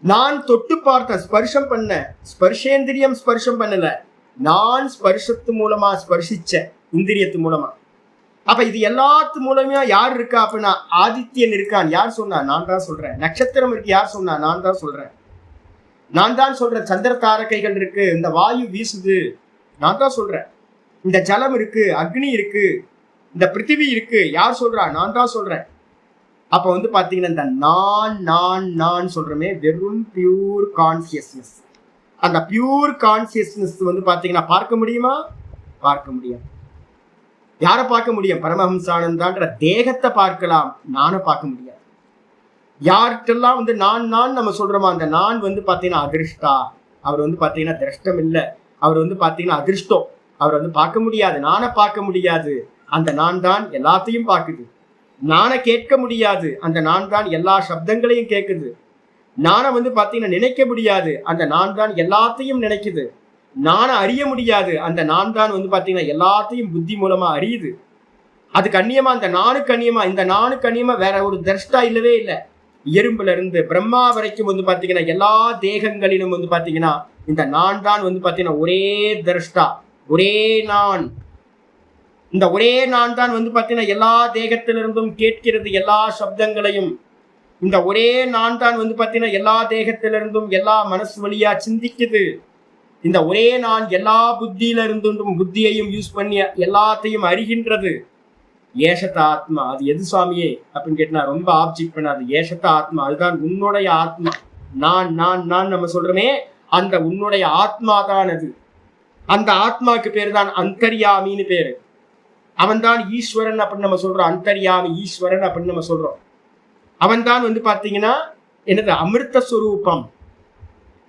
Speaker 1: நான் தொட்டு பார்த்தேன், ஸ்பர்ஷம் பண்ண, ஸ்பர்ஷேந்திரியம் ஸ்பர்ஷம் பண்ணல, நான் ஸ்பர்ஷத்து மூலமா ஸ்பர்ஷிச்சேன், இந்திரியத்து மூலமா. அப்ப இது எல்லாத்து மூலமா யார் இருக்கா அப்படின்னா ஆதித்யன் இருக்கான். யார் சொன்னா, நான் தான் சொல்றேன். நட்சத்திரம் இருக்கு, யார் சொன்னா, நான் தான் சொல்றேன். நான் தான் சொல்றேன். சந்திர தாரகைகள் இருக்கு, இந்த வாயு வீசுது, நான் தான் சொல்றேன். இந்த ஜலம் இருக்கு, அக்னி இருக்கு, இந்த பிருத்திவி இருக்கு, யார் சொல்றா, நான் தான் சொல்றேன். அப்ப வந்து பாத்தீங்கன்னா இந்த நான் நான் நான் சொல்றமே வெறும் பியூர் கான்சியஸ்னஸ். அந்த பியூர் கான்சியஸ்னஸ் வந்து பாத்தீங்கன்னா பார்க்க முடியுமா, பார்க்க முடியும். யாரை பார்க்க முடியும், பரமஹம்சானந்தான்ற தேகத்தை பார்க்கலாம், நானை பார்க்க முடியாது. யார்கிட்டெல்லாம் வந்து நான் நான் நம்ம சொல்றோமா, அந்த நான் வந்து பாத்தீங்கன்னா அதிருஷ்டா, அவர் வந்து பாத்தீங்கன்னா திரஷ்டம் இல்லை, அவர் வந்து பாத்தீங்கன்னா அதிருஷ்டம், அவர் வந்து பார்க்க முடியாது, நானை பார்க்க முடியாது. அந்த நான் தான் எல்லாத்தையும் பார்க்குது. நானை கேட்க முடியாது, அந்த நான் தான் எல்லா சப்தங்களையும் கேட்குது. நானை வந்து பாத்தீங்கன்னா நினைக்க முடியாது, அந்த நான் தான் எல்லாத்தையும் நினைக்குது. நானை அறிய முடியாது, அந்த நான் தான் வந்து பாத்தீங்கன்னா எல்லாத்தையும் புத்தி மூலமா அறியுது. அதுக்கு அந்நியமா, அந்த நானுக்கு அந்நியமா, இந்த நானுக்கு அந்நியமா வேற ஒரு திரஷ்டா இல்லவே இல்லை. எறும்புல இருந்து பிரம்மா வரைக்கும் வந்து பாத்தீங்கன்னா எல்லா தேகங்களிலும் வந்து பாத்தீங்கன்னா இந்த நான் தான் வந்து பாத்தீங்கன்னா ஒரே திரஷ்டா, ஒரே நான். இந்த ஒரே நான் தான் வந்து பார்த்தீங்கன்னா எல்லா தேகத்திலிருந்தும் கேட்கிறது எல்லா சப்தங்களையும். இந்த ஒரே நான் தான் வந்து பார்த்தீங்கன்னா எல்லா தேகத்திலிருந்தும் எல்லா மனசு வழியா சிந்திக்குது. இந்த ஒரே நான் எல்லா புத்தியில இருந்தும் புத்தியையும் யூஸ் பண்ணி எல்லாத்தையும் அறிகின்றது. ஏஷத்த ஆத்மா, அது எது சுவாமியே அப்படின்னு கேட்டா ரொம்ப ஆப்ஜெக்ட் பண்ணாது. ஏஷத்த ஆத்மா, அதுதான் உன்னுடைய ஆத்மா. நான் நான் நான் நம்ம சொல்றோமே, அந்த உன்னுடைய ஆத்மா தான் அது. அந்த ஆத்மாவுக்கு பேரு தான் அந்தர்யாமின்னு பேரு. அவன் தான் ஈஸ்வரன் அப்படின்னு நம்ம சொல்றோம். அந்தர்யாமி ஈஸ்வரன் அப்படின்னு நம்ம சொல்றோம். அவன் தான் வந்து பாத்தீங்கன்னா என்னது, அமிர்த ஸ்வரூபம்.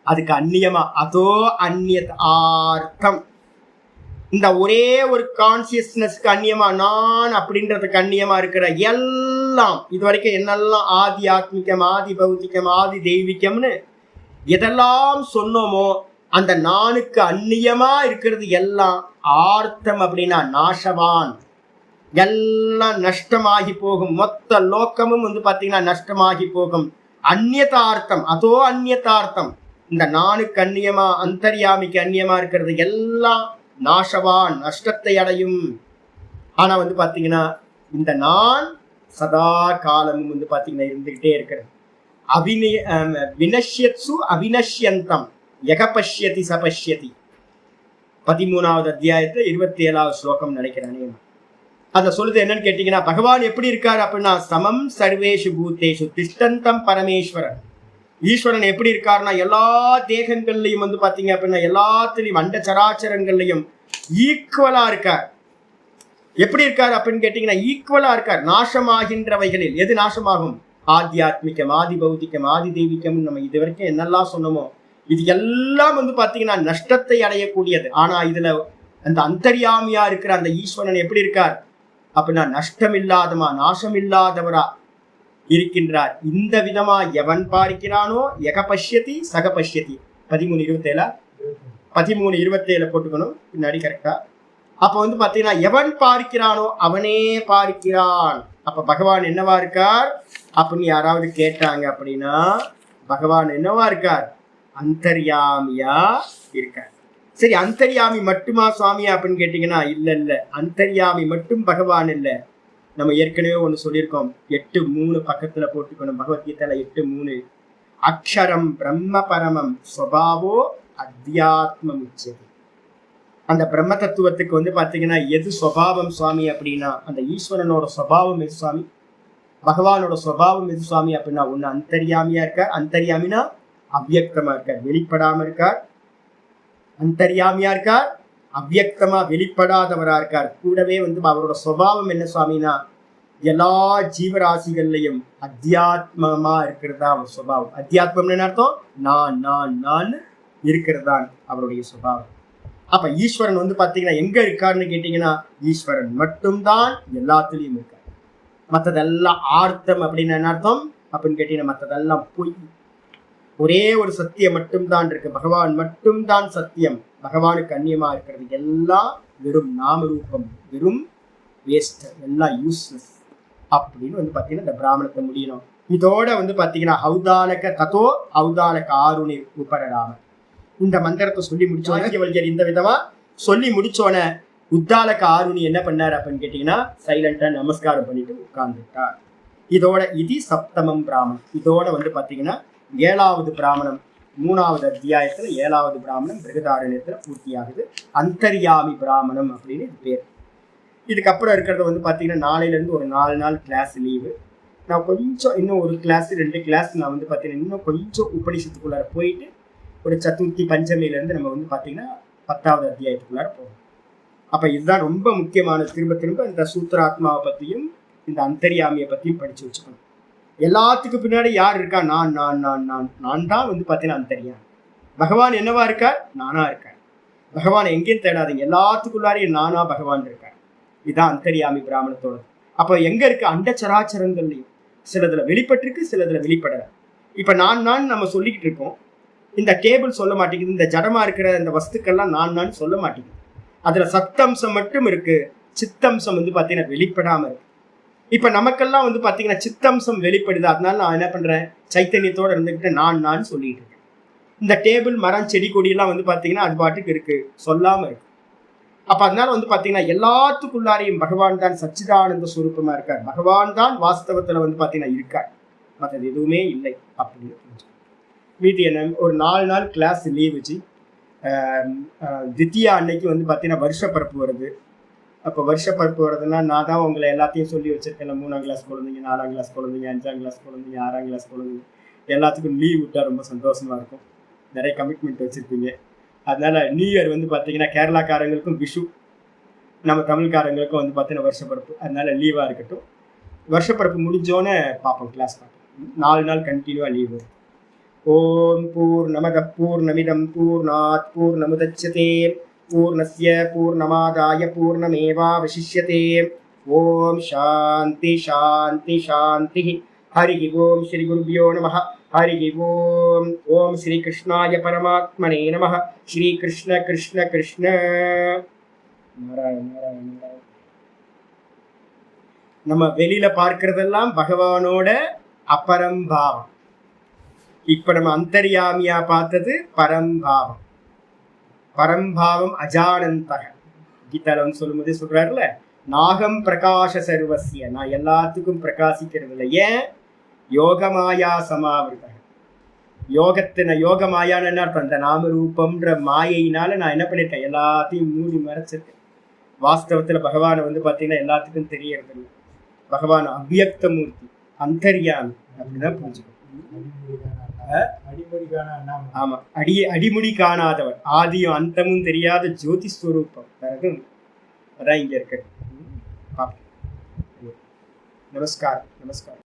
Speaker 1: அதுக்கு அந்நியமா அதோ அந்நியத் ஆர்த்தம். இந்த ஒரே ஒரு கான்சியஸ்னஸ்க்கு அந்நியமா, நான் அப்படின்றதுக்கு அந்நியமா இருக்கிற எல்லாம் இது வரைக்கும் என்னெல்லாம் ஆதி ஆத்மிகம், ஆதி பௌத்திகம், ஆதி தெய்வீகம்னு எதெல்லாம் சொன்னோமோ அந்த நானுக்கு அந்நியமா இருக்கிறது எல்லாம் ஆர்த்தம். அப்படின்னா நாசவான், எல்லாம் நஷ்டமாகி போகும். மொத்த லோக்கமும் வந்து பாத்தீங்கன்னா நஷ்டமாகி போகும். அந்நியதார்த்தம், அதோ அந்நியதார்த்தம். இந்த நானுக்கு அந்நியமா, அந்தர்யாமிக்கு அந்நியமா இருக்கிறது எல்லாம் நாசவான், நஷ்டத்தை அடையும். ஆனா வந்து பாத்தீங்கன்னா இந்த நான் சதா காலமும் வந்து பாத்தீங்கன்னா இருந்துகிட்டே இருக்கிறது. வினஷ்யத்சு அவினஷ்யந்தம் யகபஷ்யதி சபஷ்யதி. 13வது அத்தியாயத்துல 27வது ஸ்லோகம் நினைக்கிறேன். அதை சொல்லுது என்னன்னு கேட்டீங்கன்னா, பகவான் எப்படி இருக்காரு அப்படின்னா சமம் சர்வேஷு பூத்தேஷு திஷ்டந்தம் பரமேஸ்வரன். ஈஸ்வரன் எப்படி இருக்காருன்னா எல்லா தேகங்கள்லையும் வந்து பாத்தீங்க அப்படின்னா எல்லாத்துலயும் அண்ட சராச்சரங்கள்லையும் ஈக்குவலா இருக்கார். எப்படி இருக்காரு அப்படின்னு கேட்டீங்கன்னா ஈக்குவலா இருக்கார். நாசமாகின்றவைகளில் எது நாசமாகும்? ஆத்தியாத்மிகம், ஆதி பௌத்திகம், ஆதி தெய்வீகம், நம்ம இது வரைக்கும் என்னெல்லாம் சொன்னோமோ இது எல்லாம் வந்து பாத்தீங்கன்னா நஷ்டத்தை அடையக்கூடியது. ஆனா இதுல அந்த அந்தர்யாமியா இருக்கிற அந்த ஈஸ்வரன் எப்படி இருக்கார் அப்படின்னா நஷ்டம் இல்லாதமா, நாசம் இல்லாதவரா இருக்கின்றார். இந்த விதமா எவன் பார்க்கிறானோ யகபஷ்யதி சகபஷ்யதி. 13:27 போட்டுக்கணும் பின்னாடி கரெக்டா. அப்ப வந்து பாத்தீங்கன்னா எவன் பார்க்கிறானோ அவனே பார்க்கிறான். அப்ப பகவான் என்னவா இருக்கார் அப்படின்னு யாராவது கேட்டாங்க அப்படின்னா பகவான் என்னவா இருக்கார்? அந்தர்யாமியா இருக்கார். சரி, அந்தர்யாமி மட்டுமா சுவாமி அப்படின்னு கேட்டீங்கன்னா இல்ல இல்ல, அந்தர்யாமி மட்டும் பகவான் இல்ல. நம்ம ஏற்கனவே ஒண்ணு சொல்லியிருக்கோம், 8:3 பக்கத்துல போட்டுக்கணும். பகவத்கீதையில 8:3 அக்ஷரம் பிரம்ம பரமம் ஸ்வபாவோ அத்தியாத்மம் உச்சது. அந்த பிரம்ம தத்துவத்துக்கு வந்து பாத்தீங்கன்னா எது சுவாவம் சுவாமி அப்படின்னா அந்த ஈஸ்வரனோட சுவாவம் எது சுவாமி, பகவானோட சுவாவம் எது சுவாமி அப்படின்னா ஒண்ணு அந்தர்யாமியா இருக்கார். அந்தர்யாமினா அவ்வியக்தமா இருக்கார், வெளிப்படாம இருக்கார். அந்தர்யாமியா இருக்கார், அவ்வியக்தமா வெளிப்படாதவரா இருக்கார். கூடவே வந்து அவரோட சுவாவம் என்ன சுவாமினா எல்லா ஜீவராசிகள்லையும் அத்தியாத்மமா இருக்கிறதா அவர் சுபாவம். அத்தியாத்மம்னு அர்த்தம் நான் நான் நான் இருக்கிறது தான் அவருடைய சுபாவம். அப்ப ஈஸ்வரன் வந்து பாத்தீங்கன்னா எங்க இருக்காருன்னு கேட்டீங்கன்னா ஈஸ்வரன் மட்டும்தான் எல்லாத்துலயும் இருக்கார். மற்றதெல்லாம் ஆர்த்தம் அப்படின்னு என்ன அர்த்தம் அப்படின்னு கேட்டீங்கன்னா மற்றதெல்லாம் பொய். ஒரே ஒரு சத்தியம் மட்டும்தான் இருக்கு, பகவான் மட்டும்தான் சத்தியம். பகவானுக்கு அந்நியமா இருக்கிறது எல்லாம் வெறும் நாமரூபம், வெறும் வேஸ்ட், எல்லாம் யூஸ்லெஸ் அப்படின்னு வந்து பாத்தீங்கன்னா இந்த பிராமணத்தை முடியணும். இதோட வந்து பாத்தீங்கன்னா ஹௌதாலக ததோ ஹௌதாலக ஆருணி உபரராம இந்த மந்திரத்தை சொல்லி முடிச்சோன்னே இந்த விதமா சொல்லி முடிச்சோன உத்தாலக ஆருணி என்ன பண்ணார் அப்படின்னு கேட்டீங்கன்னா சைலண்டா நமஸ்காரம் பண்ணிட்டு உட்கார்ந்துட்டார். இதோட இது சப்தமம் பிராமணம். இதோட வந்து பாத்தீங்கன்னா 7வது பிராமணம் 3வது அத்தியாயத்துல 7வது பிராமணம் பிருகதாரண்யத்துல பூர்த்தியாகுது. அந்தர்யாமி பிராமணம் அப்படின்னு இது பேர். இதுக்கப்புறம் இருக்கிறது வந்து பாத்தீங்கன்னா நாளையில இருந்து ஒரு 4 நாள் கிளாஸ் லீவு. நான் கொஞ்சம் இன்னும் ஒரு கிளாஸ் 2 கிளாஸ் நான் வந்து பாத்தீங்கன்னா இன்னும் கொஞ்சம் உபநிஷத்துக்குள்ளார போயிட்டு ஒரு சதுர்த்தி பஞ்சமியில இருந்து நம்ம வந்து பாத்தீங்கன்னா 10வது அத்தியாயத்துக்குள்ளார போகும். அப்ப இதுதான் ரொம்ப முக்கியமான. திரும்ப திரும்ப இந்த சூத்திராத்மாவை பத்தியும் இந்த அந்தர்யாமியை பத்தியும் படிச்சு வச்சுக்கணும். எல்லாத்துக்கு பின்னாடி யார் இருக்கா? நான் நான் நான் நான் நான் தான் வந்து பாத்தீங்கன்னா அந்தர்யாமி. பகவான் என்னவா இருக்கார்? நானா இருக்கார். பகவான் எங்கேயும் தேடாதீங்க, எல்லாத்துக்குள்ளாரையும் நானா பகவான் இருக்கார். இதுதான் அந்தர்யாமி பிராமணத்தோட. அப்ப எங்க இருக்கு? அண்ட சராச்சரங்கள்லையும் சிலதுல வெளிப்பட்டிருக்கு, சிலதுல வெளிப்படல. இப்ப நான் நான் நம்ம சொல்லிக்கிட்டு இருக்கோம், இந்த டேபிள் சொல்ல மாட்டேங்குது, இந்த ஜடமா இருக்கிற இந்த வஸ்துக்கள்லாம் நான் நான் சொல்ல மாட்டேங்குது. அதுல சத்தம்சம் மட்டும் இருக்கு, சித்தம்சம் வந்து பாத்தீங்கன்னா வெளிப்படாம இருக்கு. இப்ப நமக்கெல்லாம் வந்து பாத்தீங்கன்னா சித்தம்சம் வெளிப்படுது. அதனால நான் என்ன பண்றேன், சைத்தன்யத்தோட இருந்துகிட்டு நான் நான் சொல்லிட்டு இருக்கேன். இந்த டேபிள் மரம் செடி கொடி எல்லாம் வந்து பாத்தீங்கன்னா அது பாட்டுக்கு இருக்கு, சொல்லாம இருக்கு. அப்ப அதனால வந்து பாத்தீங்கன்னா எல்லாத்துக்குள்ளாரையும் பகவான் தான் சச்சிதானந்த சுரூபமா இருக்கார். பகவான் தான் வாஸ்தவத்துல வந்து பாத்தீங்கன்னா இருக்கார், மற்றது எதுவுமே இல்லை அப்படின்னு. மீதி என்ன ஒரு 4 நாள் கிளாஸ் லீவ் வச்சு தித்தியா அன்னைக்கு வந்து பாத்தீங்கன்னா வருஷப்பரப்பு வருது. அப்போ வருஷப்பரப்பு வருதுன்னா நான் தான் உங்களை எல்லாத்தையும் சொல்லி வச்சிருக்கேன். 3ஆம் கிளாஸ் குழந்தைங்க, 4ஆம் கிளாஸ் குழந்தைங்க, 5ஆம் கிளாஸ் குழந்தைங்க, 6ஆம் கிளாஸ் குழந்தைங்க எல்லாத்துக்கும் லீவ் விட்டா ரொம்ப சந்தோஷமா இருக்கும். நிறைய கமிட்மெண்ட் வச்சிருப்பீங்க. அதனால நியூ இயர் வந்து பார்த்தீங்கன்னா கேரளாக்காரங்களுக்கும் விஷு, நம்ம தமிழ்காரங்களுக்கும் வந்து பார்த்தீங்கன்னா வருஷப்பரப்பு. அதனால லீவாக இருக்கட்டும். வருஷப்பரப்பு முடிஞ்சோன்னே பார்ப்போம், கிளாஸ் பார்ப்போம். 4 நாள் கண்டினியூவாக லீவ் வரும். ஓம் பூர்ணமத பூர்ணமிதம் பூர்ணாத் பூர்ணமுதச்யதே பூர்ணஸ்ய பூர்ணமாதாய பூர்ணமேவாவசிஷ்யதே. ஓம் சாந்தி சாந்தி சாந்தி. ஹரி ஓம் ஸ்ரீ குருபியோ நமः. ஹரி ஓம். ஓம் ஸ்ரீ கிருஷ்ணாய பரமாத்மனே நமः. ஸ்ரீ கிருஷ்ண கிருஷ்ண கிருஷ்ண. நாராயண நாராயண நாராயண. நம்ம வெளியில பார்க்கறதெல்லாம் பகவானோட அபரம்பாவம். இப்ப நம்ம அந்தர்யாமியா பார்த்தது பரம்பாவம். பரம்பாவம் அஜானந்தக. கீதால சொல்லும்போது சொல்றாருல, நாகம் பிரகாச சர்வசிய, நான் எல்லாத்துக்கும் பிரகாசிக்கிறது இல்லை. ஏன்? யோகமாயா சமாவிருத. யோக மாயான்னு என்ன அர்த்தம்? அந்த நாமரூபம்ன்ற மாயையினால நான் என்ன பண்ணிருக்கேன், எல்லாத்தையும் மூடி மறைச்சிருக்கேன். வாஸ்தவத்துல பகவானை வந்து பாத்தீங்கன்னா எல்லாத்துக்கும் தெரியறது இல்லை. பகவான் அவ்வியக்த மூர்த்தி, அந்தர்யாமி. அப்படிதான் புரிஞ்சுக்கணும். ஆமா, அடிமுடி காணாதவர், ஆதியும் அந்தமும் தெரியாத ஜோதி ஸ்வரூபம். அதான் இங்க இருக்கு. நமஸ்காரம் நமஸ்காரம்.